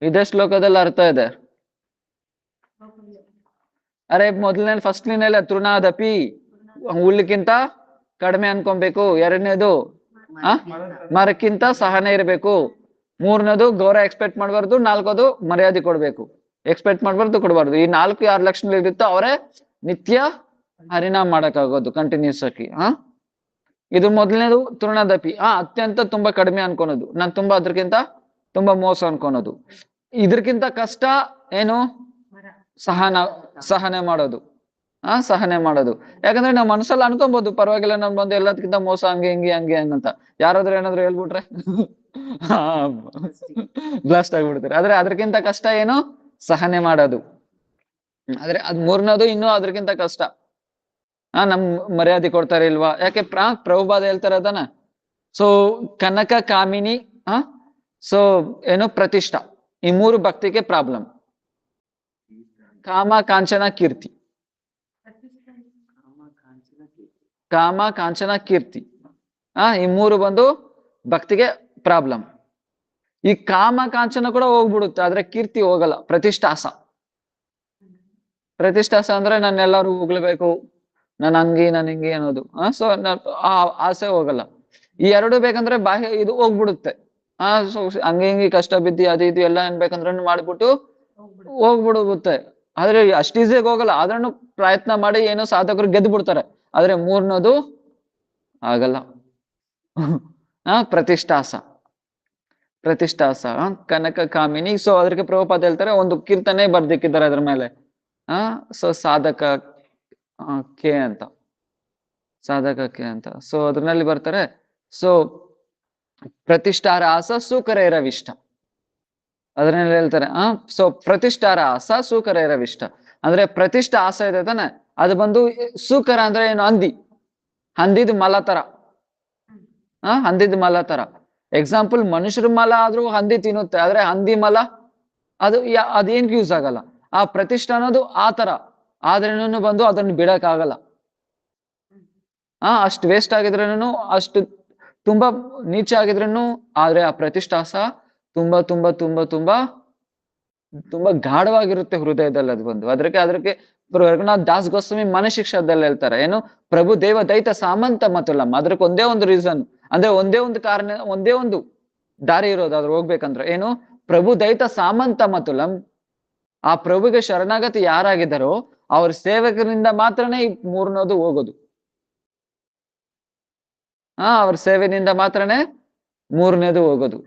ಇದೇ ಶ್ಲೋಕದಲ್ಲಿ ಅರ್ಥ ಇದೆ. ಅರೆ ಮೊದಲನೇ ಫಸ್ಟ್ ಲೈನಲ್ಲಿ ತೃಣಾದಪಿ ಹುಲ್ಲಿಗಿಂತ ಕಡಿಮೆ ಅನ್ಕೊಬೇಕು. ಎರಡನೇದು ಮರಕ್ಕಿಂತ ಸಹನೆ ಇರಬೇಕು. ಮೂರನೇದು ಗೌರವ ಎಕ್ಸ್ಪೆಕ್ಟ್ ಮಾಡ್ಬಾರ್ದು. ನಾಲ್ಕೋದು ಮರ್ಯಾದೆ ಕೊಡ್ಬೇಕು. ಎಕ್ಸ್ಪೆಕ್ಟ್ ಮಾಡ್ಬಾರ್ದು, ಕೊಡ್ಬಾರ್ದು. ಈ 4 6 ಲಕ್ಷಣ ಇರುತ್ತೋ ಅವರೇ ನಿತ್ಯ ಹರಿನಾಮ ಮಾಡಕ್ಕಾಗೋದು ಕಂಟಿನ್ಯೂಸ್ ಆಗಿ. ಇದು ಮೊದಲನೇದು ತೃಣಾದಪಿ. ಅತ್ಯಂತ ತುಂಬಾ ಕಡಿಮೆ ಅನ್ಕೊಳೋದು. ನಾನ್ ತುಂಬಾ ಅದ್ರಕ್ಕಿಂತ ತುಂಬಾ ಮೋಸ ಅನ್ಕೊಳೋದು. ಇದ್ರಕ್ಕಿಂತ ಕಷ್ಟ ಏನು? ಸಹನೆ ಮಾಡೋದು. ಸಹನೆ ಮಾಡೋದು. ಯಾಕಂದ್ರೆ ನಾವು ಮನಸ್ಸಲ್ಲಿ ಅನ್ಕೊಬಹುದು, ಪರವಾಗಿಲ್ಲ ನಮ್ ಬಂದು ಎಲ್ಲದಕ್ಕಿಂತ ಮೋಸ ಹಂಗೆ ಹಿಂಗೆ ಹಂಗೆ ಹಂಗಂತ. ಯಾರಾದ್ರೂ ಏನಾದ್ರು ಹೇಳ್ಬಿಟ್ರೆ ಬ್ಲಾಸ್ಟ್ ಆಗ್ಬಿಡ್ತಾರೆ. ಆದ್ರೆ ಅದ್ರಕ್ಕಿಂತ ಕಷ್ಟ ಏನು? ಸಹನೆ ಮಾಡೋದು. ಆದ್ರೆ ಅದ್ ಮೂರನೇದು ಇನ್ನೂ ಅದ್ರಕ್ಕಿಂತ ಕಷ್ಟ. ನಮ್ ಮರ್ಯಾದೆ ಕೊಡ್ತಾರೆ ಇಲ್ವಾ? ಯಾಕೆ ಪ್ರಭುಪಾದ ಹೇಳ್ತಾರೆ ಅದನ್ನ. ಸೊ ಕನಕ ಕಾಮಿನಿ, ಸೊ ಏನು ಪ್ರತಿಷ್ಠಾ, ಈ 3 ಭಕ್ತಿಗೆ ಪ್ರಾಬ್ಲಮ್. ಕಾಮ ಕಾಂಚನ ಕೀರ್ತಿ. ಕಾಮ ಕಾಂಚನ ಕೀರ್ತಿ, ಈ 3 ಬಂದು ಭಕ್ತಿಗೆ ಪ್ರಾಬ್ಲಮ್. ಈ ಕಾಮ ಕಾಂಚನ ಕೂಡ ಹೋಗ್ಬಿಡುತ್ತೆ, ಆದ್ರೆ ಕೀರ್ತಿ ಹೋಗಲ್ಲ. ಪ್ರತಿಷ್ಠಾಸ. ಪ್ರತಿಷ್ಠಾಸ ಅಂದ್ರೆ ನಾನು ಎಲ್ಲಾರು ಹೋಗ್ಲೇಬೇಕು, ನಾನು ಹಂಗಿ ನಾನು ಹಿಂಗೆ ಅನ್ನೋದು. ಸೊ ಆ ಆಸೆ ಹೋಗಲ್ಲ. ಈ 2 ಬೇಕಂದ್ರೆ ಬಾಹ್ಯ ಇದು ಹೋಗ್ಬಿಡುತ್ತೆ. ಸೊ ಹಂಗೆ ಹಿಂಗೆ ಕಷ್ಟ ಬಿದ್ದಿ ಅದು ಇದು ಎಲ್ಲ ಏನ್ ಬೇಕಂದ್ರೆ ಮಾಡ್ಬಿಟ್ಟು ಹೋಗ್ಬಿಡುತ್ತೆ. ಆದ್ರೆ ಅಷ್ಟು ಈಸಿಯಾಗಿ ಹೋಗಲ್ಲ. ಆದ್ರೂ ಪ್ರಯತ್ನ ಮಾಡಿ ಏನೋ ಸಾಧಕರು ಗೆದ್ದು ಬಿಡ್ತಾರೆ. ಆದ್ರೆ ಮೂರನೇದು ಆಗಲ್ಲ. ಪ್ರತಿಷ್ಠಾಸ. ಪ್ರತಿಷ್ಠಾಸ, ಕನಕ ಕಾಮಿನಿ. ಸೊ ಅದಕ್ಕೆ ಪ್ರಭುಪಾದ ಹೇಳ್ತಾರೆ, ಒಂದು ಕೀರ್ತನೆ ಬರ್ದಿಕ್ಕಿದ್ದಾರೆ ಅದ್ರ ಮೇಲೆ. ಸೊ ಸಾಧಕ ಕೆ ಅಂತ, ಸಾಧಕ ಕೆ ಅಂತ. ಸೊ ಅದ್ರಲ್ಲಿ ಬರ್ತಾರೆ, ಸೊ ಪ್ರತಿಷ್ಠಾರ ಆಸ ಸೂಕರ ಇರವಿಷ್ಟ. ಅದ್ರಲ್ಲಿ ಹೇಳ್ತಾರೆ, ಸೊ ಪ್ರತಿಷ್ಠಾರ ಆಸ ಸೂಕರ ಇರವಿಷ್ಟ ಅಂದ್ರೆ ಪ್ರತಿಷ್ಠಾ ಆಸ ಇದೆ ತಾನೆ, ಅದು ಬಂದು ಸೂಕರ ಅಂದ್ರೆ ಏನು? ಹಂದಿದ್ ಮಲ ತರ. ಹಂದಿದ್ ಮಲ ತರ. ಎಕ್ಸಾಂಪಲ್, ಮನುಷ್ಯರ ಮಲ ಆದ್ರೂ ಹಂದಿ ತಿನ್ನುತ್ತೆ, ಆದ್ರೆ ಹಂದಿ ಮಲ ಅದೇನ್ಗೆ ಯೂಸ್ ಆಗಲ್ಲ. ಆ ಪ್ರತಿಷ್ಠೆ ಅನ್ನೋದು ಆ ತರ. ಆದ್ರೇನು ಬಂದು ಅದನ್ನು ಬಿಡಕ್ ಆಗಲ್ಲ. ಅಷ್ಟು ವೇಸ್ಟ್ ಆಗಿದ್ರೇನು, ಅಷ್ಟು ತುಂಬಾ ನೀಚ ಆಗಿದ್ರೇನು, ಆದ್ರೆ ಆ ಪ್ರತಿಷ್ಠಾಸ ತುಂಬಾ ತುಂಬಾ ತುಂಬಾ ತುಂಬಾ ತುಂಬಾ ಗಾಢವಾಗಿರುತ್ತೆ ಹೃದಯದಲ್ಲಿ. ಅದು ಬಂದು ಅದಕ್ಕೆ ರಘುನಾಥ್ ದಾಸ್ ಗೋಸ್ವಾಮಿ ಮನಶಿಕ್ಷಾದಲ್ಲಿ ಹೇಳ್ತಾರೆ, ಏನು? ಪ್ರಭು ದೇವ ದೈತ ಸಾಮಂತ ಮತುಲಂ. ಅದಕ್ಕೆ ಒಂದೇ ಒಂದು ರೀಸನ್, ಅಂದ್ರೆ ಒಂದೇ ಒಂದು ಕಾರಣ, ಒಂದೇ ಒಂದು ದಾರಿ ಇರೋದು ಅದ್ರ ಹೋಗ್ಬೇಕಂದ್ರೆ ಏನು? ಪ್ರಭು ದೈತ ಸಾಮಂತ ಮತುಲಂ. ಆ ಪ್ರಭುಗೆ ಶರಣಾಗತಿ ಯಾರಾಗಿದ್ದಾರೋ ಅವ್ರ ಸೇವಕರಿಂದ ಮಾತ್ರನೇ ಈ ಮೂರನೇದು ಹೋಗೋದು. ಅವ್ರ ಸೇವೆಯಿಂದ ಮಾತ್ರನೇ ಮೂರನೇದು ಹೋಗೋದು.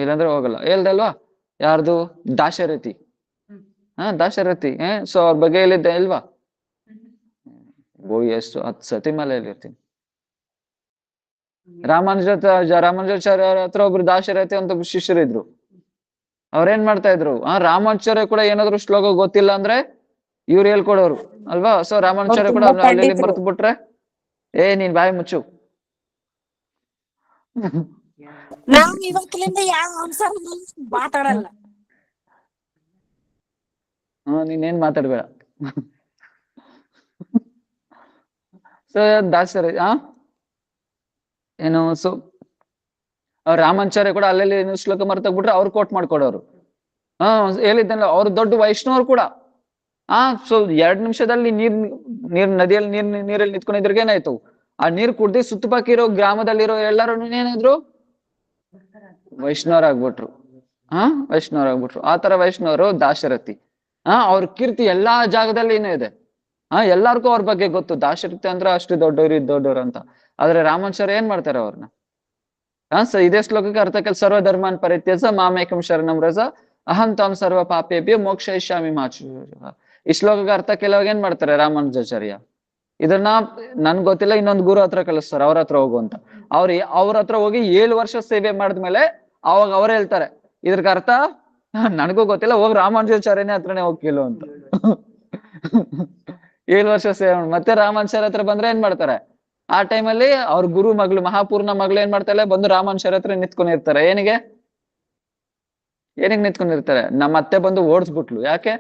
ಇಲ್ಲಾಂದ್ರೆ ಹೋಗಲ್ಲ. ಹೇಳ್ದಲ್ವಾ? ಯಾರ್ದು? ದಾಶರಥಿ. ದಾಶರಥಿ. ಸೊ ಅವ್ರ ಬಗ್ಗೆ ಹೇಳಿದ್ದೆ ಇಲ್ವಾ? ಎಷ್ಟು 10 ಸತಿ ಮೇಲೆ ಹೇಳಿರ್ತೀನಿ. ರಾಮಾನುಜಾಚಾರ್ಯ ಹತ್ರ ಒಬ್ರು ದಾಶರಥಿ ಅಂತ ಶಿಷ್ಯರಿದ್ರು. ಅವ್ರೇನ್ ಮಾಡ್ತಾ ಇದ್ರು? ರಾಮಾನುಜಾಚಾರ್ಯ ಕೂಡ ಏನಾದ್ರು ಶ್ಲೋಕ ಗೊತ್ತಿಲ್ಲ ಅಂದ್ರೆ ಇವ್ರು ಹೇಳ್ಕೊಡೋರು ಅಲ್ವಾ? ಸೊ ರಾಮಾನುಜಾಚಾರ್ಯ ಕೂಡ ಅಲ್ಲಿ ಮರ್ತು ಬಿಟ್ರೆ, ನೀನ್ ಬಾಯಿ ಮುಚ್ಚು. ಮಾತಾಡಲ್ಲ. ನೀನೇನ್ ಮಾತಾಡ್ಬೇಡ. ಸೊ ದಾಸರಥಿ ಏನು? ಸೊ ರಾಮಾಚಾರ್ಯ ಕೂಡ ಅಲ್ಲೆಲ್ಲಿ ಶ್ಲೋಕ ಮರ್ತೋಗ್ಬಿಟ್ರೆ ಅವ್ರು ಕೋಟ್ ಮಾಡ್ಕೊಡೋರು. ಹೇಳಿದ್ದಲ್ಲ, ಅವ್ರು ದೊಡ್ಡ ವೈಷ್ಣವರು ಕೂಡ. ಸೊ 2 ನಿಮಿಷದಲ್ಲಿ ನದಿಯಲ್ಲಿ ನೀರಲ್ಲಿ ನಿಂತ್ಕೊಂಡಿದ್ರಿಗೆ ಏನಾಯ್ತು? ಆ ನೀರ್ ಕುಡ್ದು ಸುತ್ತಪಕ್ಕಿರೋ ಗ್ರಾಮದಲ್ಲಿರೋ ಎಲ್ಲರೂ ಏನಾದ್ರು ವೈಷ್ಣವರಾಗ್ಬಿಟ್ರು. ವೈಷ್ಣವರಾಗ್ಬಿಟ್ರು. ಆ ತರ ವೈಷ್ಣವರು ದಾಶರಥಿ. ಅವ್ರ ಕೀರ್ತಿ ಎಲ್ಲಾ ಜಾಗದಲ್ಲಿ ಇದೆ. ಎಲ್ಲಾರ್ಗೂ ಅವ್ರ ಬಗ್ಗೆ ಗೊತ್ತು. ದಾಶರಥಿ ಅಂದ್ರೆ ಅಷ್ಟು ದೊಡ್ಡವ್ರು ಅಂತ. ಆದ್ರೆ ರಾಮಾಚಾರ್ಯ ಏನ್ ಮಾಡ್ತಾರೆ ಅವ್ರನ್ನ? ಸೊ ಇದೇ ಶ್ಲೋಕಕ್ಕೆ ಅರ್ಥಕ್ಕೆ ಸರ್ವಧರ್ಮಾನ್ ಪರಿತ್ಯಜ ಮಾಮೇಕಂ ಶರಣಂ ವ್ರಜ ಅಹಂ ತಾಂ ಸರ್ವ ಪಾಪೇಭ್ಯೋ ಮೋಕ್ಷಯಿಷ್ಯಾಮಿ ಮಾ ಶುಚಃ. ಈ ಶ್ಲೋಕಕ್ಕೆ ಅರ್ಥ ಕೆಲವಾಗ ಏನ್ ಮಾಡ್ತಾರೆ ರಾಮಾನುಜಾಚಾರ್ಯ? ಇದನ್ನ ನನ್ ಗೊತ್ತಿಲ್ಲ, ಇನ್ನೊಂದು ಗುರು ಹತ್ರ ಕಳಿಸ್ತಾರೆ, ಅವ್ರ ಹತ್ರ ಹೋಗು ಅಂತ. ಅವ್ರ ಹತ್ರ ಹೋಗಿ 7 ವರ್ಷ ಸೇವೆ ಮಾಡಿದ್ಮೇಲೆ ಅವಾಗ ಅವ್ರು ಹೇಳ್ತಾರೆ, ಇದ್ರಕ್ಕೆ ಅರ್ಥ ನನಗೂ ಗೊತ್ತಿಲ್ಲ, ಹೋಗಿ ರಾಮಾನುಜಾಚಾರ್ಯನೇ ಹತ್ರನೇ ಹೋಗಿ ಕೇಳು ಅಂತ. 7 ವರ್ಷ ಸೇವೆ ಮತ್ತೆ ರಾಮಾನುಜಾಚಾರ್ಯ ಹತ್ರ ಬಂದ್ರೆ ಏನ್ ಮಾಡ್ತಾರೆ? ಆ ಟೈಮಲ್ಲಿ ಅವ್ರ ಗುರು ಮಗಳು ಮಹಾಪೂರ್ಣ ಮಗಳು ಏನ್ ಮಾಡ್ತಾಳೆ? ಬಂದು ರಾಮಾನುಜಾಚಾರ್ಯ ಹತ್ರ ನಿಂತ್ಕೊಂಡಿರ್ತಾರೆ. ಏನಿಗೆ ನಿಂತ್ಕೊಂಡಿರ್ತಾರೆ? ನಮ್ಮ ಅತ್ತೆ ಬಂದು ಓಡಿಸ್ಬಿಟ್ಲು. ಯಾಕೆ?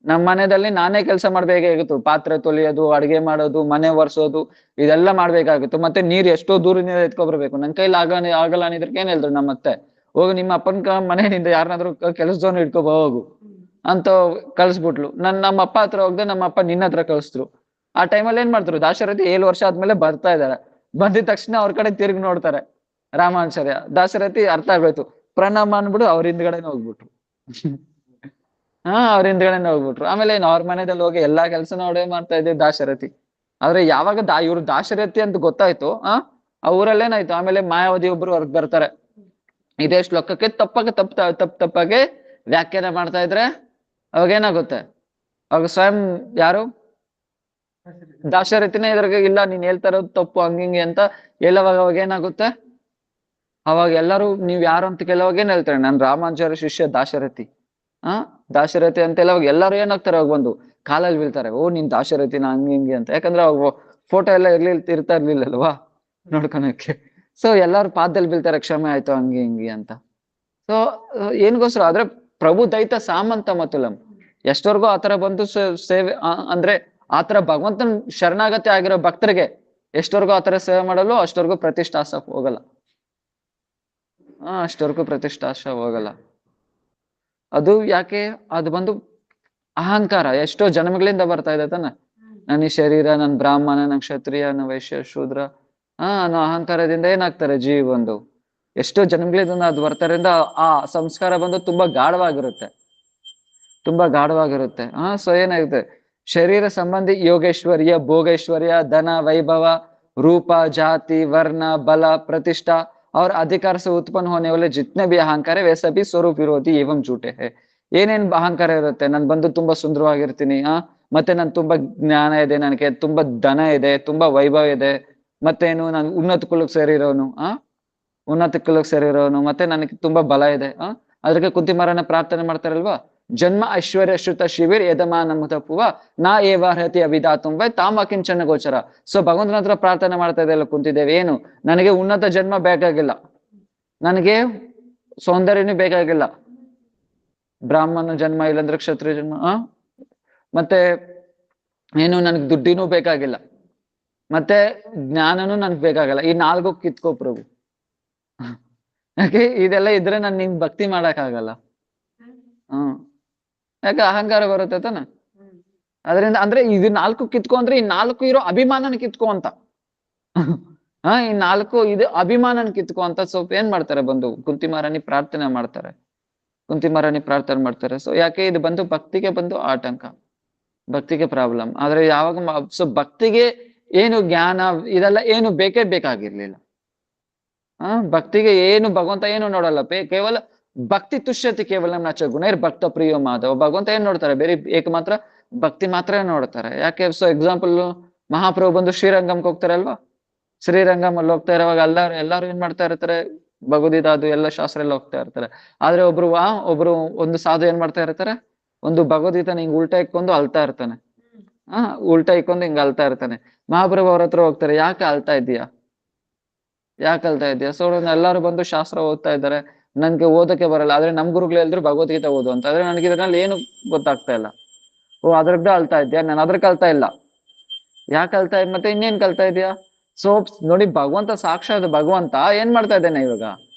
ನಮ್ಮ ಮನೆಯಲ್ಲಿ ನಾನೇ ಕೆಲಸ ಮಾಡ್ಬೇಕಾಗಿತ್ತು. ಪಾತ್ರೆ ತೊಳೆಯೋದು, ಅಡ್ಗೆ ಮಾಡೋದು, ಮನೆ ಒರೆಸೋದು, ಇದೆಲ್ಲ ಮಾಡ್ಬೇಕಾಗಿತ್ತು. ಮತ್ತೆ ನೀರ್ ಎಷ್ಟೋ ದೂರದಿಂದ ಎತ್ಕೊಬರ್ಬೇಕು. ನನ್ ಕೈಲಿ ಆಗಲ್ಲ ಅನ್ನಿದ್ರಕ್ಕೆ ಏನ್ ಹೇಳಿದ್ರು ನಮ್ಮತ್ತೆ? ಹೋಗು ನಿಮ್ಮ ಅಪ್ಪನ ಮನೆಯಿಂದ ಯಾರನ್ನಾದ್ರೂ ಕೆಲಸದವನು ಇಟ್ಕೊ ಹೋಗು ಅಂತ ಕಳ್ಸ್ಬಿಟ್ಲು. ನಮ್ಮ ಅಪ್ಪ ಹತ್ರ ಹೋಗ್ದೆ ನಮ್ಮ ಅಪ್ಪ ನಿನ್ನ ಹತ್ರ ಕಳಿಸಿದ್ರು. ಆ ಟೈಮಲ್ಲಿ ಏನ್ ಮಾಡ್ತಾರೆ, ದಾಶರಥಿ 7 ವರ್ಷ ಆದ್ಮೇಲೆ ಬರ್ತಾ ಇದಾರೆ. ಬಂದಿದ ತಕ್ಷಣ ಅವ್ರ ಕಡೆ ತಿರುಗಿ ನೋಡ್ತಾರೆ ರಾಮಾಚಾರ್ಯ. ದಾಶರಥಿ ಅರ್ಥ ಆಗೋಯ್ತು, ಪ್ರಣಾಮ ಅನ್ಬಿಡು ಅವ್ರ ಹಿಂದ್ಗಡೆನೆ ಹೋಗ್ಬಿಟ್ರು. ಅವ್ರ ಹಿಂದ್ಗಡೆನೆ ಹೋಗ್ಬಿಟ್ರು. ಆಮೇಲೆ ಏನ್ ಅವ್ರ ಮನೆಯಲ್ಲಿ ಹೋಗಿ ಎಲ್ಲಾ ಕೆಲ್ಸನ ಅವಡೇ ಮಾಡ್ತಾ ಇದ್ದೆ ದಾಶರಥಿ. ಆದ್ರೆ ಯಾವಾಗ ಇವ್ರು ದಾಶರಥಿ ಅಂತ ಗೊತ್ತಾಯ್ತು, ಆ ಊರಲ್ಲೇನಾಯ್ತು, ಆಮೇಲೆ ಮಾಯಾವತಿ ಒಬ್ರು ಹೊರಗ್ ಬರ್ತಾರೆ. ಇದೇ ಶ್ಲೋಕಕ್ಕೆ ತಪ್ಪಾಗೆ ವ್ಯಾಖ್ಯಾನ ಮಾಡ್ತಾ ಇದ್ರೆ ಅವಾಗ ಏನಾಗುತ್ತೆ, ಅವಾಗ ಸ್ವಯಂ ಯಾರು ದಾಶರಥಿನೇ ಇದ್ರಾಗ ಇಲ್ಲ ನೀನ್ ಹೇಳ್ತಾ ಇರೋದು ತಪ್ಪು ಹಂಗಿಂಗೆ ಅಂತ ಹೇಳುವಾಗ ಅವಾಗ ಏನಾಗುತ್ತೆ, ಅವಾಗ ಎಲ್ಲರೂ ನೀವ್ ಯಾರು ಅಂತ ಕೇಳುವಾಗ ಏನ್ ಹೇಳ್ತಾರೆ, ನಾನ್ ರಾಮಾಚಾರ್ಯ ಶಿಷ್ಯ ದಾಶರಥಿ. ದಾಶರಥಿ ಅಂತ ಹೇಳುವಾಗ ಎಲ್ಲರೂ ಏನಾಗ್ತಾರೆ, ಅವಾಗ ಬಂದು ಕಾಲಲ್ಲಿ ಬೀಳ್ತಾರೆ, ಓ ನೀನ್ ದಾಶರಥಿನ ಹಂಗೆ ಅಂತ. ಯಾಕಂದ್ರೆ ಅವಾಗ ಫೋಟೋ ಎಲ್ಲ ಇರ್ತಾ ಇರ್ಲಿಲ್ಲಲ್ವಾ ನೋಡ್ಕೊಳಕ್ಕೆ. ಸೊ ಎಲ್ಲಾರು ಪಾದದಲ್ಲಿ ಬೀಳ್ತಾರೆ, ಕ್ಷಮೆ ಆಯ್ತು ಹಂಗೆ ಅಂತ. ಸೊ ಏನ್ಗೋಸ್ಕರ ಆದ್ರೆ ಪ್ರಭು ದೈತ ಸಾಮಂತ ಮತುಲಂ, ಎಷ್ಟವರೆಗೂ ಆತರ ಬಂದು ಸೇವೆ ಅಂದ್ರೆ ಆತರ ಭಗವಂತನ ಶರಣಾಗತಿ ಆಗಿರೋ ಭಕ್ತರಿಗೆ ಎಷ್ಟವರೆಗೂ ಆತರ ಸೇವೆ ಮಾಡಲು ಅಷ್ಟವರೆಗೂ ಪ್ರತಿಷ್ಠಾಸ ಹೋಗಲ್ಲ. ಅಷ್ಟವರೆಗೂ ಪ್ರತಿಷ್ಠಾಸ ಹೋಗಲ್ಲ. ಅದು ಯಾಕೆ, ಅದು ಬಂದು ಅಹಂಕಾರ ಎಷ್ಟೋ ಜನ್ಮಗಳಿಂದ ಬರ್ತಾ ಇದೆ ತಾನೆ. ನನ್ನ ಈ ಶರೀರ, ನನ್ ಬ್ರಾಹ್ಮಣ, ನನ್ ಕ್ಷತ್ರಿಯ, ನನ್ ವೈಶ್ಯ, ಶೂದ್ರ, ಅನ್ನೋ ಅಹಂಕಾರದಿಂದ ಏನಾಗ್ತಾರೆ ಜೀವ ಒಂದು ಎಷ್ಟೋ ಜನ್ಮಗಳಿಂದ ಅದು ಬರ್ತಾರಿಂದ ಆ ಸಂಸ್ಕಾರ ಬಂದು ತುಂಬಾ ಗಾಢವಾಗಿರುತ್ತೆ, ತುಂಬಾ ಗಾಢವಾಗಿರುತ್ತೆ. ಸೊ ಏನಾಗುತ್ತೆ, ಶರೀರ ಸಂಬಂಧಿ ಯೋಗೇಶ್ವರ್ಯ, ಭೋಗೇಶ್ವರ್ಯ, ಧನ, ವೈಭವ, रूप, जाति, वर्ण, बल, प्रतिष्ठा और अधिकार से उत्पन्न होने वाले जितने भी अहंकार है वे सभी स्वरूप विरोधी एवं झूठे है. ಏನೇನ್ ಅಹಂಕಾರ ಇರುತ್ತೆ, ನನ್ ಬಂದು ತುಂಬಾ ಸುಂದರವಾಗಿರ್ತೀನಿ, ಮತ್ತೆ ನನ್ ತುಂಬಾ ಜ್ಞಾನ ಇದೆ, ನನಗೆ ತುಂಬಾ ಧನ ಇದೆ, ತುಂಬಾ ವೈಭವ ಇದೆ, ಮತ್ತೇನು ನಾನು ಉನ್ನತ ಕುಲಕ್ಕೆ ಸೇರಿರೋನು, ಉನ್ನತ ಕುಲಕ್ಕೆ ಸೇರಿರೋನು, ಮತ್ತೆ ನನಗೆ ತುಂಬಾ ಬಲ ಇದೆ. ಅದಕ್ಕೆ ಕುಂತಿಮಾರನ ಪ್ರಾರ್ಥನೆ ಮಾಡ್ತಾರಲ್ವಾ, ಜನ್ಮ ಐಶ್ವರ್ಯ ಶ್ರುತ ಶಿವಿರ್ ಯಜಮಾನ ಮುತಪುವ ನಾ ಏವಾರ್ಹತಿ ಅವಿಧಾತುಂ ವೈ ತಾಮ ಕಿಂಚನ ಗೋಚರ. ಸೊ ಭಗವಂತನ ಹತ್ರ ಪ್ರಾರ್ಥನೆ ಮಾಡ್ತಾ ಇದೆಲ್ಲ ಕುಂತಿದ್ದೇವೆ, ಏನು ನನಗೆ ಉನ್ನತ ಜನ್ಮ ಬೇಕಾಗಿಲ್ಲ, ನನಗೆ ಸೌಂದರ್ಯನೂ ಬೇಕಾಗಿಲ್ಲ, ಬ್ರಾಹ್ಮಣ ಜನ್ಮ ಇಲ್ಲಂದ್ರೆ ಕ್ಷತ್ರಿಯ ಜನ್ಮ, ಮತ್ತೆ ಏನು ನನ್ಗೆ ದುಡ್ಡಿನೂ ಬೇಕಾಗಿಲ್ಲ, ಮತ್ತೆ ಜ್ಞಾನನೂ ನನ್ಗೆ ಬೇಕಾಗಲ್ಲ. ಈ 4 ಕಿತ್ಕೋ ಪ್ರಭು. ಯಾಕೆ ಇದೆಲ್ಲ ಇದ್ರೆ ನಾನು ನಿನ್ ಭಕ್ತಿ ಮಾಡಕ್ ಆಗಲ್ಲ. ಯಾಕೆ ಅಹಂಕಾರ ಬರುತ್ತೆ ತಾನೆ. ಅದರಿಂದ ಅಂದ್ರೆ ಇದು 4 ಕಿತ್ಕೋ ಅಂದ್ರೆ ಈ 4 ಇರೋ ಅಭಿಮಾನನ ಕಿತ್ಕೋ ಅಂತ. ಈ 4 ಇದು ಅಭಿಮಾನನ ಕಿತ್ಕೋ ಅಂತ. ಸ್ವಲ್ಪ ಏನ್ ಮಾಡ್ತಾರೆ, ಬಂದು ಕುಂತಿಮಾರಾಣಿ ಪ್ರಾರ್ಥನೆ ಮಾಡ್ತಾರೆ, ಕುಂತಿಮಾರಾಣಿ ಪ್ರಾರ್ಥನೆ ಮಾಡ್ತಾರೆ. ಸೊ ಯಾಕೆ ಇದು ಬಂದು ಭಕ್ತಿಗೆ ಬಂದು ಆಟಂಕ, ಭಕ್ತಿಗೆ ಪ್ರಾಬ್ಲಮ್. ಆದ್ರೆ ಯಾವಾಗ ಸೊ ಭಕ್ತಿಗೆ ಏನು ಜ್ಞಾನ ಇದೆಲ್ಲ ಏನು ಬೇಕೇ ಬೇಕಾಗಿರ್ಲಿಲ್ಲ. ಭಕ್ತಿಗೆ ಏನು ಭಗವಂತ ಏನು ನೋಡಲ್ಲ, ಕೇವಲ ಭಕ್ತಿ ತುಷ್ಯತಿ ಕೇವಲ ನಾಚ ಗುಣೈರ್ ಭಕ್ತ ಪ್ರಿಯೋ ಮಾಧವ. ಭಗವಂತ ಏನ್ ನೋಡ್ತಾರೆ, ಬೇರೆ ಏಕ ಮಾತ್ರ ಭಕ್ತಿ ಮಾತ್ರ ನೋಡ್ತಾರೆ. ಯಾಕೆ, ಸೊ ಎಕ್ಸಾಂಪಲ್ ಮಹಾಪ್ರಭು ಬಂದು ಶ್ರೀರಂಗಂಗೆ ಹೋಗ್ತಾರೆ ಅಲ್ವಾ, ಶ್ರೀರಂಗಮಲ್ಲಿ ಹೋಗ್ತಾ ಇರುವಾಗ ಎಲ್ಲಾರು ಏನ್ ಮಾಡ್ತಾ ಇರ್ತಾರೆ, ಭಗವದ್ಗೀತಾ ಅದು ಎಲ್ಲ ಶಾಸ್ತ್ರ ಎಲ್ಲ ಹೋಗ್ತಾ ಇರ್ತಾರೆ. ಆದ್ರೆ ಒಬ್ರು ಒಂದು ಸಾಧು ಏನ್ ಮಾಡ್ತಾ ಇರ್ತಾರೆ, ಒಂದು ಭಗವದ್ಗೀತಾನ ಹಿಂಗ್ ಉಲ್ಟಾ ಇಕ್ಕೊಂಡು ಅಳ್ತಾ ಇರ್ತಾನೆ. ಉಲ್ಟಾ ಇಕ್ಕೊಂಡು ಹಿಂಗ್ ಅಳ್ತಾ ಇರ್ತಾನೆ. ಮಹಾಪ್ರಭು ಅವ್ರ ಹತ್ರ ಹೋಗ್ತಾರೆ, ಯಾಕೆ ಅಳ್ತಾ ಇದೀಯಾ, ಯಾಕೆ ಅಳ್ತಾ ಇದೆಯಾ. ಸೊ ಎಲ್ಲಾರು ಬಂದು ಶಾಸ್ತ್ರ ಓದ್ತಾ ಇದ್ದಾರೆ, ನನ್ಗೆ ಓದಕ್ಕೆ ಬರಲ್ಲ, ಆದ್ರೆ ನಮ್ ಗುರುಗಳು ಹೇಳಿದ್ರು ಭಗವದ್ಗೀತೆ ಓದು ಅಂತ. ಆದ್ರೆ ನನಗೆ ಇದ್ರಲ್ಲಿ ಏನು ಗೊತ್ತಾಗ್ತಾ ಇಲ್ಲ. ಅದ್ರದ್ದೇ ಅಳ್ತಾ ಇದ್ಯಾ, ನಾನು ಅದ್ರ ಕಲ್ತಾ ಇಲ್ಲ, ಯಾಕೆ ಅಳ್ತಾ ಇದ್ ಮತ್ತೆ ಇನ್ನೇನ್ ಕಲ್ತಾ ಇದೀಯಾ. ಸೊ ನೋಡಿ, ಭಗವಂತ ಸಾಕ್ಷಾತ್ ಭಗವಂತ ಏನ್ ಮಾಡ್ತಾ ಇದ್ದಾನೆ ಇವಾಗ,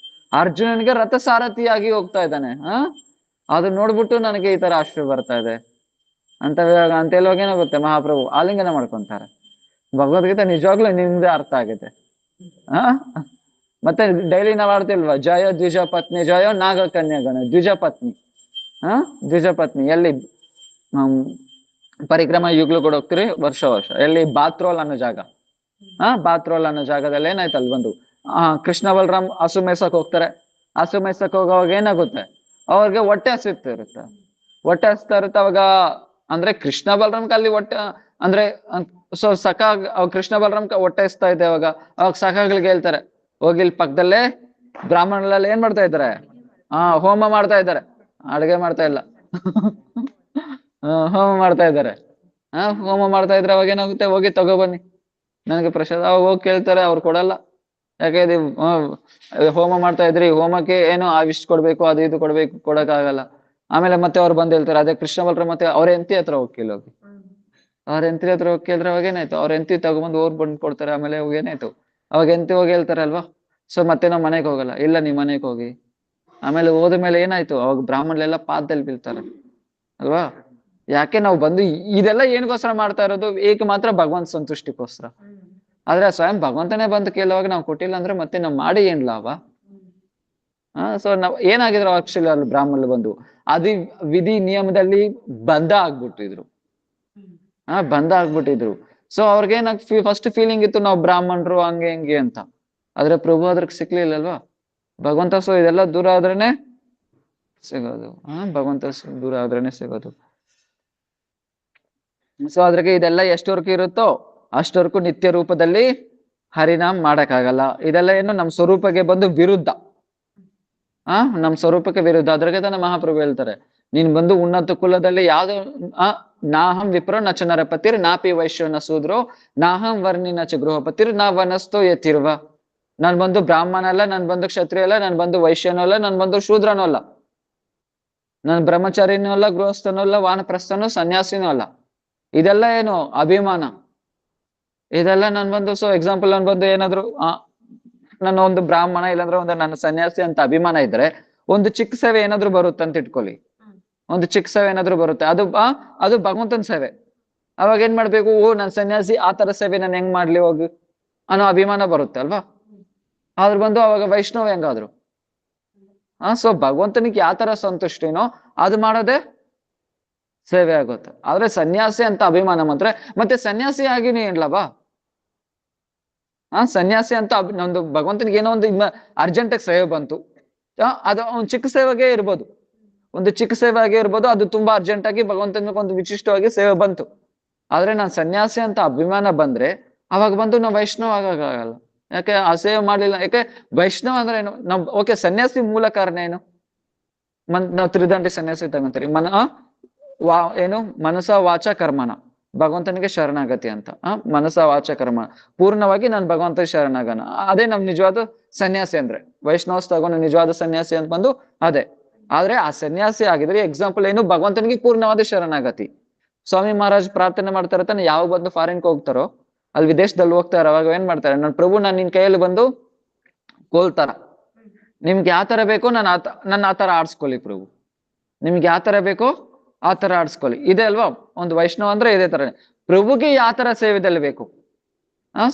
ಅರ್ಜುನನ್ಗೆ ರಥಸಾರಥಿಯಾಗಿ ಹೋಗ್ತಾ ಇದ್ದಾನೆ. ಅದು ನೋಡ್ಬಿಟ್ಟು ನನಗೆ ಈ ತರ ಆಶ್ಚರ್ಯ ಬರ್ತಾ ಇದೆ ಅಂತ ಹೇಳುವಾಗ ಏನಾಗುತ್ತೆ, ಮಹಾಪ್ರಭು ಆಲಿಂಗನ ಮಾಡ್ಕೊಂತಾರೆ. ಭಗವದ್ಗೀತೆ ನಿಜವಾಗ್ಲೂ ನಿಮ್ದೇ ಅರ್ಥ ಆಗುತ್ತೆ. ಮತ್ತೆ ಡೈಲಿ ನಾವ್ ಆಡ್ತಿಲ್ವಾ, ಜಯ ದ್ವಿಜ ಪತ್ನಿ ಜಯ ನಾಗ ಕನ್ಯಾಗಣ ದ್ವಿಜ ಪತ್ನಿ. ದ್ವಿಜ ಪತ್ನಿ ಎಲ್ಲಿ ಪರಿಕ್ರಮ ಯುಗ್ಲು ಕೂಡ ಹೋಗ್ತೀರಿ ವರ್ಷ ಎಲ್ಲಿ ಬಾತ್ರೋಲ್ ಅನ್ನೋ ಜಾಗ. ಬಾತ್ರೋಲ್ ಅನ್ನೋ ಜಾಗದಲ್ಲಿ ಏನಾಯ್ತು, ಅಲ್ಲಿ ಬಂದು ಕೃಷ್ಣ ಬಲರಾಮ್ ಹಸು ಮೇಯ್ಸಕ್ ಹೋಗ್ತಾರೆ. ಹಸು ಮೇಯ್ಸಕ್ ಹೋಗೋವಾಗ ಏನಾಗುತ್ತೆ, ಅವ್ರಿಗೆ ಹೊಟ್ಟೆ ಹಸಿತಾ ಇರುತ್ತೆ. ಹೊಟ್ಟೆ ಹಸಿತಾ ಇರುತ್ತೆ ಅವಾಗ, ಅಂದ್ರೆ ಕೃಷ್ಣ ಬಲರಾಮ್ಗೆ ಅಲ್ಲಿ ಹೊಟ್ಟೆ ಅಂದ್ರೆ ಸೊ ಕೃಷ್ಣ ಬಲರಾಮ್ ಹೊಟ್ಟೆ ಹಸ್ತಾ ಇದೆ. ಅವಾಗ ಸಖಾಗಳಿಗೆ ಹೇಳ್ತಾರೆ, ಹೋಗಿ ಇಲ್ಲಿ ಪಕ್ಕದಲ್ಲೇ ಬ್ರಾಹ್ಮಣರಲ್ಲಿ ಏನ್ ಮಾಡ್ತಾ ಇದ್ದಾರೆ, ಹೋಮ ಮಾಡ್ತಾ ಇದ್ದಾರೆ, ಅಡುಗೆ ಮಾಡ್ತಾ ಇಲ್ಲ. ಹೋಮ ಮಾಡ್ತಾ ಇದ್ದಾರೆ. ಹೋಮ ಮಾಡ್ತಾ ಇದ್ರೆ ಅವಾಗ ಏನಾಗುತ್ತೆ, ಹೋಗಿ ತಗೊಬನ್ನಿ ನನಗೆ ಪ್ರಸಾದ. ಅವಾಗ ಹೋಗಿ ಕೇಳ್ತಾರೆ, ಅವ್ರು ಕೊಡಲ್ಲ. ಯಾಕೆ ಹೋಮ ಮಾಡ್ತಾ ಇದ್ರಿ, ಹೋಮಕ್ಕೆ ಏನೋ ಇಷ್ಟು ಕೊಡ್ಬೇಕು, ಅದು ಇದು ಕೊಡ್ಬೇಕು, ಕೊಡಕ್ಕಾಗಲ್ಲ. ಆಮೇಲೆ ಮತ್ತೆ ಅವ್ರು ಬಂದ್ ಹೇಳ್ತಾರೆ, ಅದೇ ಕೃಷ್ಣ ಬಲರ ಮತ್ತೆ ಅವ್ರ ಹೆಂಡತಿ ಹತ್ರ ಹೋಗಿ ಅವ್ರ ಹೆಂಡತಿ ಹತ್ರ ಹೋಗಿ ಕೇಳಿದ್ರೆ ಅವಾಗ ಏನಾಯ್ತು, ಅವ್ರ ಹೆಂಡತಿ ತಗೊಂಬಂದು ಓರ್ ಬಂದ್ ಕೊಡ್ತಾರೆ. ಆಮೇಲೆ ಏನಾಯ್ತು, ಅವಾಗ ಹೆಂಡತಿ ಹೋಗಿ ಹೇಳ್ತಾರೆ ಅಲ್ವಾ, ಸೊ ಮತ್ತೆ ನಾವ್ ಮನೆಗೆ ಹೋಗಲ್ಲ. ಇಲ್ಲ, ನೀವ್ ಮನೆಗೆ ಹೋಗಿ, ಆಮೇಲೆ ಹೋದ ಮೇಲೆ ಏನಾಯ್ತು, ಅವಾಗ ಬ್ರಾಹ್ಮಣರೆಲ್ಲ ಪಾದದಲ್ಲಿ ಬೀಳ್ತಾರೆ ಅಲ್ವಾ. ಯಾಕೆ ನಾವು ಬಂದು ಇದೆಲ್ಲ ಏನ್ಗೋಸ್ಕರ ಮಾಡ್ತಾ ಇರೋದು, ಏಕ ಮಾತ್ರ ಭಗವಂತ ಸಂತುಷ್ಟಿಗೋಸ್ಕರ. ಆದ್ರೆ ಸ್ವಯಂ ಭಗವಂತನೇ ಬಂದು ಕೇಳುವಾಗ ನಾವು ಕೊಟ್ಟಿಲ್ಲ ಅಂದ್ರೆ ಮತ್ತೆ ನಾವು ಮಾಡಿ ಏನ್ ಲಾಭ. ಸೊ ನಾವ್ ಏನಾಗಿದ್ರು ಆಕ್ಚುಲಿ ಅಲ್ಲಿ ಬ್ರಾಹ್ಮಣರು ಬಂದು ಅದಿ ವಿಧಿ ನಿಯಮದಲ್ಲಿ ಬಂಧ ಆಗ್ಬಿಟ್ಟಿದ್ರು. ಬಂಧ ಆಗ್ಬಿಟ್ಟಿದ್ರು. ಸೊ ಅವ್ರಿಗೇನ ಫಸ್ಟ್ ಫೀಲಿಂಗ್ ಇತ್ತು ನಾವು ಬ್ರಾಹ್ಮಣರು ಹಂಗೆ ಹಿಂಗೆ ಅಂತ. ಆದ್ರೆ ಪ್ರಭು ಅದ್ರಕ್ ಸಿಕ್ಲಿಲ್ಲಲ್ವಾ ಭಗವಂತ. ಸೊ ಇದೆಲ್ಲ ದೂರ ಆದ್ರೇನೆ ಸಿಗೋದು. ಭಗವಂತ ದೂರ ಆದ್ರೇನೆ ಸಿಗೋದು. ಸೊ ಅದ್ರಿಗೆ ಇದೆಲ್ಲ ಎಷ್ಟವರೆಗೂ ಇರುತ್ತೋ ಅಷ್ಟವರೆಗೂ ನಿತ್ಯ ರೂಪದಲ್ಲಿ ಹರಿನಾಮ್ ಮಾಡಕ್ಕಾಗಲ್ಲ. ಇದೆಲ್ಲ ಏನು ನಮ್ ಸ್ವರೂಪಕ್ಕೆ ಬಂದು ವಿರುದ್ಧ. ನಮ್ ಸ್ವರೂಪಕ್ಕೆ ವಿರುದ್ಧ. ಅದ್ರಾಗೆ ತಾನೆ ಮಹಾಪ್ರಭು ಹೇಳ್ತಾರೆ, ನೀನ್ ಬಂದು ಉನ್ನತ ಕುಲದಲ್ಲಿ ಯಾವ್ದು ನಾಹಂ ವಿಪ್ರೋ ನಚ ನರಪತಿರ್ ನಾಪಿ ವೈಶ್ಯ ನ ಶೂದ್ರೋ ನಾಹಂ ವರ್ಣಿ ನಚ ಗೃಹಪತಿರ್ ನಾ ವನಸ್ತೋ ಯತಿರ್ವ. ನಾನ್ ಬಂದು ಬ್ರಾಹ್ಮಣ ಅಲ್ಲ, ನಾನ್ ಬಂದು ಕ್ಷತ್ರಿಯ ಅಲ್ಲ, ನಾನ್ ಬಂದು ವೈಶ್ಯನೂ ಅಲ್ಲ, ನಾನ್ ಬಂದು ಶೂದ್ರನೂ ಅಲ್ಲ, ನಾನ್ ಬ್ರಹ್ಮಚಾರಿನೂ ಅಲ್ಲ, ಗೃಹಸ್ಥನೂ ಅಲ್ಲ, ವಾನಪ್ರಸ್ಥನೂ ಸನ್ಯಾಸಿನೂ ಅಲ್ಲ. ಇದೆಲ್ಲ ಏನು ಅಭಿಮಾನ. ಇದೆಲ್ಲ ನಾನ್ ಬಂದು ಸೊ ಎಕ್ಸಾಂಪಲ್ ನಾನ್ ಬಂದು ಏನಾದ್ರು ನನ್ನ ಒಂದು ಬ್ರಾಹ್ಮಣ ಇಲ್ಲಾಂದ್ರೆ ಒಂದು ನನ್ನ ಸನ್ಯಾಸಿ ಅಂತ ಅಭಿಮಾನ ಇದ್ರೆ ಒಂದು ಚಿಕ್ಕ ಸೇವೆ ಏನಾದ್ರು ಬರುತ್ತೆ ಅಂತ ಇಟ್ಕೊಳ್ಳಿ. ಒಂದು ಚಿಕ್ಕ ಸೇವೆ ಏನಾದ್ರು ಬರುತ್ತೆ, ಅದು ಭಗವಂತನ ಸೇವೆ. ಅವಾಗ ಏನ್ ಮಾಡ್ಬೇಕು, ನನ್ ಸನ್ಯಾಸಿ ಆ ತರ ಸೇವೆ ನಾನು ಹೆಂಗ್ ಮಾಡ್ಲಿ ಹೋಗಿ ಅನ್ನೋ ಅಭಿಮಾನ ಬರುತ್ತೆ ಅಲ್ವಾ. ಆದ್ರೆ ಬಂದು ಅವಾಗ ವೈಷ್ಣವ ಹೆಂಗಾದ್ರು ಸೊ ಭಗವಂತನಿಗೆ ಯಾವ ತರ ಸಂತುಷ್ಟಿನೋ ಅದು ಮಾಡೋದೇ ಸೇವೆ ಆಗುತ್ತೆ. ಆದ್ರೆ ಸನ್ಯಾಸಿ ಅಂತ ಅಭಿಮಾನ ಮಾತ್ರ ಮತ್ತೆ ಸನ್ಯಾಸಿ ಆಗಿನಿ ಏನ್ಲವಾ. ಸನ್ಯಾಸಿ ಅಂತ ನಂದು ಭಗವಂತನಿಗೆ ಏನೋ ಒಂದು ಅರ್ಜೆಂಟ್ ಸೇವೆ ಬಂತು, ಅದು ಒಂದು ಚಿಕ್ಕ ಸೇವೆಗೆ ಇರ್ಬೋದು, ಒಂದು ಚಿಕ್ಕ ಸೇವೆ ಆಗೇ ಇರ್ಬೋದು, ಅದು ತುಂಬಾ ಅರ್ಜೆಂಟ್ ಆಗಿ ಭಗವಂತನಿಗೆ ಒಂದು ವಿಶಿಷ್ಟವಾಗಿ ಸೇವೆ ಬಂತು. ಆದ್ರೆ ನಾನ್ ಸನ್ಯಾಸಿ ಅಂತ ಅಭಿಮಾನ ಬಂದ್ರೆ ಅವಾಗ ಬಂದು ನಾವು ವೈಷ್ಣವ ಆಗಲ್ಲ. ಯಾಕೆ ಆ ಸೇವೆ ಮಾಡ್ಲಿಲ್ಲ. ಯಾಕೆ ವೈಷ್ಣವ ಅಂದ್ರೆ ಏನು, ಓಕೆ ಸನ್ಯಾಸಿ ಮೂಲ ಕಾರಣ ಏನು, ನಾವು ತ್ರಿದಂಡಿ ಸನ್ಯಾಸಿ ತಗೊಂತೀರಿ. ಏನು ಮನಸ ವಾಚ ಕರ್ಮನ ಭಗವಂತನಿಗೆ ಶರಣಾಗತಿ ಅಂತ. ಮನಸ ವಾಚ ಕರ್ಮ ಪೂರ್ಣವಾಗಿ ನಾನು ಭಗವಂತ ಶರಣಾಗನ, ಅದೇ ನಮ್ ನಿಜವಾದ ಸನ್ಯಾಸಿ ಅಂದ್ರೆ. ವೈಷ್ಣವಸ್ ತಗೊಂಡು ನಿಜವಾದ ಸನ್ಯಾಸಿ ಅಂತ ಬಂದು ಅದೇ. ಆದ್ರೆ ಆ ಸನ್ಯಾಸಿ ಆಗಿದ್ರೆ ಎಕ್ಸಾಂಪಲ್ ಏನು, ಭಗವಂತನಿಗೆ ಪೂರ್ಣವಾದ ಶರಣಾಗತಿ. ಸ್ವಾಮಿ ಮಹಾರಾಜ್ ಪ್ರಾರ್ಥನೆ ಮಾಡ್ತಾರೆ ತಾನೆ, ಯಾವಾಗ ಬಂದು ಫಾರಿನ್ಗೆ ಹೋಗ್ತಾರೋ ಅಲ್ಲಿ ವಿದೇಶದಲ್ಲಿ ಹೋಗ್ತಾರೆ, ಅವಾಗ ಏನ್ ಮಾಡ್ತಾರೆ, ನನ್ನ ಪ್ರಭು ನಾನು ನಿನ್ ಕೈಯಲ್ಲಿ ಬಂದು ಕೋಲ್ತಾರ, ನಿಮ್ಗೆ ಯಾವ ತರ ಬೇಕೋ ನನ್ನ ಆ ತರ ಆಡ್ಸ್ಕೊಳ್ಳಿ ಪ್ರಭು, ನಿಮ್ಗೆ ಯಾವ ತರ ಬೇಕೋ ಆ ತರ ಆಡ್ಸ್ಕೊಳ್ಳಿ. ಇದೆ ಅಲ್ವಾ ಒಂದು ವೈಷ್ಣವ ಅಂದ್ರೆ ಇದೇ ತರ. ಪ್ರಭುಗೆ ಯಾವ ತರ ಸೇವೆದಲ್ಲಿ ಬೇಕು.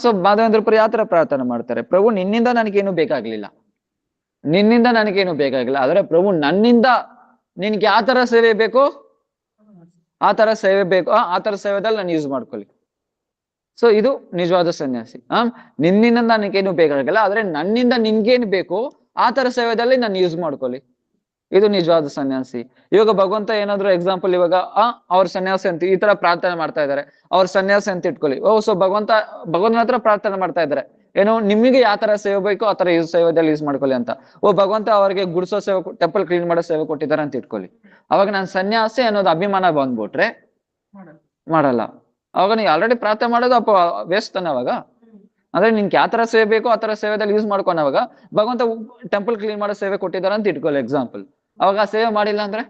ಸೊ ಮಾಧವೇಂದ್ರಪುರ ಯಾವ ತರ ಪ್ರಾರ್ಥನೆ ಮಾಡ್ತಾರೆ, ಪ್ರಭು ನಿನ್ನಿಂದ ನನಗೇನು ಬೇಕಾಗ್ಲಿಲ್ಲ, ನಿನ್ನಿಂದ ನನಗೇನು ಬೇಕಾಗಿಲ್ಲ, ಆದ್ರೆ ಪ್ರಭು ನನ್ನಿಂದ ನಿನ್ಗೆ ಯಾವ ತರ ಸೇವೆ ಬೇಕೋ ಆ ತರ ಸೇವೆ ಬೇಕು, ಆ ತರ ಸೇವೆದಲ್ಲಿ ನಾನು ಯೂಸ್ ಮಾಡ್ಕೊಳ್ಳಿ. ಸೊ ಇದು ನಿಜವಾದ ಸನ್ಯಾಸಿ. ನಿನ್ನಿಂದ ನನಗೇನು ಬೇಕಾಗಿಲ್ಲ, ಆದ್ರೆ ನನ್ನಿಂದ ನಿನ್ಗೇನು ಬೇಕು ಆ ತರ ಸೇವೆದಲ್ಲಿ ನಾನು ಯೂಸ್ ಮಾಡ್ಕೊಳ್ಳಿ. ಇದು ನಿಜವಾದ ಸನ್ಯಾಸಿ. ಇವಾಗ ಭಗವಂತ ಏನಾದ್ರು ಎಕ್ಸಾಂಪಲ್ ಇವಾಗ ಅವ್ರ ಸನ್ಯಾಸಿ ಅಂತ ಈ ತರ ಪ್ರಾರ್ಥನೆ ಮಾಡ್ತಾ ಇದಾರೆ, ಅವ್ರ ಸನ್ಯಾಸಿ ಅಂತ ಇಟ್ಕೊಳ್ಳಿ. ಸೊ ಭಗವಂತನ ಹತ್ರ ಪ್ರಾರ್ಥನೆ ಮಾಡ್ತಾ ಇದಾರೆ ಏನು, ನಿಮಗೆ ಯಾವ ತರ ಸೇವೆ ಬೇಕೋ ಆ ತರ ಸೇವೆದಲ್ಲಿ ಯೂಸ್ ಮಾಡ್ಕೊಳ್ಳಿ ಅಂತ. ಭಗವಂತ ಅವ್ರಿಗೆ ಗುಡಿಸೋ ಸೇವೆ, ಟೆಂಪಲ್ ಕ್ಲೀನ್ ಮಾಡೋ ಸೇವೆ ಕೊಟ್ಟಿದ್ದಾರೆ ಅಂತ ಇಟ್ಕೊಳ್ಳಿ. ಅವಾಗ ನಾನು ಸನ್ಯಾಸಿ ಅನ್ನೋದು ಅಭಿಮಾನ ಬಂದ್ಬಿಟ್ರೆ ಮಾಡಲ್ಲ. ಅವಾಗ ನೀವು ಆಲ್ರೆಡಿ ಪ್ರಾರ್ಥನೆ ಮಾಡೋದು ವೇಸ್ಟ್ ತಾನೆ ಅವಾಗ. ಅಂದ್ರೆ ನಿನ್ಗೆ ಯಾವ ತರ ಸೇವೆ ಬೇಕೋ ಆ ತರ ಸೇವೆದಲ್ಲಿ ಯೂಸ್ ಮಾಡ್ಕೊಂಡವಾಗ ಭಗವಂತ ಟೆಂಪಲ್ ಕ್ಲೀನ್ ಮಾಡೋ ಸೇವೆ ಕೊಟ್ಟಿದ್ದಾರೆ ಅಂತ ಇಟ್ಕೊಳ್ಳಿ ಎಕ್ಸಾಂಪಲ್. ಅವಾಗ ಆ ಸೇವೆ ಮಾಡಿಲ್ಲ ಅಂದ್ರೆ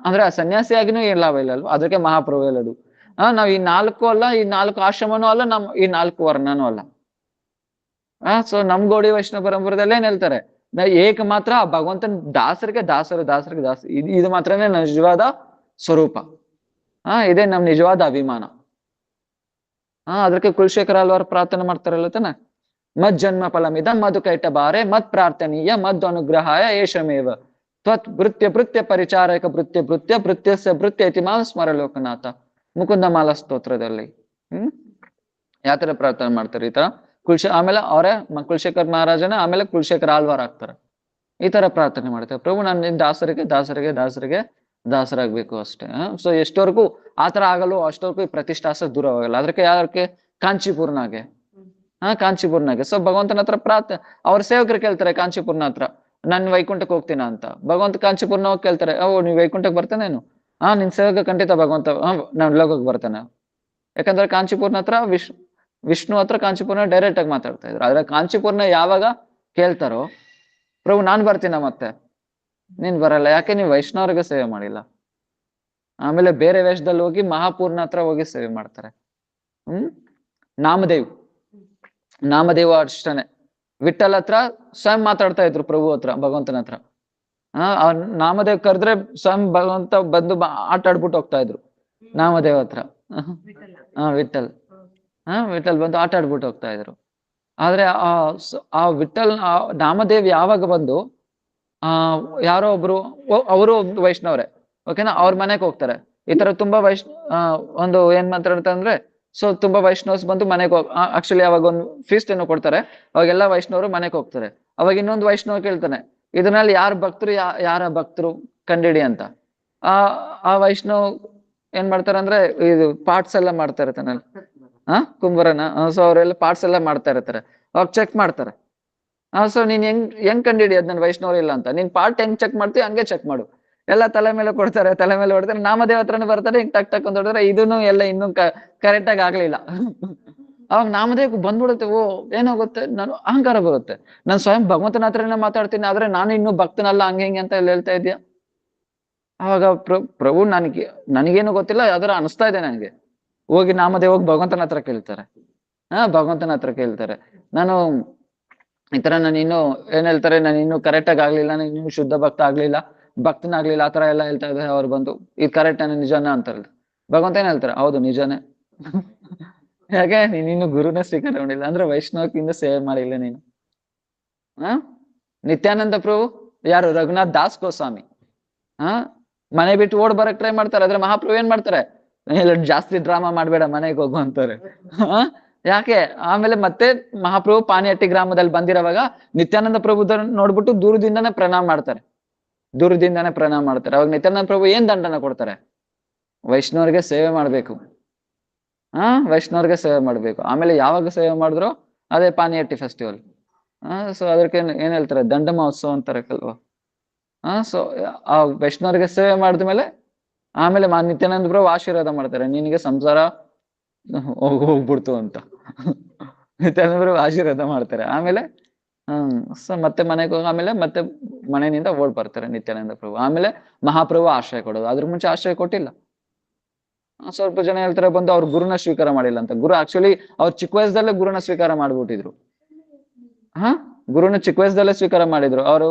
ಅಂದ್ರೆ ಆ ಸನ್ಯಾಸಿಯಾಗಿನೂ ಏನ್ ಲಾಭ ಇಲ್ಲ ಅಲ್ವಾ. ಅದಕ್ಕೆ ಮಹಾಪ್ರಭು ಹೇಳೋದು, ನಾವ್ ಈ 4 ಅಲ್ಲ, ಈ 4 ಆಶ್ರಮನೂ ಅಲ್ಲ, ಈ 4 ವರ್ಣನೂ ಅಲ್ಲ. ಸೊ ನಮ್ ಗೌಡಿ ವೈಷ್ಣವ ಪರಂಪರದಲ್ಲೇ ಏನ್ ಹೇಳ್ತಾರೆ, ಏಕ ಮಾತ್ರ ಭಗವಂತನ ದಾಸರಿಗೆ ದಾಸರು ಇದು ಮಾತ್ರನೇ ನಿಜವಾದ ಸ್ವರೂಪ. ಇದೇ ನಮ್ ನಿಜವಾದ ಅಭಿಮಾನ. ಅದಕ್ಕೆ ಕುಲಶೇಖರ ಅಲ್ವಾರು ಪ್ರಾರ್ಥನೆ ಮಾಡ್ತಾರಲ್ಲ ತಾನೆ, ಮತ್ ಜನ್ಮ ಫಲಮಿದ ಮಧು ಕೈಟ ಬಾರೆ ಮತ್ ಪ್ರಾರ್ಥನೀಯ ಮದ್ ಅನುಗ್ರಹಾಯ ಏಷಮೇವ ತ್ವತ್ ಭೃತ್ಯ ಪರಿಚಾರಕ ಭೃತ್ಯ ಇತಿಮಾನ್ ಸ್ಮರ ಲೋಕನಾಥ. ಮುಕುಂದ ಮಾಲಾ ಸ್ತೋತ್ರದಲ್ಲಿ ಯಾತರ ಪ್ರಾರ್ಥನೆ ಮಾಡ್ತಾರೆ ಈ ತರ. ಆಮೇಲೆ ಅವರೇ ಕುಲಶೇಖರ್ ಮಹಾರಾಜನ ಆಮೇಲೆ ಕುಲಶೇಖರ ಆಳ್ವಾರ್ ಆಗ್ತಾರೆ. ಈ ತರ ಪ್ರಾರ್ಥನೆ ಮಾಡ್ತಾರೆ, ಪ್ರಭು ನನ್ನ ದಾಸರಿಗೆ ದಾಸರಾಗ್ಬೇಕು ಅಷ್ಟೇ. ಸೊ ಎಷ್ಟವರೆಗೂ ಆತರ ಆಗಲು ಅಷ್ಟವರೆಗೂ ಈ ಪ್ರತಿಷ್ಠಾಸ ದೂರ ಹೋಗಲ್ಲ. ಅದಕ್ಕೆ ಯಾರಕ್ಕೆ ಕಾಂಚೀಪುರ್ನಾಗೆ ಸೊ ಭಗವಂತನ ಹತ್ರ ಅವ್ರ ಸೇವಕರು ಕೇಳ್ತಾರೆ ಕಾಂಚೀಪುರ್ನ ಹತ್ರ, ನಾನು ವೈಕುಂಠಕ್ಕೆ ಹೋಗ್ತೀನ ಅಂತ. ಭಗವಂತ ಕಾಂಚೀಪುರ್ನ ಹೋಗಿ ಕೇಳ್ತಾರೆ, ನೀವ್ ವೈಕುಂಠಕ್ಕೆ ಬರ್ತಾನೇನು? ನಿನ್ ಸೇವಕ ಖಂಡಿತ ಭಗವಂತ ನಾನ್ ಲೋಕಕ್ಕೆ ಬರ್ತಾನೆ. ಯಾಕಂದ್ರೆ ಕಾಂಚೀಪುರ್ನ ಹತ್ರ ವಿಷ್ಣು ಹತ್ರ ಕಾಂಚೀಪುರ್ನ ಡೈರೆಕ್ಟ್ ಆಗಿ ಮಾತಾಡ್ತಾ ಇದ್ರು. ಆದ್ರೆ ಕಾಂಚೀಪುರ್ನ ಯಾವಾಗ ಕೇಳ್ತಾರೋ, ಪ್ರಭು ನಾನ್ ಬರ್ತೀನ ಮತ್ತೆ ನೀನ್ ಬರಲ್ಲ, ಯಾಕೆ ನೀವು ವೈಷ್ಣವರಿಗೆ ಸೇವೆ ಮಾಡಿಲ್ಲ. ಆಮೇಲೆ ಬೇರೆ ವೇಷದಲ್ಲಿ ಹೋಗಿ ಮಹಾಪೂರ್ಣ ಹತ್ರ ಹೋಗಿ ಸೇವೆ ಮಾಡ್ತಾರೆ. ನಾಮದೇವ್ ಅಷ್ಟನೆ ವಿಠಲ್ ಹತ್ರ ಸ್ವಯಂ ಮಾತಾಡ್ತಾ ಇದ್ರು, ಪ್ರಭು ಹತ್ರ, ಭಗವಂತನ ಹತ್ರ. ಅವ್ರ ನಾಮದೇವ್ ಕರೆದ್ರೆ ಸ್ವಯಂ ಭಗವಂತ ಬಂದು ಆಟ ಆಡ್ಬಿಟ್ಟು ಹೋಗ್ತಾ ಇದ್ರು ನಾಮದೇವ್ ಹತ್ರ. ವಿಠಲ್ ವಿಠಲ್ ಬಂದು ಆಟ ಆಡ್ಬಿಟ್ಟು ಹೋಗ್ತಾ ಇದ್ರು. ಆದ್ರೆ ಆ ವಿಠಲ್ ನಾಮದೇವ್ ಯಾವಾಗ ಬಂದು ಯಾರೋ ಒಬ್ರು, ಅವರು ವೈಷ್ಣವ್ರೆ, ಓಕೆನಾ, ಅವ್ರ ಮನೆಗೆ ಹೋಗ್ತಾರೆ. ಈ ತರ ತುಂಬಾ ಒಂದು ಏನ್ ಮಾತಾಡ್ತಾರೆ, ಸೊ ತುಂಬಾ ವೈಷ್ಣವ್ಸ್ ಬಂದು ಮನೆಗೆ ಆಕ್ಚುಲಿ ಅವಾಗ ಒಂದು ಫೀಸ್ಟ್ ಏನೋ ಕೊಡ್ತಾರೆ, ಅವಾಗೆಲ್ಲ ವೈಷ್ಣವರು ಮನೆಗೆ ಹೋಗ್ತಾರೆ. ಅವಾಗ ಇನ್ನೊಂದು ವೈಷ್ಣವ್ ಕೇಳ್ತಾನೆ, ಇದ್ರಲ್ಲಿ ಯಾರ ಭಕ್ತರು ಯಾರ ಭಕ್ತರು ಕಂಡಿಡಿ ಅಂತ. ಆ ವೈಷ್ಣವ್ ಏನ್ ಮಾಡ್ತಾರೆ ಅಂದ್ರೆ, ಇದು ಪಾರ್ಟ್ಸ್ ಎಲ್ಲ ಮಾಡ್ತಾ ಇರ್ತಾನಲ್ಲ, ಕುಂಬರನ, ಸೊ ಅವರೆಲ್ಲ ಪಾರ್ಟ್ಸ್ ಎಲ್ಲ ಮಾಡ್ತಾ ಇರ್ತಾರೆ. ಅವಾಗ ಚೆಕ್ ಮಾಡ್ತಾರೆ. ಸೊ ನೀನ್ ಹೆಂಗ್ ಕಂಡಿಡಿ ಅದ್ ನನ್ ವೈಷ್ಣವ್ರು ಇಲ್ಲ ಅಂತ, ನೀನ್ ಪಾರ್ಟ್ ಹೆಂಗ್ ಚೆಕ್ ಮಾಡ್ತೀವಿ ಹಂಗೆ ಚೆಕ್ ಮಾಡು. ಎಲ್ಲ ತಲೆ ಮೇಲೆ ಕೊಡ್ತಾರೆ, ತಲೆ ಮೇಲೆ ಹೊಡ್ತಾರೆ, ನಾಮದೇವ್ ಹತ್ರನೇ ಬರ್ತಾರೆ, ಹಿಂಗ್ ಟಕ್ ಟಕ್ ಅಂತ ಹೊಡಿದ್ರೆ ಇದನ್ನು ಎಲ್ಲ ಇನ್ನೂ ಕರೆಕ್ಟ್ ಆಗಿ ಆಗ್ಲಿಲ್ಲ. ಅವಾಗ ನಾಮದೇವ್ ಬಂದ್ಬಿಡುತ್ತೆ, ಓ ಏನಾಗುತ್ತೆ, ನಾನು ಅಹಂಕಾರ ಬರುತ್ತೆ, ನಾನು ಸ್ವಯಂ ಭಗವಂತನ ಹತ್ರನೇ ಮಾತಾಡ್ತೀನಿ, ಆದ್ರೆ ನಾನು ಇನ್ನೂ ಭಕ್ತನಲ್ಲ, ಹಂಗೆ ಹಿಂಗೆ ಅಂತ ಹೇಳ್ತಾ ಇದೆಯಾ. ಅವಾಗ ಪ್ರಭು ನನಗೇನು ಗೊತ್ತಿಲ್ಲ, ಯಾವ್ದಾರ ಅನಿಸ್ತಾ ಇದೆ ನನಗೆ. ಹೋಗಿ ನಾಮದೇವ್ ಹೋಗಿ ಭಗವಂತನ ಹತ್ರ ಕೇಳ್ತಾರೆ. ಭಗವಂತನ ಹತ್ರ ಕೇಳ್ತಾರೆ, ನಾನು ಈ ತರ ನಾನು ಇನ್ನು ಏನ್ ಹೇಳ್ತಾರೆ, ನಾನು ಇನ್ನೂ ಕರೆಕ್ಟ್ ಆಗಿ ಆಗ್ಲಿಲ್ಲ, ನಾನು ಇನ್ನೂ ಶುದ್ಧ ಭಕ್ತ ಆಗ್ಲಿಲ್ಲ, ಭಕ್ತನಾಗ್ಲಿಲ್ಲ, ಆತರ ಎಲ್ಲ ಹೇಳ್ತಾ ಇದ್ದಾರೆ. ಅವ್ರು ಬಂದು ಇದು ಕರೆಕ್ಟ್ ನಿಜಾನ ಅಂತಾರಲ್ಲ. ಭಗವಂತ ಏನ್ ಹೇಳ್ತಾರೆ, ಹೌದು ನಿಜಾನೇ. ಯಾಕೆ ನೀನು ಗುರುನ ಸ್ವೀಕಾರ ಮಾಡಿಲ್ಲ ಅಂದ್ರೆ ವೈಷ್ಣವಕ್ಕಿಂತ ಸೇವೆ ಮಾಡಿಲ್ಲ ನೀನು. ನಿತ್ಯಾನಂದ ಪ್ರಭು ಯಾರು, ರಘುನಾಥ್ ದಾಸ್ ಗೋಸ್ವಾಮಿ ಮನೆ ಬಿಟ್ಟು ಓಡ್ ಬರಕ್ ಟ್ರೈ ಮಾಡ್ತಾರೆ. ಆದ್ರೆ ಮಹಾಪ್ರಭು ಏನ್ ಮಾಡ್ತಾರೆ, ಜಾಸ್ತಿ ಡ್ರಾಮಾ ಮಾಡ್ಬೇಡ, ಮನೆಗೆ ಹೋಗು ಅಂತಾರೆ. ಯಾಕೆ, ಆಮೇಲೆ ಮತ್ತೆ ಮಹಾಪ್ರಭು ಪಾನಿಹಟ್ಟಿ ಗ್ರಾಮದಲ್ಲಿ ಬಂದಿರೋವಾಗ ನಿತ್ಯಾನಂದ ಪ್ರಭುದ ನೋಡ್ಬಿಟ್ಟು ದೂರದಿಂದಾನೇ ಪ್ರಣಾಮ ಮಾಡ್ತಾರೆ, ದೂರದಿಂದಾನೇ ಪ್ರಣಾಮ ಮಾಡ್ತಾರೆ. ಅವಾಗ ನಿತ್ಯಾನಂದ ಪ್ರಭು ಏನ್ ದಂಡನ ಕೊಡ್ತಾರೆ, ವೈಷ್ಣವರಿಗೆ ಸೇವೆ ಮಾಡ್ಬೇಕು, ವೈಷ್ಣವರಿಗೆ ಸೇವೆ ಮಾಡ್ಬೇಕು. ಆಮೇಲೆ ಯಾವಾಗ ಸೇವೆ ಮಾಡಿದ್ರು ಅದೇ ಪಾನಿಹಟ್ಟಿ ಫೆಸ್ಟಿವಲ್. ಸೊ ಅದಕ್ಕೆ ಏನ್ ಹೇಳ್ತಾರೆ, ದಂಡ ಮಹೋತ್ಸವ ಅಂತಾರೆ ಕಲ್ವಾ. ಸೊ ಆ ವೈಷ್ಣವರಿಗೆ ಸೇವೆ ಮಾಡಿದ್ಮೇಲೆ ಆಮೇಲೆ ನಿತ್ಯಾನಂದ ಪ್ರಭು ಆಶೀರ್ವಾದ ಮಾಡ್ತಾರೆ, ನಿನಗೆ ಸಂಸಾರ ಹೋಗ್ಬಿಡ್ತು ಅಂತ. ನಿತ್ಯಾನಂದ ಪ್ರಭು ಆಶೀರ್ವಾದ ಮಾಡ್ತಾರೆ. ಆಮೇಲೆ ಸೊ ಮತ್ತೆ ಮನೆಗೆ ಹೋಗಿ ಆಮೇಲೆ ಮತ್ತೆ ಮನೆಯಿಂದ ಓಡ್ ಬರ್ತಾರೆ ನಿತ್ಯಾನಂದ ಪ್ರಭು. ಆಮೇಲೆ ಮಹಾಪ್ರಭು ಆಶ್ರಯ ಕೊಡೋದು, ಅದ್ರ ಮುಂಚೆ ಆಶ್ರಯ ಕೊಟ್ಟಿಲ್ಲ. ಸ್ವಲ್ಪ ಜನ ಹೇಳ್ತಾರೆ ಬಂದು ಅವ್ರು ಗುರುನ ಸ್ವೀಕಾರ ಮಾಡಿಲ್ಲ ಅಂತ. ಗುರು ಆಕ್ಚುಲಿ ಅವ್ರು ಚಿಕ್ಕ ವಯಸ್ಸದಲ್ಲೇ ಗುರುನ ಸ್ವೀಕಾರ ಮಾಡ್ಬಿಟ್ಟಿದ್ರು. ಗುರುನ ಚಿಕ್ಕ ವಯಸ್ಸದಲ್ಲೇ ಸ್ವೀಕಾರ ಮಾಡಿದ್ರು. ಅವರು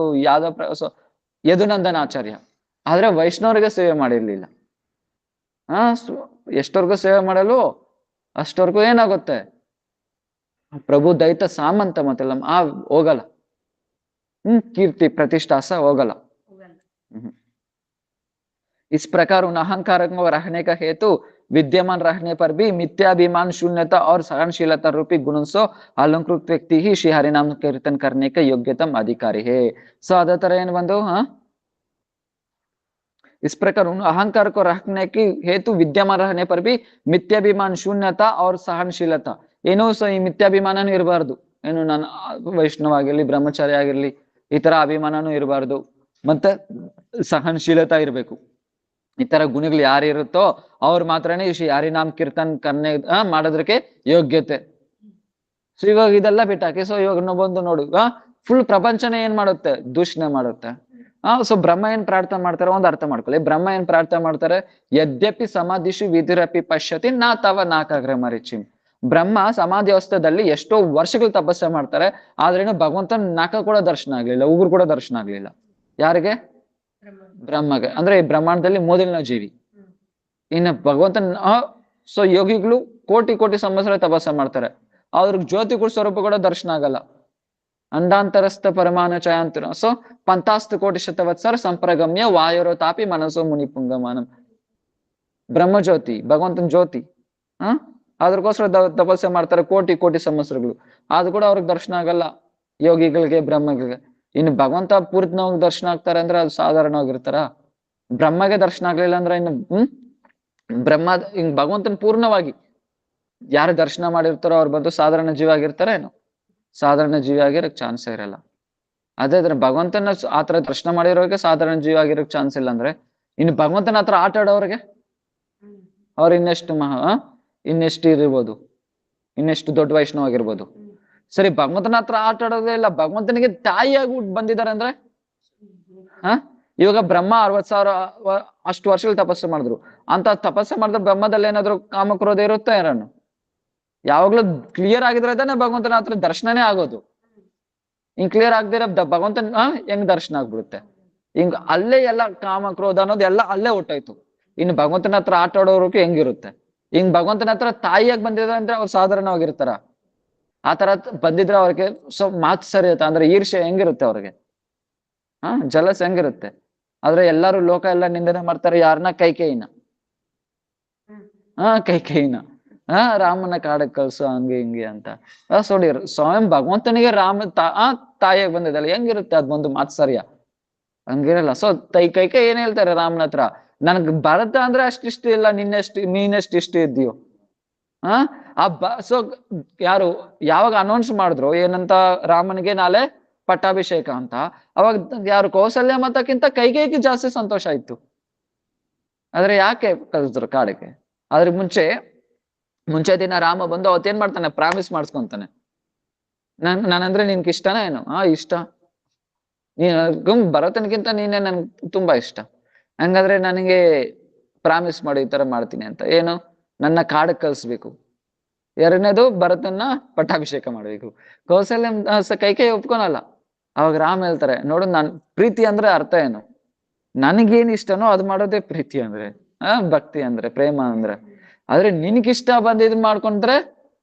ಯದುನಂದನ ಆಚಾರ್ಯ. ಆದ್ರೆ ವೈಷ್ಣವರಿಗೆ ಸೇವೆ ಮಾಡಿರ್ಲಿಲ್ಲ. ಎಷ್ಟವರೆಗೂ ಸೇವೆ ಮಾಡಲು ಅಷ್ಟವರೆಗೂ ಏನಾಗುತ್ತೆ, ಪ್ರಭು ದೈತ ಸಾಮಂತ ಮತ್ತೆಲ್ಲ ಹೋಗಲ್ಲ. ಕೀರ್ತಿ ಪ್ರತಿಷ್ಠಾಸ ಹೋಗಲ್ಲ. इस प्रकार उन अहंकार को रहने का हेतु विद्यमान रहने पर भी मिथ्याभिमान, शून्यता और सहनशीलता रूपी गुणों से अलंकृत व्यक्ति ही श्री हरिनाम कीर्तन करने का योग्यतम अधिकारी है. सो अदे ತರ ಏನು ಬಂದು इस प्रकार उन अहंकार को रखने की हेतु विद्यमान रहने पर भी मिथ्याभिमान, शून्यता और सहनशीलता, ಏನೋ ಈ ಮಿಥ್ಯಾಭಿಮಾನನೂ ಇರಬಾರ್ದು. ಏನು ನಾನು ವೈಷ್ಣವ ಆಗಿರ್ಲಿ, ಬ್ರಹ್ಮಚಾರಿ ಆಗಿರ್ಲಿ, ಈ ತರ ಅಭಿಮಾನನೂ ಇರಬಾರ್ದು. ಮತ್ತೆ ಸಹನಶೀಲತಾ ಇರ್ಬೇಕು. ಈ ತರ ಗುಣಗಳು ಯಾರು ಇರುತ್ತೋ ಅವ್ರು ಮಾತ್ರನೇ ಶ್ರೀ ಹರಿನಾಮ್ ಕೀರ್ತನ್ ಕರ್ನೆ ಮಾಡೋದಕ್ಕೆ ಯೋಗ್ಯತೆ. ಸೊ ಇವಾಗ ಇದೆಲ್ಲ ಬಿಟ್ಟಾಕಿ, ಸೊ ಇವಾಗ ಬಂದು ನೋಡು, ಫುಲ್ ಪ್ರಪಂಚನೇ ಏನ್ ಮಾಡುತ್ತೆ, ದೂಷಣೆ ಮಾಡುತ್ತೆ. ಸೊ ಬ್ರಹ್ಮ ಏನ್ ಪ್ರಾರ್ಥನೆ ಮಾಡ್ತಾರೆ ಒಂದು ಅರ್ಥ ಮಾಡ್ಕೊಳ್ಳಿ. ಬ್ರಹ್ಮ ಏನ್ ಪ್ರಾರ್ಥನೆ ಮಾಡ್ತಾರೆ, ಯದ್ಯಪಿ ಸಮಾಧಿಶು ವಿಧಿರಪಿ ಪಶ್ಯತಿ ನಾ ತವ ನಾಕಾಗ್ರೆ ಮರಿಚಿಂ. ಬ್ರಹ್ಮ ಸಮಾಧಿ ಅವಸ್ಥೆಯಲ್ಲಿ ಎಷ್ಟೋ ವರ್ಷಗಳು ತಪಸ್ಸೆ ಮಾಡ್ತಾರೆ, ಆದ್ರೇನು ಭಗವಂತನ ನಾಕ ಕೂಡ ದರ್ಶನ ಆಗ್ಲಿಲ್ಲ, ಉಗುರು ಕೂಡ ದರ್ಶನ ಆಗ್ಲಿಲ್ಲ. ಯಾರಿಗೆ, ಬ್ರಹ್ಮಗೆ. ಅಂದ್ರೆ ಈ ಬ್ರಹ್ಮಾಂಡದಲ್ಲಿ ಮೊದಲಿನ ಜೀವಿ. ಇನ್ನು ಭಗವಂತನ ಸೊ ಯೋಗಿಗಳು ಕೋಟಿ ಕೋಟಿ ಸಂವತ್ಸರ ತಪಸ್ಸೆ ಮಾಡ್ತಾರೆ, ಅವ್ರಿಗೆ ಜ್ಯೋತಿಗಳ ಸ್ವರೂಪ ಕೂಡ ದರ್ಶನ ಆಗಲ್ಲ. ಅಂಡಾಂತರಸ್ಥ ಪರಮಾಣು ಛಾಯಾಂತರ. ಸೊ ಪಂತಾಸ್ತು ಕೋಟಿ ಶತವತ್ಸರ ಸಂಪ್ರಗಮ್ಯ ವಾಯುರೋ ತಾಪಿ ಮನಸ್ಸೋ ಮುನಿ ಪುಂಗಮಾನಂ. ಬ್ರಹ್ಮಜ್ಯೋತಿ, ಭಗವಂತನ ಜ್ಯೋತಿ. ಅದ್ರಗೋಸ್ಕರ ತಪಸ್ಸೆ ಮಾಡ್ತಾರೆ ಕೋಟಿ ಕೋಟಿ ಸಂವತ್ಸರಗಳು, ಅದು ಕೂಡ ಅವ್ರಿಗೆ ದರ್ಶನ ಆಗಲ್ಲ ಯೋಗಿಗಳಿಗೆ, ಬ್ರಹ್ಮಗಳಿಗೆ. ಇನ್ನು ಭಗವಂತ ಪೂರ್ತಿನವಾಗಿ ದರ್ಶನ ಆಗ್ತಾರೆ ಅಂದ್ರೆ ಅದು ಸಾಧಾರಣವಾಗಿರ್ತಾರ. ಬ್ರಹ್ಮಗೆ ದರ್ಶನ ಆಗ್ಲಿಲ್ಲ ಅಂದ್ರೆ ಇನ್ನು ಬ್ರಹ್ಮ ಹಿಂಗ್ ಭಗವಂತನ ಪೂರ್ಣವಾಗಿ ಯಾರು ದರ್ಶನ ಮಾಡಿರ್ತಾರೋ ಅವ್ರು ಬಂದು ಸಾಧಾರಣ ಜೀವ ಆಗಿರ್ತಾರ ಏನು, ಸಾಧಾರಣ ಜೀವ ಆಗಿರಕ್ ಚಾನ್ಸೇ ಇರಲ್ಲ. ಅದೇ ಇದ್ರೆ ಭಗವಂತನ ಆತರ ದರ್ಶನ ಮಾಡಿರೋರಿಗೆ ಸಾಧಾರಣ ಜೀವ ಆಗಿರೋಕ್ ಚಾನ್ಸ್ ಇಲ್ಲ ಅಂದ್ರೆ ಇನ್ನು ಭಗವಂತನ ಹತ್ರ ಆಟ ಆಡೋರಿಗೆ ಅವ್ರು ಇನ್ನೆಷ್ಟು ಇರ್ಬೋದು, ಇನ್ನೆಷ್ಟು ದೊಡ್ಡ ವೈಷ್ಣವ ಆಗಿರ್ಬೋದು. ಸರಿ, ಭಗವಂತನ ಹತ್ರ ಆಟ ಆಡೋದೇ ಇಲ್ಲ, ಭಗವಂತನಿಗೆ ತಾಯಿಯಾಗಿ ಬಂದಿದ್ದಾರೆ ಅಂದ್ರೆ ಇವಾಗ ಬ್ರಹ್ಮ 60,000 ಅಷ್ಟು ವರ್ಷಗಳು ತಪಸ್ಸು ಮಾಡಿದ್ರು. ಅಂತ ತಪಸ್ಸು ಮಾಡಿದ್ರೆ ಬ್ರಹ್ಮದಲ್ಲಿ ಏನಾದ್ರು ಕಾಮಕ್ರೋಧ ಇರುತ್ತೆ? ಯಾರಾನು ಯಾವಾಗ್ಲೂ ಕ್ಲಿಯರ್ ಆಗಿದ್ರೆ ಭಗವಂತನ ಹತ್ರ ದರ್ಶನನೇ ಆಗೋದು. ಹಿಂಗ್ ಕ್ಲಿಯರ್ ಆಗದಿರ ಭಗವಂತನ ಹೆಂಗ್ ದರ್ಶನ ಆಗ್ಬಿಡುತ್ತೆ. ಹಿಂಗ್ ಅಲ್ಲೇ ಎಲ್ಲ ಕಾಮ ಕ್ರೋಧ ಅನ್ನೋದು ಎಲ್ಲ ಅಲ್ಲೇ ಹೊಟ್ಟೋಯ್ತು. ಇನ್ನು ಭಗವಂತನ ಹತ್ರ ಆಟ ಆಡೋರ್ಗೆ ಹೆಂಗಿರುತ್ತೆ? ಹಿಂಗ್ ಭಗವಂತನ ಹತ್ರ ತಾಯಿಯಾಗಿ ಬಂದಿದ್ರೆ ಅಂದ್ರೆ ಅವ್ರು ಸಾಧಾರಣವಾಗಿರ್ತಾರ? ಆ ತರ ಬಂದಿದ್ರೆ ಅವ್ರಿಗೆ ಸ್ವಲ್ಪ ಮಾತು ಸರಿ ಇರುತ್ತೆ, ಅಂದ್ರೆ ಈರ್ಷ್ಯೆ ಹೆಂಗಿರುತ್ತೆ ಅವ್ರಿಗೆ? ಜಲಸ್ ಹೆಂಗಿರುತ್ತೆ? ಆದ್ರೆ ಎಲ್ಲಾರು ಲೋಕ ಎಲ್ಲ ನಿಂದನೆ ಮಾಡ್ತಾರೆ ಯಾರನ್ನ? ಕೈಕೇಯಿನ. ಕೈಕೇಯಿನ. ರಾಮನ ಕಾಡಕ್ ಕಳ್ಸು ಹಂಗೆ ಹಿಂಗೆ ಅಂತ. ಸೋಡಿ ಸ್ವಯಂ ಭಗವಂತನಿಗೆ ರಾಮ ತಾಯಿಯಾಗಿ ಬಂದಿದ್ದಲ್ಲ, ಹೆಂಗಿರುತ್ತೆ ಅದ್ ಒಂದು ಮಾತ್ಸರ್ಯ? ಹಂಗಿರಲ್ಲ. ಸೊ ಕೈಕೈ ಏನ್ ಹೇಳ್ತಾರೆ ರಾಮನ ಹತ್ರ? ನನ್ಗ್ ಭರತ ಅಂದ್ರೆ ಅಷ್ಟಿಷ್ಟ ಇಲ್ಲ, ನೀನೆಷ್ಟು ಇಷ್ಟ ಇದ್ದೀಯೋ. ಸೊ ಯಾರು ಯಾವಾಗ ಅನೌನ್ಸ್ ಮಾಡಿದ್ರು ಏನಂತ, ರಾಮನಿಗೆ ನಾಳೆ ಪಟ್ಟಾಭಿಷೇಕ ಅಂತ, ಅವಾಗ ಯಾರು ಕೌಸಲ್ಯ ಮತಕ್ಕಿಂತ ಕೈಕೇಯಿಗೆ ಜಾಸ್ತಿ ಸಂತೋಷ ಆಯ್ತು. ಆದ್ರೆ ಯಾಕೆ ಕಳಿಸಿದ್ರು ಕಾಡಿಗೆ? ಆದ್ರೆ ಮುಂಚೆ ದಿನ ರಾಮ ಬಂದು ಅವತ್ತೇನ್ ಮಾಡ್ತಾನೆ? ಪ್ರಾಮಿಸ್ ಮಾಡಿಸ್ಕೊಂತಾನೆ, ನಾನಂದ್ರೆ ನಿನ್ಗೆ ಇಷ್ಟನ ಏನು? ಇಷ್ಟ. ಭರತನ್ಗಿಂತ ನೀನೆ ನನ್ಗೆ ತುಂಬಾ ಇಷ್ಟ, ಹಂಗಾದ್ರೆ ನನಗೆ ಪ್ರಾಮಿಸ್ ಮಾಡಿ ಈ ತರ ಮಾಡ್ತೀನಿ ಅಂತ. ಏನು? ನನ್ನ ಕಾಡಕ್ ಕಳ್ಸ್ಬೇಕು. ಎರಡನೇದು ಭರತನ್ನ ಪಟ್ಟಾಭಿಷೇಕ ಮಾಡ್ಬೇಕು. ಕೌಸಲ್ಯ ಕೈಕೇಯಿ ಒಪ್ಕೊನಲ್ಲ. ಅವಾಗ ರಾಮ ಹೇಳ್ತಾರೆ, ನೋಡು ನಾನ್ ಪ್ರೀತಿ ಅಂದ್ರೆ ಅರ್ಥ ಏನು? ನನಗೇನ್ ಇಷ್ಟನೋ ಅದು ಮಾಡೋದೇ ಪ್ರೀತಿ ಅಂದ್ರೆ, ಭಕ್ತಿ ಅಂದ್ರೆ, ಪ್ರೇಮ ಅಂದ್ರೆ. ಆದ್ರೆ ನಿನ್ಗಿಷ್ಟ ಬಂದಿದ್ ಮಾಡ್ಕೊಂಡ್ರೆ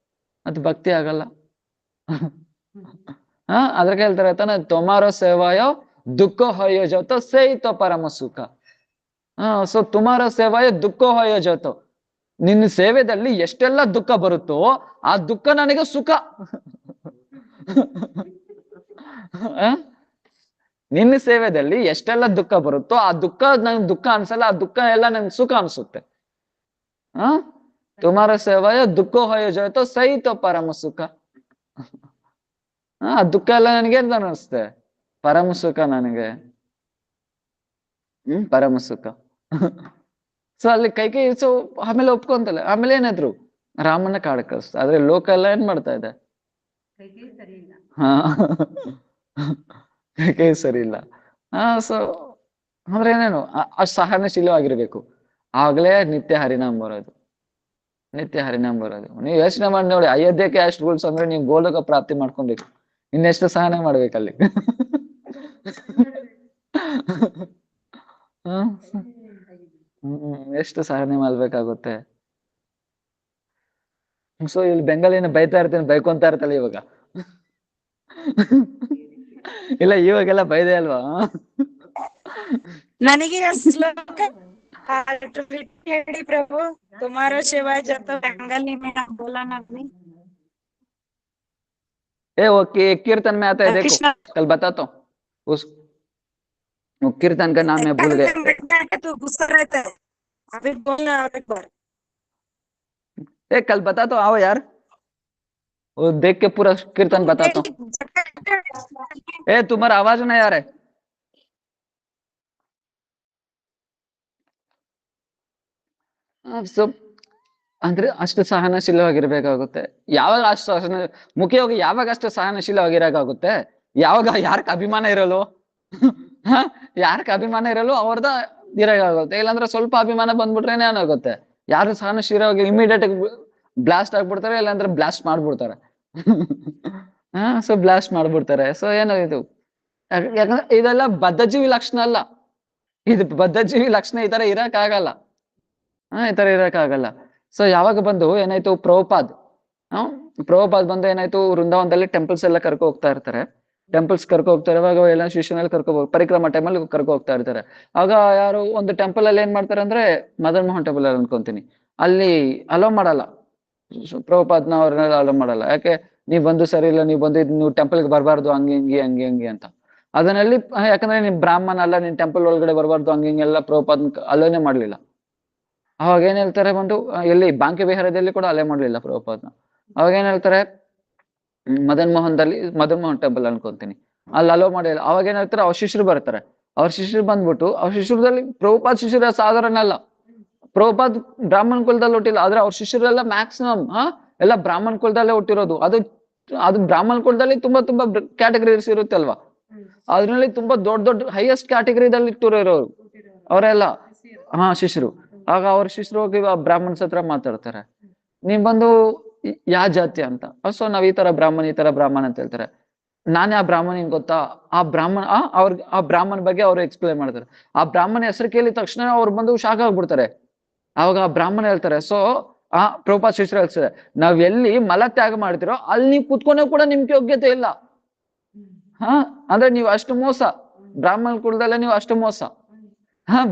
ಅದು ಭಕ್ತಿ ಆಗಲ್ಲ. ಅದ್ರಾಗ ಹೇಳ್ತಾರೆ ತಾನೆ, ತೊಮಾರೋ ಸೇವಾಯೋ ದುಃಖ ಹೊಯ್ಯೋ ಜೊತೋ ಸೇಯಿತೋ ಪರಮ ಸುಖ. ಸೊ ತುಮಾರೋ ಸೇವಾಯೋ ದುಃಖ ಹೊಯ್ಯೋ ಜೊತೋ, ನಿನ್ನ ಸೇವೆದಲ್ಲಿ ಎಷ್ಟೆಲ್ಲ ದುಃಖ ಬರುತ್ತೋ ಆ ದುಃಖ ನನಗೆ ಸುಖ. ನಿನ್ನ ಸೇವೆದಲ್ಲಿ ಎಷ್ಟೆಲ್ಲ ದುಃಖ ಬರುತ್ತೋ ಆ ದುಃಖ ನಂಗೆ ದುಃಖ ಅನ್ಸಲ್ಲ, ಆ ದುಃಖ ಎಲ್ಲ ನಂಗೆ ಸುಖ ಅನ್ಸುತ್ತೆ. ತುಮಾರ ಸೇವಾಯ ದುಃಖ ಹೊಯ್ಯೋ ಜೊತೋ ಸಹಿತೋ ಪರಮ ಸುಖ. ದುಃಖ ಎಲ್ಲ ನನಗೆ ಅಂತ ಅನಿಸುತ್ತೆ, ಪರಮ ಸುಖ ನನಗೆ. ಪರಮ ಸುಖ. ಸೊ ಅಲ್ಲಿ ಕೈಕೇಯಿ ಸೊ ಆಮೇಲೆ ಒಪ್ಕೊಂತಲ್ಲ. ಆಮೇಲೆ ಏನಾದ್ರು ರಾಮನ ಕಾಡಕ್ ಕಳಿಸ್ತ. ಆದ್ರೆ ಲೋಕ ಎಲ್ಲ ಏನ್ ಮಾಡ್ತಾ ಇದೆ? ಕೈಕೇಯಿ ಸರಿ ಇಲ್ಲ. ಸೊ ಅಂದ್ರೆ ಏನೇನು ಅಷ್ಟು ಸಹನಶೀಲವಾಗಿರ್ಬೇಕು, ಆಗ್ಲೇ ನಿತ್ಯ ಹರಿನಾಮ ಬರೋದು. ನಿತ್ಯ ಹರಿನಾಮ ಬರೋದು. ನೀವು ಯೋಚನೆ ಮಾಡಿ ನೋಡಿ, ಅಯೋಧ್ಯಕ್ಕೆ ಅಷ್ಟು ರೂಲ್ಸ್ ಅಂದ್ರೆ ನೀವು ಗೋಲಕ ಪ್ರಾಪ್ತಿ ಮಾಡ್ಕೊಬೇಕು, ಇನ್ನೆಷ್ಟು ಸಹನೆ ಮಾಡ್ಬೇಕಲ್ಲಿ. ಎಷ್ಟು ಸಹನೆ ಮಾಡ್ಬೇಕಾಗುತ್ತೆ. ಸೊ ಇಲ್ಲಿ ಬೆಂಗಾಲಿನ ಬೈತಾ ಇರ್ತೀನಿ, ಬೈಕೊಂತ ಇರ್ತಲ್ಲ ಇವಾಗ. ಇಲ್ಲ ಇವಾಗೆಲ್ಲ ಬೈದೆ ಅಲ್ವಾ? ನನಗೆ प्रभु तुम्हारा सेवा जतो बंगाली में आप बोला ना आपने। ओके कीर्तन में आता है, देखो कल बताता हूँ उस कीर्तन का नाम मैं भूल गया। तो गुस्सा रहता है, अभी बोलना एक बार। कल बता तो आओ यार, वो देख के पूरा कीर्तन बताता हूँ। तुम्हारा आवाज नहीं आ रहा है। ಸೊ ಅಂದ್ರೆ ಅಷ್ಟು ಸಹನಶೀಲವಾಗಿರ್ಬೇಕಾಗುತ್ತೆ. ಯಾವಾಗ ಅಷ್ಟು ಮುಖ್ಯವಾಗಿ ಯಾವಾಗ ಅಷ್ಟು ಸಹನಶೀಲವಾಗಿರಕಾಗುತ್ತೆ? ಯಾವಾಗ ಯಾರಕ್ ಅಭಿಮಾನ ಇರಲು, ಯಾರಕ್ ಅಭಿಮಾನ ಇರಲು ಅವ್ರದ ಇರಕಾಗುತ್ತೆ. ಇಲ್ಲಾಂದ್ರೆ ಸ್ವಲ್ಪ ಅಭಿಮಾನ ಬಂದ್ಬಿಟ್ರೇನೆ ಏನಾಗುತ್ತೆ, ಯಾರು ಸಹನಶೀಲವಾಗಿ ಇಮಿಡಿಯೇಟ್ ಬ್ಲಾಸ್ಟ್ ಆಗ್ಬಿಡ್ತಾರೆ, ಇಲ್ಲಾಂದ್ರೆ ಬ್ಲಾಸ್ಟ್ ಮಾಡ್ಬಿಡ್ತಾರೆ. ಸೊ ಬ್ಲಾಸ್ಟ್ ಮಾಡ್ಬಿಡ್ತಾರೆ. ಸೊ ಏನು ಇದು? ಯಾಕಂದ್ರೆ ಇದೆಲ್ಲ ಬದ್ಧಜೀವಿ ಲಕ್ಷಣ ಅಲ್ಲ. ಇದು ಬದ್ಧಜೀವಿ ಲಕ್ಷಣ ಈ ತರ ಇರಕ್ ಆಗಲ್ಲ. ಈ ತರ ಇರಕ್ಕಾಗಲ್ಲ. ಸೊ ಯಾವಾಗ ಬಂದು ಏನಾಯ್ತು, ಪ್ರಭುಪಾದ್ ಬಂದು ಏನಾಯ್ತು, ವೃಂದಾವನದಲ್ಲಿ ಟೆಂಪಲ್ಸ್ ಎಲ್ಲ ಕರ್ಕೊ ಹೋಗ್ತಾ ಇರ್ತಾರೆ. ಟೆಂಪಲ್ಸ್ ಕರ್ಕೊ ಹೋಗ್ತಾರೆ. ಇವಾಗ ಎಲ್ಲ ಶಿಷ್ಯನಲ್ಲಿ ಪರಿಕ್ರಮ ಟೈಮಲ್ಲಿ ಕರ್ಕೊ ಹೋಗ್ತಾ ಇರ್ತಾರೆ. ಆಗ ಯಾರು ಒಂದು ಟೆಂಪಲ್ ಅಲ್ಲಿ ಏನ್ ಮಾಡ್ತಾರೆ ಅಂದ್ರೆ, ಮದನ್ ಮೋಹನ್ ಟೆಂಪಲ್ ಅಲ್ಲಿ ಅನ್ಕೊಂತೀನಿ, ಅಲ್ಲಿ ಅಲೋ ಮಾಡಲ್ಲ, ಪ್ರಭುಪಾದ್ನ ಅವ್ರನ್ನೆಲ್ಲ ಅಲೋ ಮಾಡಲ್ಲ. ಯಾಕೆ? ನೀವ್ ಬಂದು ಸರಿ ಇಲ್ಲ, ನೀವ್ ಬಂದು ನೀವು ಟೆಂಪಲ್ಗೆ ಬರಬಾರ್ದು, ಹಂಗೆ ಅಂತ. ಅದನ್ನಲ್ಲಿ ಯಾಕಂದ್ರೆ ನೀನ್ ಬ್ರಾಹ್ಮಣ ಅಲ್ಲ, ನೀನ್ ಟೆಂಪಲ್ ಒಳಗಡೆ ಬರಬಾರ್ದು, ಹಿಂಗೆಲ್ಲ ಪ್ರಭುಪಾದ್ ಅಲೋನೆ ಮಾಡ್ಲಿಲ್ಲ. ಅವಾಗ ಏನ್ ಹೇಳ್ತಾರೆ, ಬಂದು ಎಲ್ಲಿ ಬಾಂಕೆ ವಿಹಾರದಲ್ಲಿ ಕೂಡ ಅಲೇ ಮಾಡ್ಲಿಲ್ಲ ಪ್ರಭುಪಾದ್ನ. ಅವಾಗ ಏನ್ ಹೇಳ್ತಾರೆ, ಮದನ್ ಮೋಹನ್ ಟೆಂಪಲ್ ಅನ್ಕೊಂತೀನಿ, ಅಲ್ಲಿ ಅಲೋ ಮಾಡಿಲ್ಲ. ಅವಾಗ ಏನ್ ಹೇಳ್ತಾರೆ, ಅವ್ರ ಶಿಷ್ಯರು ಬರ್ತಾರೆ. ಅವ್ರ ಶಿಷ್ಯರು ಬಂದ್ಬಿಟ್ಟು, ಅವ್ರ ಶಿಷ್ಯರಲ್ಲಿ ಪ್ರಭುಪಾದ್ ಶಿಷ್ಯರ ಸಾಧಾರಣ ಅಲ್ಲ. ಪ್ರಭುಪಾದ್ ಬ್ರಾಹ್ಮಣ ಕುಲದಲ್ಲಿ ಹುಟ್ಟಿಲ್ಲ, ಆದ್ರೆ ಅವ್ರ ಶಿಷ್ಯರೆಲ್ಲ ಮ್ಯಾಕ್ಸಿಮಮ್ ಎಲ್ಲ ಬ್ರಾಹ್ಮಣ ಕುಲದಲ್ಲೇ ಹುಟ್ಟಿರೋದು. ಅದು ಬ್ರಾಹ್ಮಣ ಕುಲದಲ್ಲಿ ತುಂಬಾ ಕ್ಯಾಟಗರೀಸ್ ಇರುತ್ತೆ ಅಲ್ವಾ, ಅದ್ರಲ್ಲಿ ತುಂಬಾ ದೊಡ್ಡ ಹೈಯೆಸ್ಟ್ ಕ್ಯಾಟಗರಿದಲ್ಲಿ ಇಟ್ಟಿರೋರು ಅವರೆಲ್ಲ ಶಿಷ್ಯರು. ಆಗ ಅವ್ರ ಶಿಷ್ಯರು ಹೋಗಿ ಬ್ರಾಹ್ಮಣ್ಸ್ ಹತ್ರ ಮಾತಾಡ್ತಾರೆ, ನೀವ್ ಬಂದು ಯಾವ ಜಾತಿ ಅಂತ. ಸೊ ನಾವ್ ಈ ತರ ಬ್ರಾಹ್ಮಣ ಅಂತ ಹೇಳ್ತಾರೆ. ನಾನ್ ಯಾವ ಬ್ರಾಹ್ಮಣ ಗೊತ್ತಾ, ಆ ಬ್ರಾಹ್ಮಣ ಆ ಬ್ರಾಹ್ಮಣ ಬಗ್ಗೆ ಅವ್ರು ಎಕ್ಸ್ಪ್ಲೇನ್ ಮಾಡ್ತಾರೆ. ಆ ಬ್ರಾಹ್ಮಣ ಹೆಸರು ಕೇಳಿದ ತಕ್ಷಣ ಅವ್ರು ಬಂದು ಶಾಕ್ ಆಗ್ಬಿಡ್ತಾರೆ. ಅವಾಗ ಆ ಬ್ರಾಹ್ಮಣ ಹೇಳ್ತಾರೆ, ಸೊ ಪ್ರಭುಪಾದ ಶಿಷ್ಯರು ಹೇಳ್ತಾರೆ, ನಾವ್ ಎಲ್ಲಿ ಮಲ ತ್ಯಾಗ ಮಾಡ್ತಿರೋ ಅಲ್ಲಿ ನೀವು ಕುತ್ಕೊಂಡೇ ಕೂಡ ನಿಮ್ಗೆ ಯೋಗ್ಯತೆ ಇಲ್ಲ. ಅಂದ್ರೆ ನೀವು ಅಷ್ಟು ಮೋಸ, ಬ್ರಾಹ್ಮಣ ಕುಲದಲ್ಲೇ ನೀವು ಅಷ್ಟು ಮೋಸ.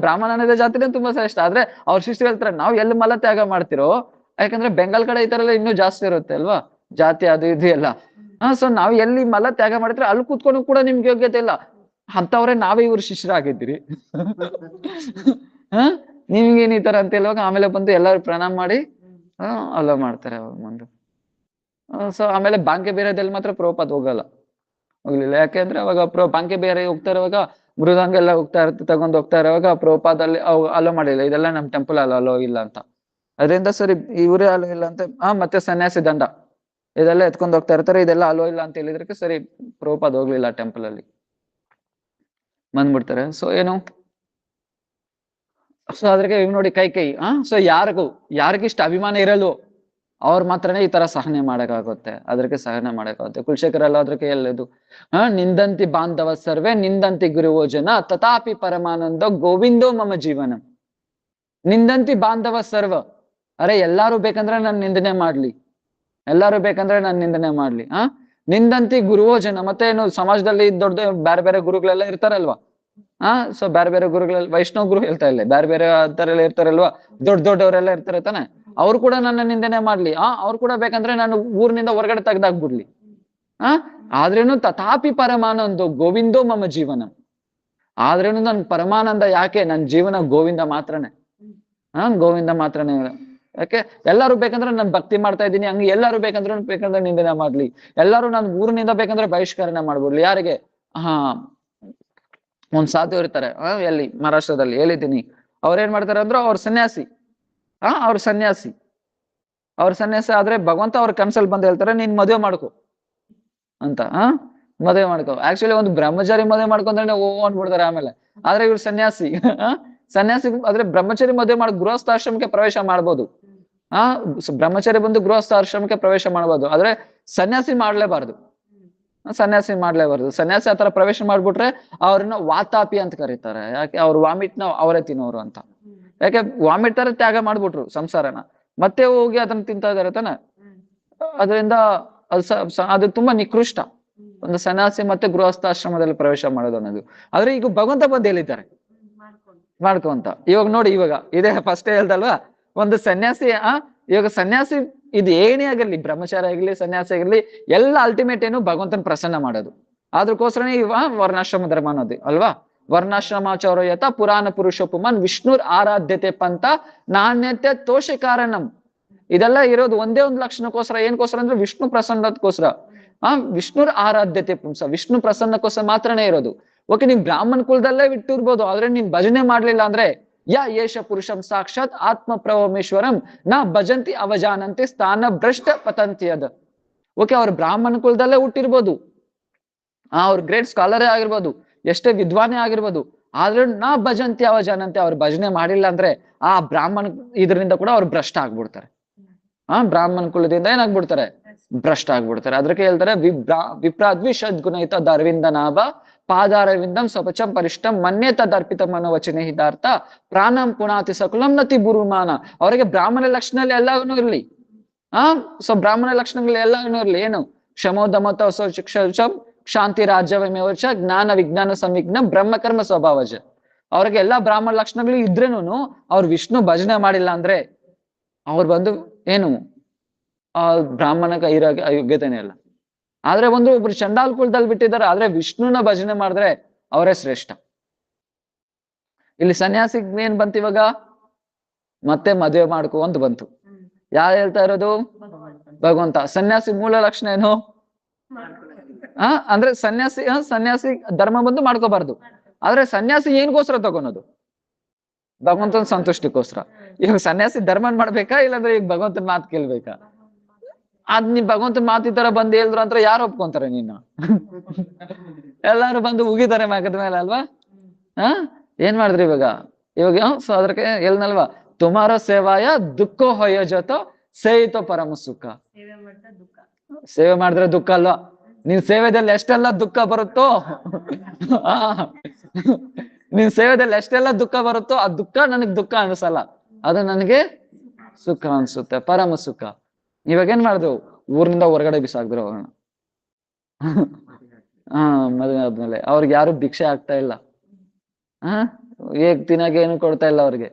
ಬ್ರಾಹ್ಮಣ ಅನ್ನೋದೇ ಜಾತಿನೇ ತುಂಬಾ ಶ್ರೇಷ್ಠ. ಆದ್ರೆ ಅವ್ರ ಶಿಷ್ಯರು ಹೇಳ್ತಾರೆ, ನಾವ್ ಎಲ್ಲಿ ಮಲ ತ್ಯಾಗ ಮಾಡ್ತಿರೋ, ಯಾಕಂದ್ರೆ ಬೆಂಗಾಲ್ ಕಡೆ ಈ ತರ ಎಲ್ಲ ಇನ್ನೂ ಜಾಸ್ತಿ ಇರುತ್ತೆ ಅಲ್ವಾ, ಜಾತಿ ಅದು ಇದು ಎಲ್ಲ. ಸೊ ನಾವ್ ಎಲ್ಲಿ ಮಲ ತ್ಯಾಗ ಮಾಡ್ತಿರೋ ಅಲ್ಲಿ ಕೂತ್ಕೊಂಡು ಕೂಡ ನಿಮ್ಗೆ ಯೋಗ್ಯತೆ ಇಲ್ಲ. ಅಂತವ್ರೆ ನಾವೇ ಇವ್ರ ಶಿಷ್ಯರಾಗಿದ್ದೀರಿ. ನಿಮ್ಗೇನ್ ಈ ತರ ಅಂತ ಹೇಳುವಾಗ ಆಮೇಲೆ ಬಂದು ಎಲ್ಲರೂ ಪ್ರಣಾಮ ಮಾಡಿ ಅಲೋ ಮಾಡ್ತಾರೆ ಅವಾಗ ಬಂದು. ಸೊ ಆಮೇಲೆ ಬಾಂಕೆ ಬೇರೆದಲ್ಲಿ ಮಾತ್ರ ಪ್ರಭುಪಾದ್ ಹೋಗಲ್ಲ, ಹೋಗ್ಲಿಲ್ಲ. ಯಾಕೆಂದ್ರೆ ಅವಾಗ ಬಾಂಕೆ ಬೇರೆ ಹೋಗ್ತಾ ಇರುವಾಗ ಮೃದಂಗ ಎಲ್ಲ ತಗೊಂಡ್ ಹೋಗ್ತಾ ಇರುವಾಗ ಪ್ರಭುಪಾದಲ್ಲಿ ಅಲೋ ಮಾಡಿಲ್ಲ, ಇದೆಲ್ಲ ನಮ್ ಟೆಂಪಲ್ ಅಲೋ ಇಲ್ಲ ಅಂತ. ಅದರಿಂದ ಸರಿ ಇವರೇ ಅಲೋ ಇಲ್ಲ ಅಂತ ಮತ್ತೆ ಸನ್ಯಾಸಿ ದಂಡ ಇದೆಲ್ಲ ಎತ್ಕೊಂಡ್ ಹೋಗ್ತಾ ಇರ್ತಾರೆ, ಇದೆಲ್ಲ ಅಲೋ ಇಲ್ಲ ಅಂತ ಹೇಳಿದ್ರಕ್ಕೆ ಸರಿ ಪ್ರಭುಪಾದ್ ಹೋಗ್ಲಿಲ್ಲ ಟೆಂಪಲ್ ಅಲ್ಲಿ ಬಂದ್ಬಿಡ್ತಾರೆ. ಸೊ ಏನು, ಸೊ ಅದ್ರಿಗೆ ಇವ್ ನೋಡಿ ಕೈ ಸೊ ಯಾರಿಗಿಷ್ಟ ಅಭಿಮಾನ ಇರಲ್ವೋ ಅವ್ರ ಮಾತ್ರನೇ ಈ ತರ ಸಹನೆ ಮಾಡಕ್ಕಾಗುತ್ತೆ, ಅದ್ರಿಗೆ ಸಹನೆ ಮಾಡಕ್ಕಾಗುತ್ತೆ. ಕುಲಶೇಖರಲ್ಲ ಅದ್ರಿಗೆ ಎಲ್ಲದು ನಿಂದಂತಿ ಬಾಂಧವ ಸರ್ವೇ ನಿಂದಂತಿ ಗುರುವೋ ಜನ ತಥಾಪಿ ಪರಮಾನಂದ ಗೋವಿಂದೋ ಮಮ ಜೀವನ. ನಿಂದಂತಿ ಬಾಂಧವ ಸರ್ವ, ಅರೆ ಎಲ್ಲಾರು ಬೇಕಂದ್ರೆ ನನ್ ನಿಂದನೆ ಮಾಡ್ಲಿ, ಎಲ್ಲಾರು ಬೇಕಂದ್ರೆ ನನ್ ನಿಂದನೆ ಮಾಡ್ಲಿ. ನಿಂದಂತಿ ಗುರುವೋ ಜನ, ಮತ್ತೆ ಏನು ಸಮಾಜದಲ್ಲಿ ದೊಡ್ಡ ಬೇರೆ ಬೇರೆ ಗುರುಗಳೆಲ್ಲ ಇರ್ತಾರಲ್ವಾ. ಸೊ ಬೇರೆ ಬೇರೆ ಗುರುಗಳೆಲ್ಲ, ವೈಷ್ಣವ ಗುರು ಹೇಳ್ತಾ ಇಲ್ಲ, ಬೇರೆ ಬೇರೆ ತರೆಲ್ಲ ಇರ್ತಾರಲ್ವಾ, ದೊಡ್ಡವರೆಲ್ಲ ಇರ್ತಾರೆ ತಾನೆ, ಅವ್ರು ಕೂಡ ನನ್ನ ನಿಂದನೆ ಮಾಡ್ಲಿ, ಅವ್ರು ಕೂಡ ಬೇಕಂದ್ರೆ ನಾನು ಊರಿನಿಂದ ಹೊರಗಡೆ ತೆಗ್ದಾಕ್ಬಿಡ್ಲಿ. ಆದ್ರೇನು ತಥಾಪಿ ಪರಮಾನಂದ ಗೋವಿಂದೋ ಮಮ ಜೀವನ, ಆದ್ರೇನು ನನ್ ಪರಮಾನಂದ ಯಾಕೆ, ನನ್ ಜೀವನ ಗೋವಿಂದ ಮಾತ್ರನೇ. ಗೋವಿಂದ ಮಾತ್ರನೇ. ಯಾಕೆ ಎಲ್ಲಾರು ಬೇಕಂದ್ರೆ ನಾನು ಭಕ್ತಿ ಮಾಡ್ತಾ ಇದ್ದೀನಿ, ಹಂಗೆ ಎಲ್ಲಾರು ಬೇಕಂದ್ರೆ ನಿಂದನೆ ಮಾಡ್ಲಿ, ಎಲ್ಲಾರು ನಾನು ಊರಿನಿಂದ ಬೇಕಂದ್ರೆ ಬಹಿಷ್ಕರಣ ಮಾಡ್ಬಿಡ್ಲಿ. ಯಾರಿಗೆ? ಒಂದ್ ಸಾಧು ಇರ್ತಾರೆ ಎಲ್ಲಿ ಮಹಾರಾಷ್ಟ್ರದಲ್ಲಿ ಹೇಳಿದ್ದೀನಿ, ಅವ್ರೇನ್ ಮಾಡ್ತಾರೆ ಅಂದ್ರೆ ಅವ್ರ ಸನ್ಯಾಸಿ ಅವ್ರ ಸನ್ಯಾಸಿ ಆದ್ರೆ ಭಗವಂತ ಅವ್ರ ಕನ್ಸಲ್ಲಿ ಬಂದು ಹೇಳ್ತಾರೆ, ನೀನ್ ಮದುವೆ ಮಾಡ್ಕೊ ಅಂತ. ಮದುವೆ ಮಾಡ್ಕೊ. ಆಕ್ಚುಲಿ ಒಂದು ಬ್ರಹ್ಮಚಾರಿ ಮದುವೆ ಮಾಡ್ಕೊಂಡ್ರೆ ಅನ್ಬಿಡ್ತಾರೆ ಆಮೇಲೆ. ಆದ್ರೆ ಇವ್ರು ಸನ್ಯಾಸಿ ಆದ್ರೆ ಬ್ರಹ್ಮಚಾರಿ ಮದುವೆ ಮಾಡಿ ಗೃಹಸ್ಥಾಶ್ರಮಕ್ಕೆ ಪ್ರವೇಶ ಮಾಡ್ಬೋದು. ಬ್ರಹ್ಮಚಾರಿ ಬಂದು ಗೃಹಸ್ಥಾಶ್ರಮಕ್ಕೆ ಪ್ರವೇಶ ಮಾಡ್ಬೋದು, ಆದ್ರೆ ಸನ್ಯಾಸಿ ಮಾಡ್ಲೇಬಾರ್ದು. ಸನ್ಯಾಸಿ ಆತರ ಪ್ರವೇಶ ಮಾಡ್ಬಿಟ್ರೆ ಅವ್ರನ್ನ ವಾತಾಪಿ ಅಂತ ಕರೀತಾರೆ. ಯಾಕೆ? ಅವ್ರು ವಾಮಿಟ್ನ ಅವರೇ ತಿನ್ನೋರು ಅಂತ. ಯಾಕೆ? ವಾಮಿಟ್ ತರ ತ್ಯಾಗ ಮಾಡ್ಬಿಟ್ರು ಸಂಸಾರನ, ಮತ್ತೆ ಹೋಗಿ ಅದನ್ನ ತಿಂತಾ ಇದಾರೆ ತಾನೆ. ಅದರಿಂದ ಅದು ತುಂಬಾ ನಿಕೃಷ್ಟ, ಒಂದು ಸನ್ಯಾಸಿ ಮತ್ತೆ ಗೃಹಸ್ಥಾಶ್ರಮದಲ್ಲಿ ಪ್ರವೇಶ ಮಾಡೋದು ಅನ್ನೋದು. ಆದ್ರೆ ಈಗ ಭಗವಂತ ಬಂದು ಹೇಳಿದ್ದಾರೆ ಮಾಡ್ಕೊಂತ. ಇವಾಗ ನೋಡಿ, ಇವಾಗ ಇದೇ ಫಸ್ಟ್ ಹೇಳ್ದಲ್ವಾ, ಒಂದು ಸನ್ಯಾಸಿ ಇವಾಗ ಸನ್ಯಾಸಿ ಇದು ಏನೇ ಆಗಿರ್ಲಿ, ಬ್ರಹ್ಮಚಾರಿ ಆಗಿರ್ಲಿ ಸನ್ಯಾಸಿ ಆಗಿರ್ಲಿ, ಎಲ್ಲ ಅಲ್ಟಿಮೇಟ್ ಏನು ಭಗವಂತನ ಪ್ರಸನ್ನ ಮಾಡೋದು. ಅದಕ್ಕೋಸ್ಕರನೇ ವರ್ಣಾಶ್ರಮ ಧರ್ಮ ಅನ್ನೋದು ಅಲ್ವಾ. ವರ್ಣಾಶ್ರಮಾಚಾರ ಯಥ ಪುರಾಣ ಪುರುಷೋಪಮನ್ ವಿಷ್ಣುರ್ ಆರಾಧ್ಯತೆ ಪಂಥ ನಾಣ್ಯತೆ ತೋಷ ಕಾರಣಂ. ಇದೆಲ್ಲ ಇರೋದು ಒಂದೇ ಒಂದು ಲಕ್ಷಣಕ್ಕೋಸ್ಕರ. ಏನಕ್ಕೋಸ್ಕರ ಅಂದ್ರೆ ವಿಷ್ಣು ಪ್ರಸನ್ನಕ್ಕೋಸ್ಕರ. ವಿಷ್ಣುರ್ ಆರಾಧ್ಯತೆ ಪುಂಸ, ವಿಷ್ಣು ಪ್ರಸನ್ನಕ್ಕೋಸ್ಕರ ಮಾತ್ರನೇ ಇರೋದು. ಓಕೆ, ನೀನ್ ಬ್ರಾಹ್ಮಣ ಕುಲದಲ್ಲೇ ಬಿಟ್ಟಿರ್ಬೋದು, ಆದ್ರೆ ನೀನ್ ಭಜನೆ ಮಾಡ್ಲಿಲ್ಲ ಅಂದ್ರೆ ಯೇಷ ಪುರುಷಂ ಸಾಕ್ಷಾತ್ ಆತ್ಮ ಪ್ರವಮೇಶ್ವರಂ ನ ಭಜಂತಿ ಅವಜಾನಂತಿ ಸ್ಥಾನ ಭ್ರಷ್ಟ ಪತಂತಿ ಅದ. ಓಕೆ, ಅವ್ರ ಬ್ರಾಹ್ಮಣ ಕುಲದಲ್ಲೇ ಹುಟ್ಟಿರ್ಬೋದು, ಅವ್ರ ಗ್ರೇಟ್ ಸ್ಕಾಲರೇ ಆಗಿರ್ಬೋದು, ಎಷ್ಟೇ ವಿದ್ವಾನೇ ಆಗಿರ್ಬೋದು, ಆದ್ರೆ ನಾ ಭಜಂತಿ ಅವಜಾನಂತಿ, ಅವ್ರ ಭಜನೆ ಮಾಡಿಲ್ಲ ಅಂದ್ರೆ ಆ ಬ್ರಾಹ್ಮಣ ಇದರಿಂದ ಕೂಡ ಅವ್ರು ಭ್ರಷ್ಟ ಆಗ್ಬಿಡ್ತಾರೆ. ಬ್ರಾಹ್ಮಣ ಕುಲದಿಂದ ಏನಾಗ್ಬಿಡ್ತಾರೆ? ಭ್ರಷ್ಟ ಆಗ್ಬಿಡ್ತಾರೆ. ಅದಕ್ಕೆ ಹೇಳ್ತಾರೆ ವಿಪ್ರಾದ್ವಿಷದ್ಗುಣಯುತ ಧರ್ವಿಂದ ನಾಭ ಪಾದಾರವಿಂದಂ ಸ್ವಪಚಂ ಪರಿಷ್ಟಂ ಮನ್ಯೇ ತದರ್ಪಿತ ಮನೋವಚನೆ ಹಿತಾರ್ಥ ಪ್ರಾಣಂ ಪುಣಾತಿ ಸಕುಲಂ ನತಿ ಗುರುಮಾನ. ಅವರಿಗೆ ಬ್ರಾಹ್ಮಣ ಲಕ್ಷಣದಲ್ಲಿ ಎಲ್ಲಾನು ಇರ್ಲಿ. ಸೊ ಬ್ರಾಹ್ಮಣ ಲಕ್ಷಣಗಳು ಎಲ್ಲಾನು ಇರ್ಲಿ. ಏನು? ಕ್ಷಮೋದಮತ ಶಿಕ್ಷಂ ಶಾಂತಿ ರಾಜ್ಯವೇಚ ಜ್ಞಾನ ವಿಜ್ಞಾನ ಸಂವಿಘ್ನ ಬ್ರಹ್ಮಕರ್ಮ ಸ್ವಭಾವಜ. ಅವ್ರಿಗೆ ಎಲ್ಲಾ ಬ್ರಾಹ್ಮಣ ಲಕ್ಷಣಗಳು ಇದ್ರೇನು ಅವ್ರು ವಿಷ್ಣು ಭಜನೆ ಮಾಡಿಲ್ಲ ಅಂದ್ರೆ ಅವ್ರು ಬಂದು ಏನು ಬ್ರಾಹ್ಮಣಕ ಇರೋ ಯೋಗ್ಯತೆನೇ ಇಲ್ಲ. ಆದ್ರೆ ಒಬ್ರು ಚಂಡಾಲ್ ಕುಲದಲ್ಲಿ ಬಿಟ್ಟಿದ್ದಾರೆ, ಆದ್ರೆ ವಿಷ್ಣುನ ಭಜನೆ ಮಾಡಿದ್ರೆ ಅವರೇ ಶ್ರೇಷ್ಠ. ಇಲ್ಲಿ ಸನ್ಯಾಸಿಗ್ ಏನ್ ಬಂತು ಇವಾಗ? ಮತ್ತೆ ಮದುವೆ ಮಾಡ್ಕೊ ಅಂತ ಬಂತು. ಯಾರು ಹೇಳ್ತಾ ಇರೋದು? ಭಗವಂತ. ಸನ್ಯಾಸಿ ಮೂಲ ಲಕ್ಷಣ ಏನು? ಅಂದ್ರೆ ಸನ್ಯಾಸಿ ಧರ್ಮ ಬಂದು ಮಾಡ್ಕೋಬಾರ್ದು. ಆದ್ರೆ ಸನ್ಯಾಸಿ ಏನ್ಗೋಸ್ಕರ ತಗೊಳೋದು? ಭಗವಂತನ ಸಂತುಷ್ಟಿಗೋಸ್ಕರ. ಈಗ ಸನ್ಯಾಸಿ ಧರ್ಮ ಮಾಡ್ಬೇಕಾ, ಇಲ್ಲಾಂದ್ರೆ ಈಗ ಭಗವಂತನ ಮಾತು ಕೇಳ್ಬೇಕಾ? ನೀ ಭಗವಂತನ ಮಾತಿ ತರ ಬಂದು ಹೇಳಿದ್ರು ಅಂತ ಯಾರು ಒಪ್ಕೊಂತಾರೆ? ನೀನು ಎಲ್ಲಾರು ಬಂದು ಉಗಿತಾರೆ ಮಗದ ಮೇಲೆ ಅಲ್ವಾ. ಏನ್ ಮಾಡಿದ್ರಿ ಇವಾಗ? ಸೊ ಅದಕ್ಕೆ ಹೇಳ್ನಲ್ವಾ, ತುಮಾರ ಸೇವಾಯ ದುಃಖ ಹೊಯ್ಯ ಜೊತೆ ಸೇಯಿತೋ ಪರಮ ಸುಖ. ಸೇವೆ ಮಾಡಿದ್ರೆ ದುಃಖ ಅಲ್ವಾ? ನಿನ್ ಸೇವೆದಲ್ಲಿ ಎಷ್ಟೆಲ್ಲ ದುಃಖ ಬರುತ್ತೋ ಆ, ನಿನ್ ಸೇವೆದಲ್ಲಿ ಎಷ್ಟೆಲ್ಲ ದುಃಖ ಬರುತ್ತೋ ಆ ದುಃಖ ನನಗ್ ದುಃಖ ಅನ್ಸಲ್ಲ, ಅದು ನನಗೆ ಸುಖ ಅನ್ಸುತ್ತೆ, ಪರಮ ಸುಖ. ಇವಾಗ ಏನ್ ಮಾಡಿದ್ರು, ಊರಿನಿಂದ ಹೊರಗಡೆ ಬಿಸಾಕ್ದ್ರು ಅವ್ರನ್ನ. ಹಾ, ಮದುವೆ ಆದ್ಮೇಲೆ ಅವ್ರಿಗೆ ಯಾರು ಭಿಕ್ಷೆ ಆಗ್ತಾ ಇಲ್ಲ, ಹಾ, ಹೇಗ್ ತಿನ್ನಾಗ ಏನು ಕೊಡ್ತಾ ಇಲ್ಲ ಅವ್ರಿಗೆ.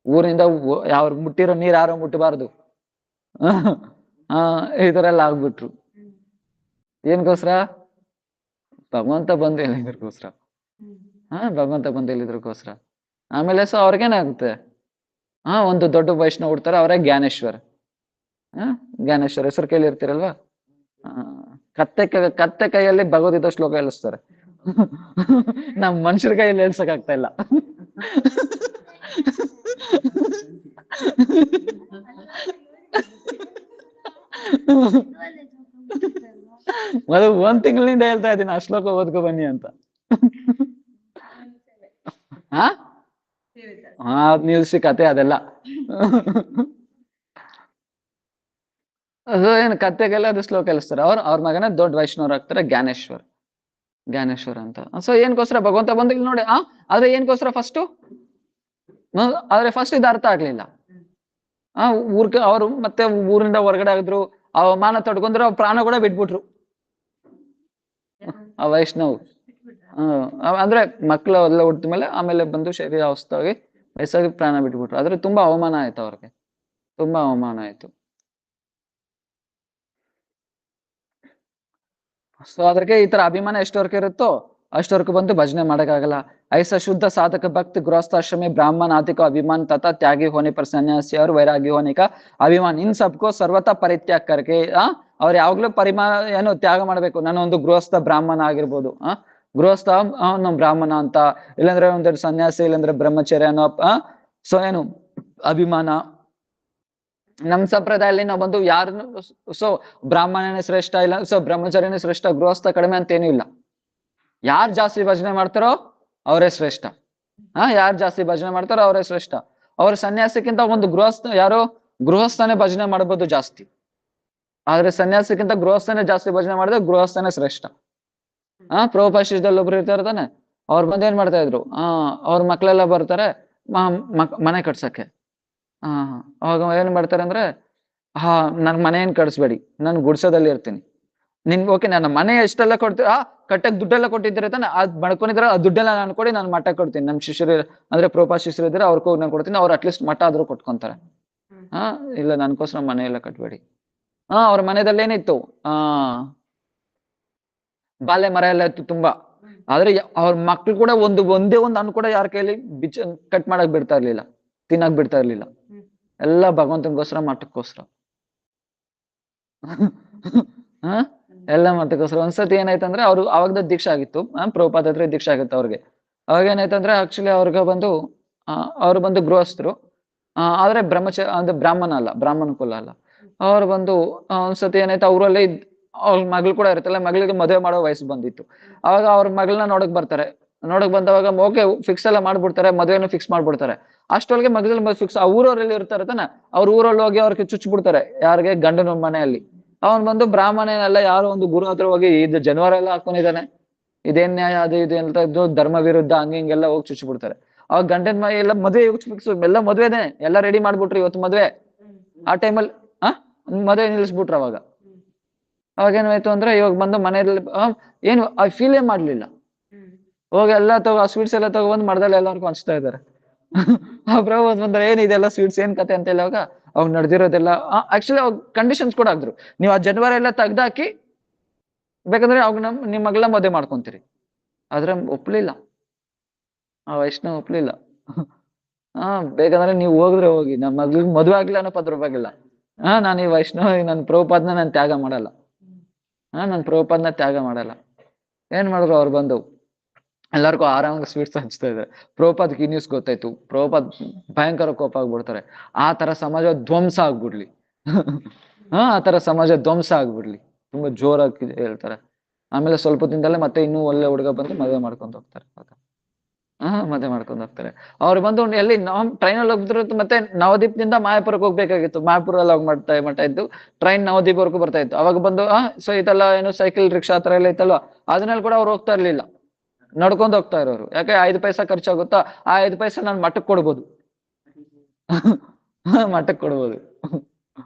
ಊರಿಂದ ಯಾವ ಮುಟ್ಟಿರೋ ನೀರ್ ಯಾರೋ ಮುಟ್ಟಬಾರ್ದು, ಹಾ, ಈ ತರ ಎಲ್ಲ ಆಗ್ಬಿಟ್ರು. ಏನ್ಗೋಸ್ಕರ? ಭಗವಂತ ಬಂದು ಹೇಳಿದ್ರಗೋಸ್ಕರ. ಹಾ, ಭಗವಂತ ಬಂದು ಹೇಳಿದ್ರಗೋಸ್ಕರ. ಆಮೇಲೆ ಸೊ ಅವ್ರಿಗೇನಾಗುತ್ತೆ, ಹಾ, ಒಂದು ದೊಡ್ಡ ವೈಷ್ಣವ ಹುಡ್ತಾರೆ, ಅವರೇ ಜ್ಞಾನೇಶ್ವರ್. ಹಾ, ಜ್ಞಾನೇಶ್ವರ್ ಹೆಸರು ಕೇಳಿರ್ತೀರಲ್ವಾ? ಕತ್ತೆ ಕೈಯಲ್ಲಿ ಭಗವದ್ಗೀತಾ ಶ್ಲೋಕ ಹೇಳಿಸ್ತಾರೆ. ನಮ್ ಮನುಷ್ಯರ ಕೈಯಲ್ಲಿ ಹೇಳ್ಸಕ್ ಆಗ್ತಾ ಇಲ್ಲ. ಅದು ಒಂದ್ ತಿಂಗಳಿಂದ ಹೇಳ್ತಾ ಇದ್ದೀನಿ ಆ ಶ್ಲೋಕ ಓದ್ಕೊ ಬನ್ನಿ ಅಂತ. ಹಾ, ಅದ್ ನಿಲ್ಸಿ ಕತೆ ಅದೆಲ್ಲ. ಅದು ಏನು ಕತ್ತೆಗೆಲ್ಲ ಅದು ಶ್ಲೋಕ ಕಲಿಸ್ತಾರೆ. ಅವ್ರ ಮಗನೇ ದೊಡ್ಡ ವೈಷ್ಣವ್ರು ಆಗ್ತಾರೆ, ಜ್ಞಾನೇಶ್ವರ್ ಅಂತ. ಸೊ ಏನ್ಗೋಸ್ಕರ ಭಗವಂತ ಬಂದು ಇಲ್ಲಿ ನೋಡಿ, ಆದ್ರೆ ಏನ್ಗೋಸ್ಕರ ಆದ್ರೆ ಫಸ್ಟ್ ಇದು ಅರ್ಥ ಆಗ್ಲಿಲ್ಲ. ಅವ್ರು ಮತ್ತೆ ಊರಿಂದ ಹೊರಗಡೆ ಆಗಿದ್ರು, ಅವಮಾನ ತಡ್ಕೊಂಡ್ರು, ಅವ್ರ ಪ್ರಾಣ ಕೂಡ ಬಿಟ್ಬಿಟ್ರು ಆ ವೈಷ್ಣವ್. ಅಂದ್ರೆ ಮಕ್ಳು ಎಲ್ಲ ಹುಟ್ಟಿದ ಮೇಲೆ ಆಮೇಲೆ ಬಂದು ಶರೀರ ಅವಸ್ಥಾಗಿ ವಯಸ್ಸಾಗಿ ಪ್ರಾಣ ಬಿಟ್ಬಿಟ್ರು. ಆದ್ರೆ ತುಂಬಾ ಅವಮಾನ ಆಯ್ತು ಅವ್ರಿಗೆ, ತುಂಬಾ ಅವಮಾನ ಆಯ್ತು. ಸೊ ಅದಕ್ಕೆ ಈ ತರ ಅಭಿಮಾನ ಎಷ್ಟವರೆಗೆ ಇರುತ್ತೋ ಅಷ್ಟವರೆಗೂ ಬಂದು ಭಜನೆ ಮಾಡಕ್ಕಾಗಲ್ಲ. ऐसा शुद्ध साधक भक्त गृहस्थाश्रमी ब्राह्मण आदि का अभिमान तथा त्यागी होने पर सन्यासी और वैरागी होने का अभिमान, इन सबको सर्वथा ಪರಿತ್ಯಾಗ करके ಅವ್ರು ಯಾವಾಗ್ಲೂ ಏನು ತ್ಯಾಗ ಮಾಡ್ಬೇಕು. ನಾನು ಒಂದು ಗೃಹಸ್ಥ ಬ್ರಾಹ್ಮಣ ಆಗಿರ್ಬೋದು, ಗೃಹಸ್ಥ ಬ್ರಾಹ್ಮಣ ಅಂತ, ಇಲ್ಲಾಂದ್ರೆ ಒಂದು ಸನ್ಯಾಸಿ, ಇಲ್ಲಾಂದ್ರೆ ಬ್ರಹ್ಮಚರ್ಯ ಅನ್ನೋ ಸೊ ಏನು ಅಭಿಮಾನ. ನಮ್ ಸಂಪ್ರದಾಯದಲ್ಲಿ ನಾವು ಬಂದು ಯಾರನ್ನು ಸೊ ಬ್ರಾಹ್ಮಣನೇ ಶ್ರೇಷ್ಠ, ಇಲ್ಲ ಸೊ ಬ್ರಹ್ಮಚರ್ಯನೇ ಶ್ರೇಷ್ಠ, ಗೃಹಸ್ಥ ಕಡಿಮೆ ಅಂತ ಏನೂ ಇಲ್ಲ. ಯಾರು ಜಾಸ್ತಿ ಭಜನೆ ಮಾಡ್ತಾರೋ ಅವರೇ ಶ್ರೇಷ್ಠ. ಯಾರು ಜಾಸ್ತಿ ಭಜನೆ ಮಾಡ್ತಾರೋ ಅವರೇ ಶ್ರೇಷ್ಠ. ಅವ್ರ ಸನ್ಯಾಸಕ್ಕಿಂತ ಒಂದು ಗೃಹಸ್ಥನೇ ಭಜನೆ ಮಾಡ್ಬೋದು ಜಾಸ್ತಿ, ಆದ್ರೆ ಸನ್ಯಾಸಕ್ಕಿಂತ ಗೃಹಸ್ಥನೇ ಜಾಸ್ತಿ ಭಜನೆ ಮಾಡಿದ್ರೆ ಗೃಹಸ್ಥನೇ ಶ್ರೇಷ್ಠ. ಪ್ರಭುಪಾದ ಶಿಷ್ಯದಲ್ಲಿ ಒಬ್ರು ಇರ್ತಾರೆ ತಾನೆ, ಅವ್ರು ಬಂದು ಏನ್ ಮಾಡ್ತಾ ಇದ್ರು, ಅವ್ರ ಮಕ್ಳೆಲ್ಲ ಬರ್ತಾರೆ ಮನೆ ಕಟ್ಸಕ್ಕೆ. ಅವಾಗ ಏನ್ ಮಾಡ್ತಾರೆ ಅಂದ್ರೆ, ನನ್ ಮನೆ ಏನ್ ಕಟ್ಸ್ಬೇಡಿ, ನಾನು ಗುಡ್ಸೋದಲ್ಲಿ ಇರ್ತೀನಿ, ನಿನ್ಗೆ ಓಕೆ ನನ್ನ ಮನೆ ಎಷ್ಟೆಲ್ಲ ಕೊಡ್ತೀರಾ, ಕಟ್ಟಕ್ ದುಡ್ಡೆಲ್ಲ ಕೊಟ್ಟಿದ್ರೆ ತಾನೆ, ಅದ್ ಮಾಡ್ಕೊಂಡಿದ್ರೆ ಆ ದುಡ್ಡೆಲ್ಲ ನಾನು ಕೊಡಿ, ನಾನು ಮಠ ಕೊಡ್ತೀನಿ. ನಮ್ ಶಿಷ್ಯರು ಅಂದ್ರೆ ಪ್ರಭುಪಾದ ಶಿಷ್ಯರು ಇದ್ರೆ ಅವ್ರಿಗೆ ನಾನು ಕೊಡ್ತೀನಿ, ಅವ್ರು ಅಟ್ಲೀಸ್ಟ್ ಮಠ ಆದ್ರೂ ಕೊಟ್ಕೊಂತಾರೆ. ಇಲ್ಲ ನನ್ಗೋಸ್ಕರ ಮನೆ ಎಲ್ಲ ಕಟ್ಬೇಡಿ. ಅವ್ರ ಮನೆಯಲ್ಲಿ ಏನಿತ್ತು, ಬಾಳೆ ಮರ ಎಲ್ಲ ಇತ್ತು ತುಂಬಾ. ಆದ್ರೆ ಅವ್ರ ಮಕ್ಳು ಕೂಡ ಒಂದೇ ಒಂದು ಹಣ್ಣು ಕೂಡ ಯಾರ ಕೈಲಿ ಕಟ್ ಮಾಡಕ್ ಬಿಡ್ತಾ ಇರ್ಲಿಲ್ಲ, ತಿನ್ನಕ್ ಬಿಡ್ತಾ ಇರ್ಲಿಲ್ಲ. ಎಲ್ಲ ಭಗವಂತನಿಗೋಸ್ಕರ, ಮಠಕ್ಕೋಸ್ಕರ. ಎಲ್ಲ ಮಠಕ್ಕೋಸ್ಕರ. ಒಂದ್ಸತಿ ಏನಾಯ್ತಂದ್ರೆ ಅವ್ರು ಅವಾಗದ ದೀಕ್ಷೆ ಆಗಿತ್ತು, ಪ್ರಭುಪಾದ ಹತ್ರ ದೀಕ್ಷೆ ಆಗಿತ್ತು ಅವ್ರಿಗೆ. ಅವಾಗ ಏನಾಯ್ತಂದ್ರೆ ಆಕ್ಚುಲಿ ಅವ್ರಿಗೆ ಬಂದು ಅವ್ರು ಬಂದು ಗೃಹಸ್ಥರು, ಆದ್ರೆ ಅಂದ್ರೆ ಬ್ರಾಹ್ಮಣ ಅಲ್ಲ, ಬ್ರಾಹ್ಮಣ ಕುಲ ಅಲ್ಲ. ಅವ್ರು ಬಂದು ಒಂದ್ಸತಿ ಏನಾಯ್ತು, ಅವರಲ್ಲಿ ಅವ್ರ ಮಗಳು ಕೂಡ ಇರುತ್ತಲ್ಲ, ಮಗಳಿಗೆ ಮದುವೆ ಮಾಡೋ ವಯಸ್ಸು ಬಂದಿತ್ತು. ಅವಾಗ ಅವ್ರ ಮಗಳನ್ನ ನೋಡಕ್ ಬರ್ತಾರೆ. ನೋಡಕ್ ಬಂದವಾಗ ಓಕೆ ಫಿಕ್ಸ್ ಎಲ್ಲ ಮಾಡ್ಬಿಡ್ತಾರೆ, ಮದುವೆನೂ ಫಿಕ್ಸ್ ಮಾಡ್ಬಿಡ್ತಾರೆ. ಅಷ್ಟೊಳಗೆ ಮಗದಲ್ಲಿ ಫಿಕ್ಸ್, ಊರವರಲ್ಲಿ ಇರ್ತಾರೆ ತಾನೆ, ಅವ್ರ ಊರಲ್ಲಿ ಹೋಗಿ ಅವ್ರಿಗೆ ಚುಚ್ಬಿಡ್ತಾರೆ, ಯಾರಿಗೆ ಗಂಡನ ಮನೆಯಲ್ಲಿ. ಅವನ್ ಬಂದು ಬ್ರಾಹ್ಮಣನೆಲ್ಲ ಯಾರೋ ಒಂದು ಗುರು ಹತ್ರ ಹೋಗಿ, ಇದು ಜನವರ ಎಲ್ಲ ಹಾಕೊಂಡಿದ್ದಾನೆ, ಇದೇನ್ ನ್ಯಾಯ, ಅದು ಇದು ಅಂತ ಇದ್ದು ಧರ್ಮ ವಿರುದ್ಧ ಹಿಂಗೆಲ್ಲ ಹೋಗಿ ಚುಚ್ಬಿಡ್ತಾರೆ. ಅವಾಗ ಗಂಡನ ಮನೆ ಎಲ್ಲ ಮದುವೆ ಫಿಕ್ಸ್, ಎಲ್ಲ ಮದ್ವೆನೆ ಎಲ್ಲ ರೆಡಿ ಮಾಡ್ಬಿಟ್ರು, ಇವತ್ತು ಮದ್ವೆ. ಆ ಟೈಮಲ್ಲಿ ಮದುವೆ ನಿಲ್ಲಿಸ್ಬಿಟ್ರು. ಅವಾಗ ಏನಾಯ್ತು ಅಂದ್ರೆ, ಇವಾಗ ಬಂದು ಮನೆಯಲ್ಲಿ ಏನು ಫೀಲೇ ಮಾಡ್ಲಿಲ್ಲ. ಹೋಗಿ ಎಲ್ಲ ಆ ಸ್ವೀಟ್ಸ್ ಎಲ್ಲ ತಗೊಬಂದು ಮರದಲ್ಲಿ ಎಲ್ಲರಿಗೂ ಹಂಚ್ತಾ ಇದಾರೆ. ಪ್ರಭು ಬಂದ್ರೆ ಏನ್ ಇದೆಲ್ಲ ಸ್ವೀಟ್ಸ್ ಏನ್ ಕತೆ ಅಂತ ಹೇಳುವಾಗ ಅವ್ ನಡೆದಿರೋದೆಲ್ಲ ಆಕ್ಚುಲಿ ಅವ್ ಕಂಡೀಷನ್ಸ್ ಕೂಡ ಆಗಿದ್ರು, ನೀವು ಆ ಜನವರ ಎಲ್ಲ ತೆಗ್ದಾಕಿ ಬೇಕಂದ್ರೆ ಅವಾಗ ನಿಮ್ ಮಗಳ ಮದುವೆ ಮಾಡ್ಕೊಂತೀರಿ. ಆದ್ರೆ ಒಪ್ಲಿಲ್ಲ, ಆ ವೈಷ್ಣವ್ ಒಪ್ಲಿಲ್ಲ. ಬೇಕಂದ್ರೆ ನೀವು ಹೋಗಿದ್ರೆ ಹೋಗಿ, ನಮ್ಮ ಮಗ್ಳಿಗೆ ಮದುವೆ ಆಗ್ಲಿಲ್ಲ ಅನ್ನೋ ಪರವಾಗಿಲ್ಲ, ನಾನು ಈ ವೈಷ್ಣವ್ ನನ್ ಪ್ರಭುಪಾದನ ನಾನು ತ್ಯಾಗ ಮಾಡಲ್ಲ, ನನ್ ಪ್ರಭುಪಾದನ ತ್ಯಾಗ ಮಾಡಲ್ಲ. ಏನ್ ಮಾಡಿದ್ರು, ಅವ್ರು ಬಂದು ಎಲ್ಲರಿಗೂ ಆರಾಮಾಗಿ ಸ್ವೀಟ್ಸ್ ಹಂಚ್ತಾ ಇದ್ದಾರೆ. ಪ್ರಭುಪಾದಕ್ಕೆ ಈ ನ್ಯೂಸ್ ಗೊತ್ತಾಯ್ತು, ಪ್ರಭುಪಾದ್ ಭಯಂಕರ ಕೋಪ ಆಗ್ಬಿಡ್ತಾರೆ. ಆ ತರ ಸಮಾಜ ಧ್ವಂಸ ಆಗ್ಬಿಡ್ಲಿ, ಆ ತರ ಸಮಾಜ ಧ್ವಂಸ ಆಗ್ಬಿಡ್ಲಿ, ತುಂಬಾ ಜೋರಾಗಿ ಹೇಳ್ತಾರೆ. ಆಮೇಲೆ ಸ್ವಲ್ಪ ದಿನದಲ್ಲೇ ಮತ್ತೆ ಇನ್ನೂ ಒಳ್ಳೆ ಹುಡುಗ ಬಂದು ಮದುವೆ ಮಾಡ್ಕೊಂಡು ಹೋಗ್ತಾರೆ. ಮದುವೆ ಮಾಡ್ಕೊಂಡು ಹೋಗ್ತಾರೆ. ಅವ್ರು ಬಂದು ಎಲ್ಲಿ ಟ್ರೈನಲ್ಲಿ ಹೋಗಿದ್ರು, ಮತ್ತೆ ನವದೀಪದಿಂದ ಮಾಯಾಪುರಕ್ಕೆ ಹೋಗ್ಬೇಕಾಗಿತ್ತು. ಮಾಯಾಪುರಲ್ಲಿ ಹೋಗಿ ಮಠ ಇದ್ದು ಟ್ರೈನ್ ನವದೀಪವರೆಗೂ ಬರ್ತಾ ಇತ್ತು. ಅವಾಗ ಬಂದು ಸೊ ಇದೆಲ್ಲ ಏನು ಸೈಕಲ್ ರಿಕ್ಷಾ ತರ ಎಲ್ಲ ಇತ್ತಲ್ವಾ, ಅದನ್ನಲ್ಲಿ ಕೂಡ ಅವ್ರು ಹೋಗ್ತಾ ಇರ್ಲಿಲ್ಲ, ನಡ್ಕೊಂಡು ಹೋಗ್ತಾ ಇರೋರು. ಯಾಕೆ 5 ಪೈಸಾ ಖರ್ಚಾಗುತ್ತಾ, ಆ 5 ಪೈಸಾ ನಾನು ಮಠಕ್ಕೆ ಕೊಡ್ಬೋದು. ಮಠಕ್ಕೆ ಕೊಡ್ಬೋದು,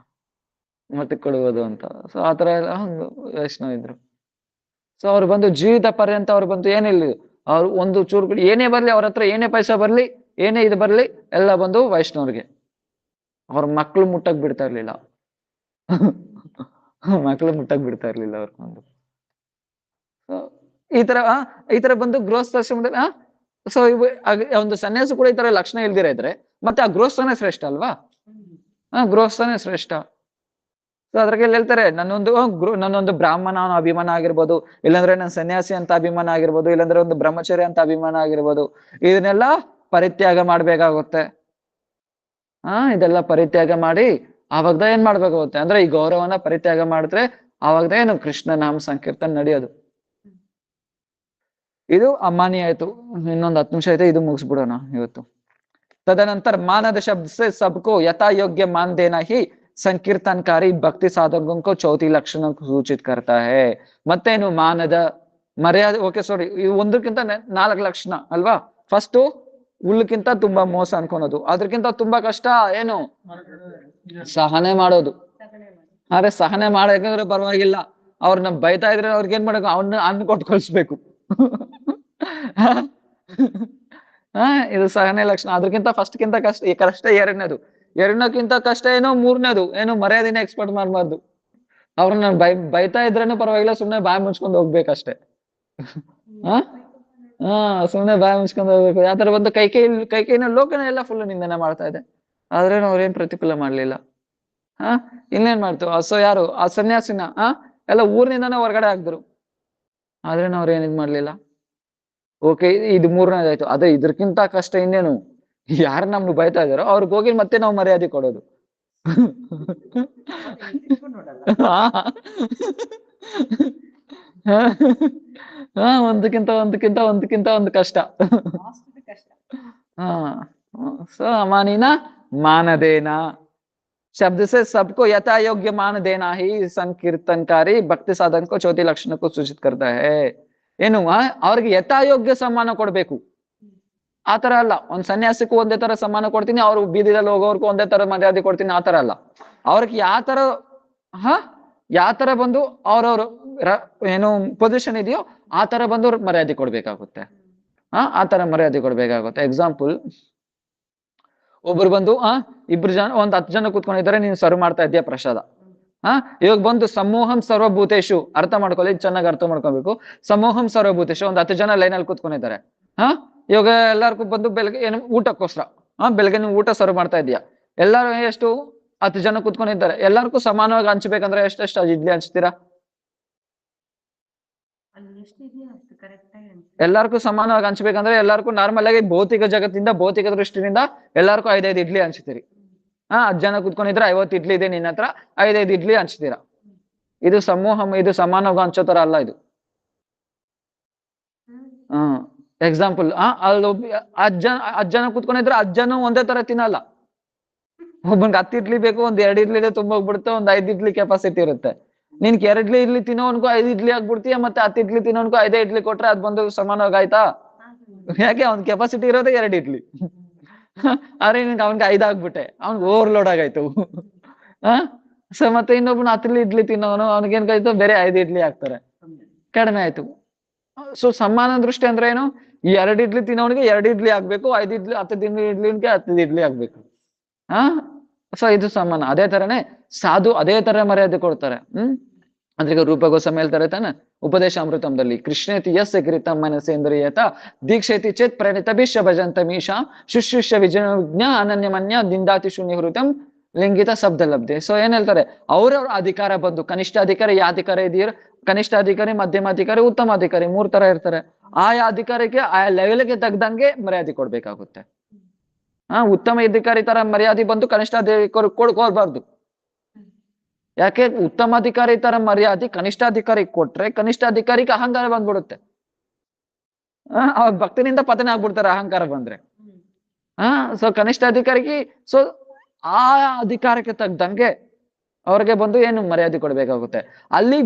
ಮಠಕ್ಕೆ ಕೊಡ್ಬೋದು ಅಂತ. ಸೊ ಆತರ ಎಲ್ಲ ವೈಷ್ಣವ ಇದ್ರು. ಸೊ ಅವ್ರು ಬಂದು ಜೀವಿತ ಪರ್ಯಂತ ಅವ್ರು ಬಂದು ಏನಿಲ್ಲ, ಅವ್ರು ಒಂದು ಚೂರು ಏನೇ ಬರ್ಲಿ, ಅವ್ರ ಹತ್ರ ಏನೇ ಪೈಸಾ ಬರ್ಲಿ, ಏನೇ ಇದು ಬರ್ಲಿ, ಎಲ್ಲ ಬಂದು ವೈಷ್ಣವ್ರಿಗೆ. ಅವ್ರ ಮಕ್ಳು ಮುಟ್ಟಕ್ ಬಿಡ್ತಾ ಇರ್ಲಿಲ್ಲ. ಮಕ್ಳು ಮುಟ್ಟಕ್ ಬಿಡ್ತಾ ಇರ್ಲಿಲ್ಲ ಅವ್ರು ಬಂದು. ಈ ತರ ಬಂದು ಗೃಹಸ್ಥಾಶ್ರಮದಲ್ಲಿ ಸೊ ಒಂದು ಸನ್ಯಾಸ ಕೂಡ ಈ ತರ ಲಕ್ಷಣ ಇಲ್ದಿರ ಇದ್ರೆ ಮತ್ತೆ ಆ ಗೃಹಸ್ಥನೇ ಶ್ರೇಷ್ಠ ಅಲ್ವಾ? ಗೃಹಸ್ಥನೇ ಶ್ರೇಷ್ಠ. ಸೊ ಅದ್ರಾಗೆ ಹೇಳ್ತಾರೆ, ನನ್ನೊಂದು ಬ್ರಾಹ್ಮಣ ಅಭಿಮಾನ ಆಗಿರ್ಬೋದು, ಇಲ್ಲಾಂದ್ರೆ ನನ್ನ ಸನ್ಯಾಸಿ ಅಂತ ಅಭಿಮಾನ ಆಗಿರ್ಬೋದು, ಇಲ್ಲಾಂದ್ರೆ ಒಂದು ಬ್ರಹ್ಮಚರ್ಯ ಅಂತ ಅಭಿಮಾನ ಆಗಿರ್ಬೋದು, ಇದನ್ನೆಲ್ಲ ಪರಿತ್ಯಾಗ ಮಾಡ್ಬೇಕಾಗುತ್ತೆ. ಇದೆಲ್ಲ ಪರಿತ್ಯಾಗ ಮಾಡಿ ಆವಾಗ್ದ ಏನ್ ಮಾಡ್ಬೇಕಾಗುತ್ತೆ ಅಂದ್ರೆ ಈ ಗೌರವನ ಪರಿತ್ಯಾಗ ಮಾಡಿದ್ರೆ ಆವಾಗ್ದ ಏನು ಕೃಷ್ಣ ನಾಮ ಸಂಕೀರ್ತನ ನಡೆಯೋದು. ಇದು ಅಮಾನಿ ಆಯ್ತು. ಇನ್ನೊಂದು 10 ನಿಮಿಷ ಐತೆ, ಇದು ಮುಗಿಸ್ಬಿಡೋಣ ಇವತ್ತು. तदनंतर मानद शब्द से सबको यथा योग्य मान देना ही संकीर्तनकारी भक्ति साधकों को चौथी लक्षण सूचित करता है. ಮತ್ತೇನು ಮಾನದ ಮರ್ಯಾದೆ, ಓಕೆ ಸಾರಿ, ಒಂದಕ್ಕಿಂತ 4 ಲಕ್ಷಣ ಅಲ್ವಾ? ಫಸ್ಟ್ ಉಳ್ಳಕ್ಕಿಂತ ತುಂಬಾ ಮೋಸ ಅನ್ಕೊಳೋದು, ಅದ್ರಕ್ಕಿಂತ ತುಂಬಾ ಕಷ್ಟ ಏನು ಸಹನೆ ಮಾಡೋದು. ಆದ್ರೆ ಸಹನೆ ಮಾಡಬೇಕಂದ್ರೆ ಪರವಾಗಿಲ್ಲ, ಅವ್ರನ್ನ ಬೈತಾ ಇದ್ರೆ ಅವ್ರಿಗೆ ಏನ್ ಮಾಡಬೇಕು, ಅವನ್ನ ಅನ್ನ ಕೊಟ್ಟು ಕಳಿಸ್ಬೇಕು. ಇದು ಸಹನೆ ಲಕ್ಷಣ. ಅದ್ರಕ್ಕಿಂತ ಫಸ್ಟ್ಗಿಂತ ಕಷ್ಟ ಎರಡನೇಕ್ಕಿಂತ ಕಷ್ಟ ಏನೋ ಮೂರನೇದು ಏನು ಮರ್ಯಾದೆನೇ ಎಕ್ಸ್ಪೆಕ್ಟ್ ಮಾಡ್ಬಾರ್ದು. ಅವ್ರನ್ನ ಬೈತಾ ಇದ್ರೇನು ಪರವಾಗಿಲ್ಲ, ಸುಮ್ನೆ ಬಾಯಿ ಮುಚ್ಕೊಂಡು ಹೋಗ್ಬೇಕಷ್ಟೇ. ಸುಮ್ನೆ ಬಾಯಿ ಮುಚ್ಕೊಂಡು ಹೋಗ್ಬೇಕು. ಯಾತರ ಬಂದು ಕೈಕೈನ ಲೋಕನ ಎಲ್ಲ ಫುಲ್ ನಿಂದನೆ ಮಾಡ್ತಾ ಇದೆ, ಆದ್ರೆ ಅವ್ರೇನ್ ಪ್ರತಿಫಲ ಮಾಡ್ಲಿಲ್ಲ. ಇನ್ನೇನ್ ಮಾಡ್ತು, ಸೊ ಯಾರು ಆ ಸನ್ಯಾಸಿನ ಎಲ್ಲ ಊರಿನಿಂದಾನೇ ಹೊರಗಡೆ ಹಾಕ್ದ್ರು, ಆದ್ರೆ ಅವ್ರೇನ್ ಇದ್ ಮಾಡ್ಲಿಲ್ಲ. ಓಕೆ, ಇದು ಮೂರನೇದಾಯ್ತು. ಅದೇ ಇದ್ರಕ್ಕಿಂತ ಕಷ್ಟ ಇನ್ನೇನು, ಯಾರು ನಮ್ಗೆ ಬೈತಾ ಇದಾರೋ ಅವ್ರಿಗೆ ಹೋಗಿ ಮತ್ತೆ ನಾವು ಮರ್ಯಾದೆ ಕೊಡೋದು. ಒಂದಕ್ಕಿಂತ ಒಂದು ಕಷ್ಟ. ಸೊ ಅಮಾನಿನ ಮಾನದೇನ शब्द से सबको यथा योग्य मान देना ही संकीर्तनकारी भक्ति साधन को चौथी लक्षण को सूचित करता है. ಏನು ಅವ್ರಿಗೆ ಯಥಾಯೋಗ್ಯ ಸಮ್ಮಾನ ಕೊಡ್ಬೇಕು. ಆತರ ಅಲ್ಲ, ಒಂದ್ ಸನ್ಯಾಸಿಗೂ ಒಂದೇ ತರ ಸಮ್ಮಾನ ಕೊಡ್ತೀನಿ, ಅವ್ರು ಬೀದಿದಲ್ಲಿ ಹೋಗೋರ್ಗೂ ಒಂದೇ ತರ ಮರ್ಯಾದೆ ಕೊಡ್ತೀನಿ, ಆತರ ಅಲ್ಲ. ಅವ್ರಿಗೆ ಯಾವ ತರ ಬಂದು ಅವ್ರವ್ರ ಏನು ಪೊಸಿಷನ್ ಇದೆಯೋ ಆ ತರ ಬಂದು ಮರ್ಯಾದೆ ಕೊಡ್ಬೇಕಾಗುತ್ತೆ. ಆ ತರ ಮರ್ಯಾದೆ ಕೊಡ್ಬೇಕಾಗುತ್ತೆ. ಎಕ್ಸಾಂಪಲ್, ಒಬ್ರು ಬಂದು 2 ಜನ 10 ಜನ ಕೂತ್ಕೊಂಡಿದ್ದಾರೆ, ನೀನು ಸರ್ವ್ ಮಾಡ್ತಾ ಇದ್ದೀಯ ಪ್ರಸಾದ. ಇವಾಗ ಬಂದು ಸಮೂಹಂ ಸರ್ವಭೂತೇಶು, ಅರ್ಥ ಮಾಡ್ಕೊಳ್ಳಿ, ಚೆನ್ನಾಗಿ ಅರ್ಥ ಮಾಡ್ಕೊಬೇಕು. ಸಮೂಹಂ ಸರ್ವಭೂತೇಶು, 10 ಜನ ಲೈನಲ್ಲಿ ಕೂತ್ಕೊಂಡಿದ್ದಾರೆ. ಇವಾಗ ಎಲ್ಲರಿಗೂ ಬಂದು ಬೆಳಗ್ಗೆ ಏನು ಊಟಕ್ಕೋಸ್ಕರ ಬೆಳಗ್ಗೆ ನೀವು ಊಟ ಸರ್ವ್ ಮಾಡ್ತಾ ಇದೀಯಾ, ಎಲ್ಲಾರು ಎಷ್ಟು 10 ಜನ ಕೂತ್ಕೊಂಡಿದ್ದಾರೆ, ಎಲ್ಲರಿಗೂ ಸಮಾನವಾಗಿ ಹಂಚ್ಬೇಕಂದ್ರೆ ಎಷ್ಟೆಷ್ಟು ಇಡ್ಲಿ ಹಂಚ್ತೀರಾ? ಎಲ್ಲರಿಗೂ ಸಮಾನವಾಗಿ ಹಂಚ್ಬೇಕಂದ್ರೆ ಎಲ್ಲರಿಗೂ ನಾರ್ಮಲ್ ಆಗಿ ಭೌತಿಕ ಜಗತ್ತಿಂದ ಭೌತಿಕ ದೃಷ್ಟಿಯಿಂದ ಎಲ್ಲರಿಗೂ 5-5 ಇಡ್ಲಿ ಹಂಚ್ತೀರಿ. 10 ಜನ ಕೂತ್ಕೊಂಡಿದ್ರೆ 50 ಇಡ್ಲಿ ಇದೆ ನಿನ್ನ ಹತ್ರ, 5-5 ಇಡ್ಲಿ ಹಂಚ್ತೀರಾ. ಇದು ಸಮೂಹ, ಇದು ಸಮಾನವಾಗಿ ಹಂಚೋ ತರ ಅಲ್ಲ ಇದು. ಎಕ್ಸಾಂಪಲ್, ಅಲ್ಲಿ 10 ಜನ ಕೂತ್ಕೊಂಡಿದ್ರೆ 10 ಜನ ಒಂದೇ ತರ ತಿನ್ನಲ್ಲ. ಒಬ್ಬನ್ಗೆ 10 ಇಡ್ಲಿ ಬೇಕು, 1-2 ಇಡ್ಲಿ ತುಂಬ ಹೋಗ್ಬಿಡುತ್ತೆ, 5 ಇಡ್ಲಿ ಕೆಪಾಸಿಟಿ ಇರುತ್ತೆ. ನಿನ್ 2 ಇಡ್ಲಿ ತಿನ್ನೋನ್ಗೂ 5 ಇಡ್ಲಿ ಆಗ್ಬಿಡ್ತೀಯ, ಮತ್ತೆ 10 ಇಡ್ಲಿ ತಿನ್ನೋನ್ಗೂ 5 ಇಡ್ಲಿ ಕೊಟ್ರೆ ಅದ್ ಬಂದು ಸಮಾನವಾಗಿ ಆಯ್ತಾ? ಯಾಕೆ ಅವ್ನ್ ಕೆಪಾಸಿಟಿ ಇರೋದೇ 2 ಇಡ್ಲಿ. ಆದ್ರೆ ನಿನ್ಗೆ ಅವ್ನ್ಗೆ 5 ಆಗ್ಬಿಟ್ಟೆ, ಅವ್ನ್ಗೆ ಓವರ್ಲೋಡ್ ಆಗಾಯ್ತು. ಸೊ ಮತ್ತೆ ಇನ್ನೊಬ್ಬನ 10 ಇಡ್ಲಿ ತಿನ್ನೋನು ಅವ್ನಿಗೇನ್ಗಾಯ್ತು, ಬೇರೆ 5 ಇಡ್ಲಿ ಹಾಕ್ತಾರೆ, ಕಡಿಮೆ ಆಯ್ತು. ಸೊ ಸಮಾನ ದೃಷ್ಟಿ ಅಂದ್ರೆ ಏನು, ಈ 2 ಇಡ್ಲಿ ತಿನ್ನೋನಿಗೆ 2 ಇಡ್ಲಿ ಆಗ್ಬೇಕು, 5 ಇಡ್ಲಿ 10 ಇಡ್ಲಿಗೆ 10 ಇಡ್ಲಿ ಆಗ್ಬೇಕು. ಸೊ ಇದು ಸಮಾನ. ಅದೇ ತರನೇ ಸಾಧು ಅದೇ ತರ ಮರ್ಯಾದೆ ಕೊಡ್ತಾರೆ. ಅಂದ್ರೆ ರೂಪ ಗೋಸ್ವಾಮಿ ಹೇಳ್ತಾರೆ ತಾನೆ ಉಪದೇಶಾಮೃತಂದಲ್ಲಿ, ಕೃಷ್ಣೇತಿ ಯಸ್ಯ ಕೃತಂ ಮನಸೇಂದ್ರಿಯತ ದೀಕ್ಷೇತಿ ಚೇತ್ ಪ್ರಣೀತ ಭಿಷ್ಯ ಭಜಂತ ಮೀಶಾಂ ಶುಶ್ರೂಷ್ಯ ವಿಜ್ಞ ಅನನ್ಯ ಮನ್ಯ ದಿಂದಾತಿ ಶೂನ್ಯಹೃತಂ ಲಿಂಗಿತ ಶಬ್ದ ಲಬ್ಧೆ. ಸೊ ಏನ್ ಹೇಳ್ತಾರೆ, ಅವ್ರವ್ರ ಅಧಿಕಾರ ಬಂದು ಕನಿಷ್ಠ ಅಧಿಕಾರಿ, ಯಾವ ಅಧಿಕಾರ ಇದೆಯೋ, ಕನಿಷ್ಠ ಅಧಿಕಾರಿ, ಮಧ್ಯಮ ಅಧಿಕಾರಿ, ಉತ್ತಮ ಅಧಿಕಾರಿ, 3 ತರ ಇರ್ತಾರೆ. ಆಯಾ ಅಧಿಕಾರಕ್ಕೆ ಆಯಾ ಲೆವೆಲ್ಗೆ ತಗ್ದಂಗೆ ಮರ್ಯಾದೆ ಕೊಡ್ಬೇಕಾಗುತ್ತೆ. ಉತ್ತಮ ಅಧಿಕಾರಿ ತರ ಮರ್ಯಾದೆ ಬಂದು ಕನಿಷ್ಠ ಅಧಿಕಾರಿ ಕೊಡ್ಬಾರ್ದು. ಯಾಕೆ, ಉತ್ತಮ ಅಧಿಕಾರಿ ತರ ಮರ್ಯಾದೆ ಕನಿಷ್ಠ ಅಧಿಕಾರಿ ಕೊಟ್ರೆ ಕನಿಷ್ಠ ಅಧಿಕಾರಿಗೆ ಅಹಂಕಾರ ಬಂದ್ಬಿಡುತ್ತೆ. ಅವ್ರ ಭಕ್ತಿನಿಂದ ಪತನ ಆಗ್ಬಿಡ್ತಾರೆ ಅಹಂಕಾರ ಬಂದ್ರೆ. ಸೊ ಕನಿಷ್ಠ ಅಧಿಕಾರಿಗೆ ಸೊ ಆ ಅಧಿಕಾರಕ್ಕೆ ತಗ್ದಂಗೆ ಅವ್ರಿಗೆ ಬಂದು ಏನು ಮರ್ಯಾದೆ ಕೊಡ್ಬೇಕಾಗುತ್ತೆ. ಅಲ್ಲಿ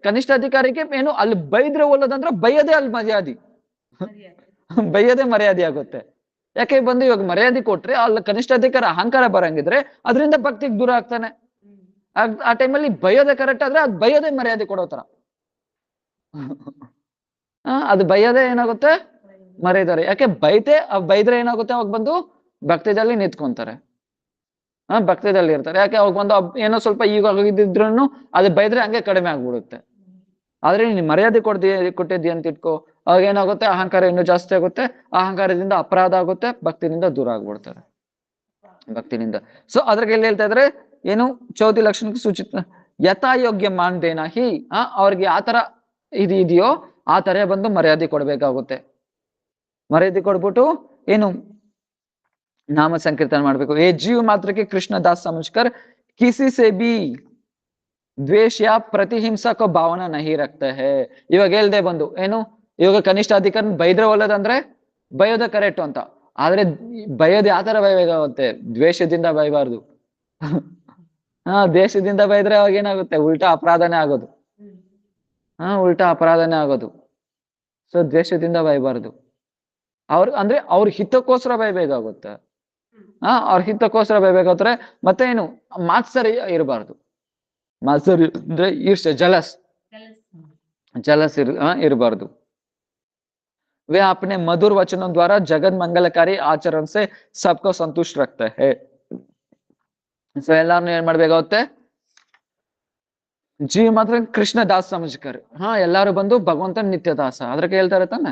ಕನಿಷ್ಠ ಅಧಿಕಾರಿಗೆ ಏನು ಅಲ್ಲಿ ಬೈದ್ರೆ ಒಳ್ಳದಂದ್ರೆ ಬೈಯದೇ ಅಲ್ಲಿ ಮರ್ಯಾದೆ ಬೈಯದೇ ಮರ್ಯಾದೆ ಆಗುತ್ತೆ. ಯಾಕೆ ಬಂದು ಇವಾಗ ಮರ್ಯಾದೆ ಕೊಟ್ರೆ ಅಲ್ಲಿ ಕನಿಷ್ಠ ಅಧಿಕಾರ ಅಹಂಕಾರ ಬರಂಗಿದ್ರೆ ಅದರಿಂದ ಭಕ್ತಿಗೆ ದೂರ ಆಗ್ತಾನೆ. ಆ ಟೈಮಲ್ಲಿ ಬೈಯೋದೇ ಕರೆಕ್ಟ್ ಆದ್ರೆ ಅದು ಬೈಯೋದೇ ಮರ್ಯಾದೆ ಕೊಡೋ ತರ. ಅದು ಬೈಯೋದೇ ಏನಾಗುತ್ತೆ ಮರ್ಯಾದೆ. ಯಾಕೆ ಬೈದ್ರೆ ಏನಾಗುತ್ತೆ ಅವಾಗ ಬಂದು ಭಕ್ತಿದಲ್ಲಿ ನಿಂತ್ಕೊಂತಾರೆ, ಭಕ್ತಿದಲ್ಲಿ ಇರ್ತಾರೆ. ಯಾಕೆ ಅವಾಗ ಬಂದು ಏನೋ ಸ್ವಲ್ಪ ಈಗ ಇದ್ದಿದ್ರು ಅದು ಬೈದ್ರೆ ಹಂಗೆ ಕಡಿಮೆ ಆಗ್ಬಿಡುತ್ತೆ. ಆದ್ರೆ ನೀನ್ ಮರ್ಯಾದೆ ಕೊಟ್ಟಿದ್ದಿ ಅಂತ ಇಟ್ಕೋ, ಅವಾಗ ಏನಾಗುತ್ತೆ ಅಹಂಕಾರ ಇನ್ನೂ ಜಾಸ್ತಿ ಆಗುತ್ತೆ, ಅಹಂಕಾರದಿಂದ ಅಪರಾಧ ಆಗುತ್ತೆ, ಭಕ್ತಿನಿಂದ ದೂರ ಆಗ್ಬಿಡ್ತಾರೆ ಭಕ್ತಿನಿಂದ. ಸೊ ಅದ್ರಾಗ ಎಲ್ಲಿ ಹೇಳ್ತಾ ಇದ್ರೆ ಏನು ಚೌತಿ ಲಕ್ಷಣಕ್ಕೆ ಸೂಚಿತ ಯಥಾಯೋಗ್ಯ ಮಾನ್ದೇನ ಹಿ ಅವ್ರಿಗೆ ಯಾವ ತರ ಇದೆಯೋ ಆ ತರ ಬಂದು ಮರ್ಯಾದೆ ಕೊಡ್ಬೇಕಾಗುತ್ತೆ. ಮರ್ಯಾದೆ ಕೊಡ್ಬಿಟ್ಟು ಏನು ನಾಮ ಸಂಕೀರ್ತನ ಮಾಡ್ಬೇಕು. ಏ ಜೀವ ಮಾತ್ರಕ್ಕೆ ಕೃಷ್ಣ ದಾಸ್ ಸಮಜ್ಕರ್ ಕಿಸಿ ಸೆ ಬಿ ದ್ವೇಷ ಯಾ ಪ್ರತಿಹಿಂಸಕ ಭಾವನಾ ನಹಿ ರಕ್ತ ಹೇ. ಇವಾಗ ಹೇಳ್ದೆ ಬಂದು ಏನು ಇವಾಗ ಕನಿಷ್ಠ ಅಧಿಕಾರ ಬೈದ್ರೆ ಒಳ್ಳೇದಂದ್ರೆ ಬಯೋದ ಕರೆಕ್ಟ್ ಅಂತ. ಆದ್ರೆ ಬಯೋದು ಯಾವ ತರ ಬೈಬೇಕಾಗುತ್ತೆ, ದ್ವೇಷದಿಂದ ಬೈಬಾರ್ದು. ದೇಶದಿಂದ ಬೈದ್ರೆ ಅವಾಗ ಏನಾಗುತ್ತೆ ಉಲ್ಟಾ ಅಪರಾಧನೇ ಆಗೋದು. ಉಲ್ಟಾ ಅಪರಾಧನೇ ಆಗೋದು. ಸೊ ದ್ವೇಷದಿಂದ ಬೈಬಾರ್ದು. ಅಂದ್ರೆ ಅವ್ರ ಹಿತಕ್ಕೋಸ್ಕರ ಬೈಬೇಕಾಗುತ್ತೆ. ಅವ್ರ ಹಿತಕ್ಕೋಸ್ಕರ ಬೈಬೇಕಾದ್ರೆ ಮತ್ತೆ ಏನು ಮಾತ್ಸರಿ ಇರಬಾರ್ದು. ಮಾತ್ಸರಿ ಅಂದ್ರೆ ಈರ್ಷೆ, ಜಲಸ್ ಇರಬಾರ್ದು. वे अपने मधुर वचनों द्वारा जगत मंगलकारी आचरण से सबको संतुष्ट रखते हैं. ಸೊ ಎಲ್ಲಾರನ್ನು ಏನ್ ಮಾಡ್ಬೇಕಾಗುತ್ತೆ, ಜೀವ ಮಾತ್ರ ಕೃಷ್ಣ ದಾಸ್ ಸಮಜ್ಕರ್ ಎಲ್ಲಾರು ಬಂದು ಭಗವಂತನ ನಿತ್ಯ ದಾಸ. ಅದ್ರಕ್ಕೆ ಹೇಳ್ತಾರೆ ತಾನೆ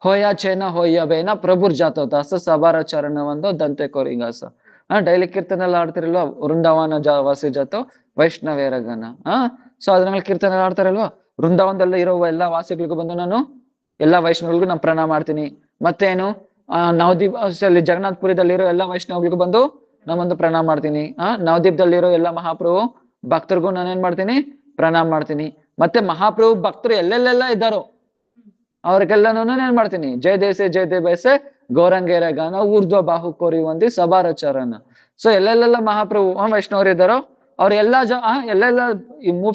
ಹೋಯ ಚೇನ ಹೋಯ್ಯ ಬೇನ ಪ್ರಭುರ್ ಜಾತೋ ದಾಸ ಸಬಾರ ಚರಣ ಒಂದು ದಂತೆ ಕೋರಿಗಾಸ. ಡೈಲಿ ಕೀರ್ತನೆ ಎಲ್ಲ ಆಡ್ತಿರಲ್ವಾ, ವೃಂದಾವನ ವಾಸಿ ಜಾತೋ ವೈಷ್ಣವೇರ ಗಣ. ಸೊ ಅದ್ರ ಮೇಲೆ ಕೀರ್ತನೆ ಎಲ್ಲ ಆಡ್ತಾರಲ್ವಾ, ವೃಂದಾವನದಲ್ಲಿ ಇರೋ ಎಲ್ಲಾ ವಾಸಿಗಳಿಗೂ ಬಂದು ನಾನು ಎಲ್ಲಾ ವೈಷ್ಣವರಿಗೂ ನಾನು ಪ್ರಣಾಮ ಮಾಡ್ತೀನಿ. ಮತ್ತೇನು ನವದೀಪ್ ಜಗನ್ನಾಥ್ಪುರದಲ್ಲಿರೋ ಎಲ್ಲಾ ವೈಷ್ಣವರಿಗೂ ಬಂದು ನಾನೊಂದು ಪ್ರಣಾಮ ಮಾಡ್ತೀನಿ. ನವದೀಪದಲ್ಲಿರೋ ಎಲ್ಲಾ ಮಹಾಪ್ರಭು ಭಕ್ತರಿಗೂ ನಾನೇನ್ ಮಾಡ್ತೀನಿ ಪ್ರಣಾಮ ಮಾಡ್ತೀನಿ. ಮತ್ತೆ ಮಹಾಪ್ರಭು ಭಕ್ತರು ಎಲ್ಲೆಲ್ಲೆಲ್ಲ ಇದ್ದಾರೋ ಅವ್ರಿಗೆಲ್ಲಾನು ಏನ್ ಮಾಡ್ತೀನಿ ಜಯ ದೇಸೆ ಜಯ ದೇ ಬೈಸೆ ಗೌರಂಗೇರ ಗಾನ ಊರ್ಧ್ವ ಬಾಹು ಕೋರಿ ಒಂದಿ ಸಬಾರಚರಣ. ಸೊ ಎಲ್ಲೆಲ್ಲೆಲ್ಲ ಮಹಾಪ್ರಭು ವೈಷ್ಣವರು ಇದ್ದಾರೋ ಅವ್ರೆಲ್ಲಾ ಎಲ್ಲೆಲ್ಲ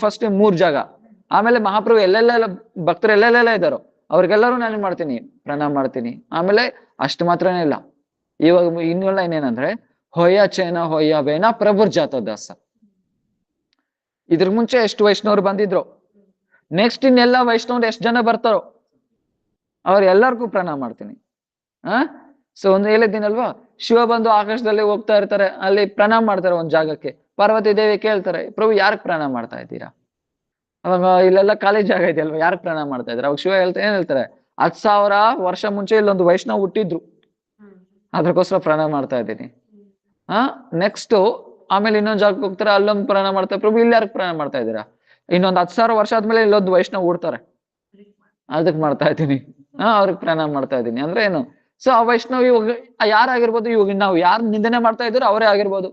ಫಸ್ಟ್ 3 ಜಾಗ, ಆಮೇಲೆ ಮಹಾಪ್ರಭು ಎಲ್ಲೆಲ್ಲ ಭಕ್ತರು ಎಲ್ಲೆಲ್ಲೆಲ್ಲ ಇದ್ದಾರೋ ಅವ್ರಿಗೆಲ್ಲರೂ ನಾನೇನ್ ಮಾಡ್ತೀನಿ ಪ್ರಣಾಮ ಮಾಡ್ತೀನಿ. ಆಮೇಲೆ ಅಷ್ಟು ಮಾತ್ರನೇ ಇಲ್ಲ, ಇವಾಗ ಇನ್ನೆಲ್ಲ ಇನ್ನೇನಂದ್ರೆ ಹೊಯ್ಯ ಚೇನ ಹೊಯ್ಯ ಬೇನ ಪ್ರಭುರ್ ಜಾತ ದಾಸ. ಇದ್ರ ಮುಂಚೆ ಎಷ್ಟು ವೈಷ್ಣವರು ಬಂದಿದ್ರು, ನೆಕ್ಸ್ಟ್ ಇನ್ನೆಲ್ಲಾ ವೈಷ್ಣವ್ರು ಎಷ್ಟು ಜನ ಬರ್ತಾರೋ ಅವ್ರ ಎಲ್ಲರಿಗೂ ಪ್ರಣಾಮ ಮಾಡ್ತೀನಿ. ಸೊ ಒಂದು ಹೇಳಿದ್ದೀನಲ್ವಾ, ಶಿವ ಬಂದು ಆಕಾಶದಲ್ಲಿ ಹೋಗ್ತಾ ಇರ್ತಾರೆ, ಅಲ್ಲಿ ಪ್ರಣಾಮ ಮಾಡ್ತಾರೆ ಒಂದ್ ಜಾಗಕ್ಕೆ. ಪಾರ್ವತಿ ದೇವಿ ಕೇಳ್ತಾರೆ ಪ್ರಭು ಯಾರಿಗೆ ಪ್ರಣಾಮ ಮಾಡ್ತಾ ಇದ್ದೀರಾ? ಅವಾಗ ಇಲ್ಲೆಲ್ಲ ಖಾಲಿ ಜಾಗ ಇದೆಯಲ್ವಾ, ಯಾರಿಗೆ ಪ್ರಣಾಮ ಮಾಡ್ತಾ ಇದ್ದಾರೆ? ಅವಾಗ ಶಿವ ಏನ್ ಹೇಳ್ತಾರೆ 10,000 ವರ್ಷ ಮುಂಚೆ ಇಲ್ಲೊಂದು ವೈಷ್ಣವ್ ಹುಟ್ಟಿದ್ರು, ಅದ್ರಕ್ಕೋಸ್ಕರ ಪ್ರಣಾಮ ಮಾಡ್ತಾ ಇದ್ದೀನಿ. ನೆಕ್ಸ್ಟ್ ಆಮೇಲೆ ಇನ್ನೊಂದ್ ಜಾಗಕ್ಕೆ ಹೋಗ್ತಾರೆ, ಅಲ್ಲೊಂದು ಪ್ರಣಾಮ ಮಾಡ್ತಾರೆ. ಪ್ರಭು ಇಲ್ಲಿ ಯಾರಿಗೆ ಪ್ರಣಾಮ ಮಾಡ್ತಾ ಇದ್ದೀರಾ? ಇನ್ನೊಂದ್ 10,000 ವರ್ಷ ಆದ್ಮೇಲೆ ಇಲ್ಲೊಂದು ವೈಷ್ಣವ್ ಹುಡ್ತಾರೆ, ಅದಕ್ ಮಾಡ್ತಾ ಇದ್ದೀನಿ. ಅವ್ರಿಗೆ ಪ್ರಣಾಮ ಮಾಡ್ತಾ ಇದ್ದೀನಿ ಅಂದ್ರೆ ಏನು? ಸೊ ಆ ವೈಷ್ಣವ್ ಇವಾಗ ಯಾರಾಗಿರ್ಬೋದು, ಇವಾಗ ನಾವು ಯಾರು ನಿಂದನೆ ಮಾಡ್ತಾ ಇದ್ರು ಅವರೇ ಆಗಿರ್ಬೋದು.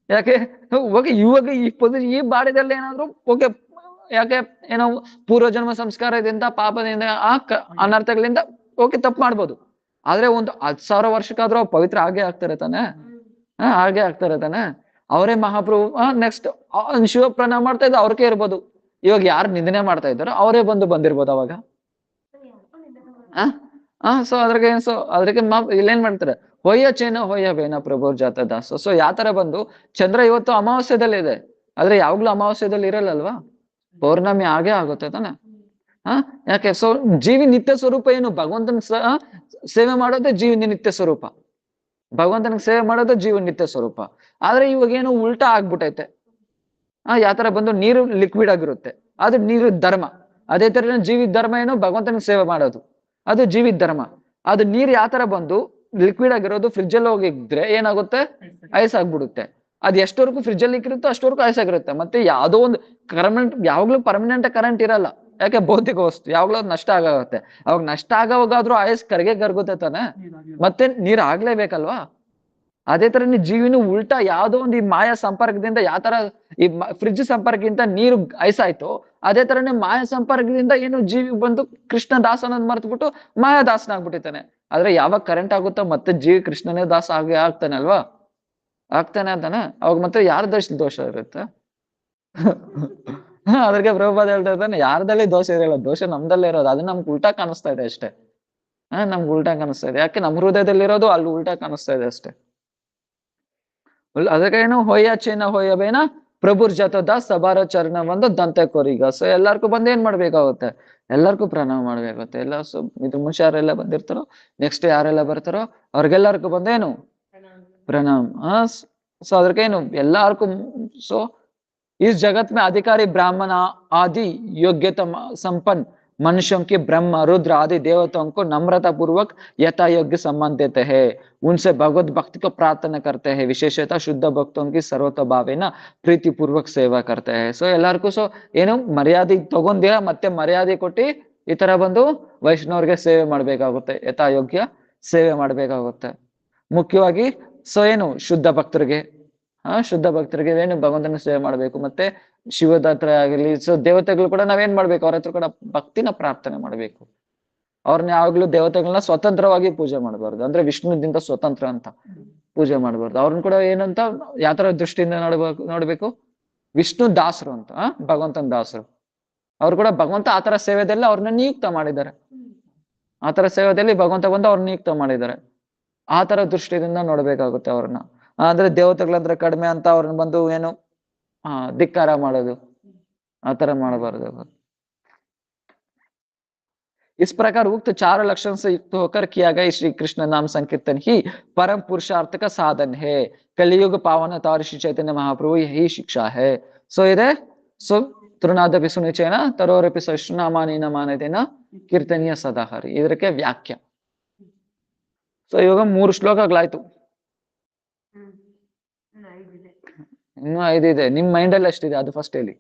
ಯಾಕೆ ಇವಾಗ ಈ ಬಾಡಿದಲ್ಲಿ ಏನಾದ್ರು ಓಕೆ, ಯಾಕೆ ಏನೋ ಪೂರ್ವಜನ್ಮ ಸಂಸ್ಕಾರದಿಂದ ಪಾಪದಿಂದ ಅನರ್ಥಗಳಿಂದ ಓಕೆ ತಪ್ಪು ಮಾಡ್ಬೋದು. ಆದ್ರೆ ಒಂದು 10,000 ವರ್ಷಕ್ಕಾದ್ರೂ ಪವಿತ್ರ ಹಾಗೆ ಆಗ್ತಾರೆ ತಾನೆ, ಹಾಗೆ ಆಗ್ತಾರೆ ತಾನೆ. ಅವರೇ ಮಹಾಪ್ರಭು. ನೆಕ್ಸ್ಟ್ ಶಿವ ಪ್ರಣಾಮ ಮಾಡ್ತಾ ಇದ್ದ ಅವ್ರಿಗೆ ಇರ್ಬೋದು. ಇವಾಗ ಯಾರು ನಿಂದನೆ ಮಾಡ್ತಾ ಇದ್ದಾರೋ ಅವರೇ ಬಂದಿರ್ಬೋದು ಅವಾಗ. ಸೊ ಅದ್ರಿಗೆ ಇಲ್ಲೇನ್ ಮಾಡ್ತಾರೆ ಹೊಯ್ಯ ಚೇನ ಹೊಯ್ಯ ಬೇನ ಪ್ರಭು ಜಾತ ದಾಸ. ಸೊ ಯಾವ ತರ ಬಂದು ಚಂದ್ರ ಇವತ್ತು ಅಮಾವಾಸ್ಯದಲ್ಲಿ ಇದೆ, ಆದ್ರೆ ಯಾವಾಗ್ಲೂ ಅಮಾವಾಸ್ಯದಲ್ಲಿ ಇರಲ್ಲಲ್ವಾ, ಪೌರ್ಣಮಿ ಹಾಗೆ ಆಗುತ್ತೆ ತಾನೆ. ಯಾಕೆ? ಸೊ ಜೀವಿ ನಿತ್ಯ ಸ್ವರೂಪ ಏನು? ಭಗವಂತನ ಸೇವೆ ಮಾಡೋದೇ ಜೀವಿ ನಿತ್ಯ ಸ್ವರೂಪ, ಭಗವಂತನಿಗೆ ಸೇವೆ ಮಾಡೋದೇ ಜೀವ ನಿತ್ಯ ಸ್ವರೂಪ. ಆದ್ರೆ ಇವಾಗ ಏನು ಉಲ್ಟಾ ಆಗ್ಬಿಟ್ಟೈತೆ. ಯಾವ ತರ ಬಂದು ನೀರು ಲಿಕ್ವಿಡ್ ಆಗಿರುತ್ತೆ, ಅದು ನೀರು ಧರ್ಮ. ಅದೇ ತರ ಜೀವಿತ ಧರ್ಮ ಏನು? ಭಗವಂತನಿಗೆ ಸೇವೆ ಮಾಡೋದು, ಅದು ಜೀವಿತ ಧರ್ಮ. ಅದು ನೀರು ಯಾವ ತರ ಬಂದು ಲಿಕ್ವಿಡ್ ಆಗಿರೋದು ಫ್ರಿಜ್ ಅಲ್ಲಿ ಹೋಗಿದ್ರೆ ಏನಾಗುತ್ತೆ, ಐಸ್ ಆಗ್ಬಿಡುತ್ತೆ. ಅದು ಎಷ್ಟವರೆಗೂ ಫ್ರಿಜ್ ಅಲ್ಲಿ ಇಕ್ಕಿರುತ್ತೋ ಅಷ್ಟವರೆಗೂ ಐಸ್ ಆಗಿರುತ್ತೆ. ಮತ್ತೆ ಯಾವ್ದೋ ಒಂದು ಯಾವಾಗ್ಲೂ ಪರ್ಮನೆಂಟ್ ಕರೆಂಟ್ ಇರಲ್ಲ. ಯಾಕೆ? ಭೌತಿಕ ವಸ್ತು ಯಾವಾಗ್ಲೂ ನಷ್ಟ ಆಗುತ್ತೆ. ಅವಾಗ ನಷ್ಟ ಆಗೋವಾಗಾದ್ರೂ ಐಸ್ ಕರಗುತ್ತೆ ತಾನೆ, ಮತ್ತೆ ನೀರ್ ಆಗ್ಲೇಬೇಕಲ್ವಾ. ಅದೇ ತರ ಜೀವಿನೂ ಉಲ್ಟಾ ಯಾವ್ದೋ ಒಂದು ಈ ಮಾಯಾ ಸಂಪರ್ಕದಿಂದ ಯಾವ ತರ ಈ ಫ್ರಿಜ್ ಸಂಪರ್ಕದಿಂದ ನೀರು ಐಸ್ ಆಯ್ತು, ಅದೇ ತರನೇ ಮಾಯಾ ಸಂಪರ್ಕದಿಂದ ಏನು ಜೀವಿ ಬಂದು ಕೃಷ್ಣ ದಾಸ ಅನ್ನೋದು ಮರ್ತ್ಬಿಟ್ಟು ಮಾಯಾ ದಾಸನಾಗ್ಬಿಟ್ಟಿದ್ದಾನೆ. ಆದ್ರೆ ಯಾವಾಗ ಕರೆಂಟ್ ಆಗುತ್ತೋ ಮತ್ತೆ ಜೀವಿ ಕೃಷ್ಣನೇ ದಾಸ ಆಗಿ ಆಗ್ತಾನೆ ಅಲ್ವಾ, ಆಗ್ತಾನೆ ಅಂತಾನೆ. ಅವಾಗ ಮತ್ತೆ ಯಾರ ದೋಷ ಇರುತ್ತೆ? ಅದ್ರಿಗೆ ಪ್ರಭುಪಾದ ಹೇಳ್ತಾ ಇದ್ದಾನೆ, ಯಾರದಲ್ಲಿ ದೋಷ ಇರಲ್ಲ, ದೋಷ ನಮ್ದಲ್ಲೇ ಇರೋದು. ಅದು ನಮ್ಗೆ ಉಲ್ಟಾ ಕಾಣಿಸ್ತಾ ಇದೆ ಅಷ್ಟೇ. ನಮ್ಗೆ ಉಲ್ಟಾ ಕಾಣಿಸ್ತಾ ಇದೆ. ಯಾಕೆ? ನಮ್ಮ ಹೃದಯದಲ್ಲಿರೋದು ಅಲ್ಲಿ ಉಲ್ಟಾ ಕಾಣಿಸ್ತಾ ಇದೆ ಅಷ್ಟೇ. ಅದಕ್ಕೆ ಏನು ಹೊಯ್ಯ ಚೀನ ಹೊಯ್ಯಬೇನ ಪ್ರಭುರ್ ಜತದ ಸಬಾರ ಚರಣ ಬಂದು ದಂತೆ ಕೊರಿಗ. ಸೊ ಎಲ್ಲಾರ್ಗೂ ಬಂದು ಏನ್ ಮಾಡ್ಬೇಕಾಗುತ್ತೆ? ಎಲ್ಲರಿಗೂ ಪ್ರಣಾಮ ಮಾಡ್ಬೇಕಾಗುತ್ತೆ. ಎಲ್ಲ ಇದ್ರ ಮುಂಚೆ ಯಾರೆಲ್ಲ ಬಂದಿರ್ತಾರೋ, ನೆಕ್ಸ್ಟ್ ಯಾರೆಲ್ಲ ಬರ್ತಾರೋ ಅವ್ರಿಗೆಲ್ಲರಿಗೂ ಬಂದೇನು ಪ್ರಣಾಮ. ಸೊ ಅದಕ್ಕೇನು ಎಲ್ಲಾರ್ಗೂ. ಸೊ इस जगत में अधिकारी ब्राह्मण आदि योग्यता संपन्न मनुष्यों के ब्रह्म रुद्र आदि देवताओं को नम्रता पूर्वक यथा योग्य सम्मान देते हैं, उनसे भगवत भक्ति को प्रार्थना करते हैं, विशेषतः शुद्ध भक्तों की सर्वतो भावेನ ಪ್ರೀತಿ ಪೂರ್ವಕ ಸೇವಾ करते हैं. ಸೊ ಎಲ್ಲರಿಗೂ ಸೊ ಏನು ಮರ್ಯಾದೆ ತಗೊಂಡ್ಯಾ ಮತ್ತೆ ಮರ್ಯಾದೆ ಕೊಟ್ಟು ಈ ತರ ಬಂದು ವೈಷ್ಣವರಿಗೆ ಸೇವೆ ಮಾಡ್ಬೇಕಾಗುತ್ತೆ, ಯಥಾಯೋಗ್ಯ ಸೇವೆ ಮಾಡ್ಬೇಕಾಗುತ್ತೆ. ಮುಖ್ಯವಾಗಿ ಸೊ ಏನು ಶುದ್ಧ ಭಕ್ತರಿಗೆ, ಶುದ್ಧ ಭಕ್ತರಿಗೆ ಏನು ಭಗವಂತನ ಸೇವೆ ಮಾಡ್ಬೇಕು. ಮತ್ತೆ ಶಿವದ ಹತ್ರ ಆಗಲಿ, ಸೊ ದೇವತೆಗಳು ಕೂಡ ನಾವೇನ್ ಮಾಡ್ಬೇಕು? ಅವ್ರ ಹತ್ರ ಕೂಡ ಭಕ್ತಿನ ಪ್ರಾರ್ಥನೆ ಮಾಡ್ಬೇಕು. ಅವ್ರನ್ನ ಯಾವಾಗ್ಲೂ ದೇವತೆಗಳನ್ನ ಸ್ವತಂತ್ರವಾಗಿ ಪೂಜೆ ಮಾಡಬಾರ್ದು, ಅಂದ್ರೆ ವಿಷ್ಣುದಿಂದ ಸ್ವತಂತ್ರ ಅಂತ ಪೂಜೆ ಮಾಡಬಾರ್ದು. ಅವ್ರನ್ನ ಕೂಡ ಏನಂತ ಯಾತರ ದೃಷ್ಟಿಯಿಂದ ನೋಡ್ಬೇಕು? ವಿಷ್ಣು ದಾಸರು ಅಂತ, ಭಗವಂತನ ದಾಸರು. ಅವ್ರು ಕೂಡ ಭಗವಂತ ಆತರ ಸೇವೆದಲ್ಲಿ ಅವ್ರನ್ನ ನಿಯುಕ್ತ ಮಾಡಿದ್ದಾರೆ. ಆತರ ಸೇವೆಯಲ್ಲಿ ಭಗವಂತ ಬಂದು ಅವ್ರನ್ನ ನಿಯುಕ್ತ ಮಾಡಿದ್ದಾರೆ. ಆತರ ದೃಷ್ಟಿಯಿಂದ ನೋಡ್ಬೇಕಾಗುತ್ತೆ ಅವ್ರನ್ನ. ಅಂದ್ರೆ ದೇವತೆಗಳಂದ್ರೆ ಕಡಿಮೆ ಅಂತ ಅವ್ರನ್ನ ಬಂದು ಏನು ಧಿಕ್ಕಾರ ಮಾಡೋದು, ಆತರ ಮಾಡಬಾರದು. इस प्रकार उक्त 4 लक्षण से युक्त होकर किया गया श्री कृष्ण नाम संकीर्तन ही परम पुरुषार्थ का साधन है. कलियुग पावन अवतार श्री चैतन्य महाप्रभु यही शिक्षा है. सो ಇದೆ ಸೊ ತೃಣಾದಪಿ ಸುನಿಚೇನ ತರೋರಪಿ ಸೃಷ್ಣಾಮಾನೇನ ಮಾನದೇನ ಕೀರ್ತನೀಯ ಸದಾ ಹರಿ. ಇದಕ್ಕೆ ವ್ಯಾಖ್ಯ. ಸೊ ಇವಾಗ 3 ಶ್ಲೋಕಗಳಾಯ್ತು. ಇನ್ನು 5 ಇದೆ. ನಿಮ್ ಮೈಂಡ್ ಅಲ್ಲಿ ಎಷ್ಟಿದೆ ಅದು ಫಸ್ಟ್ ಹೇಳಿ.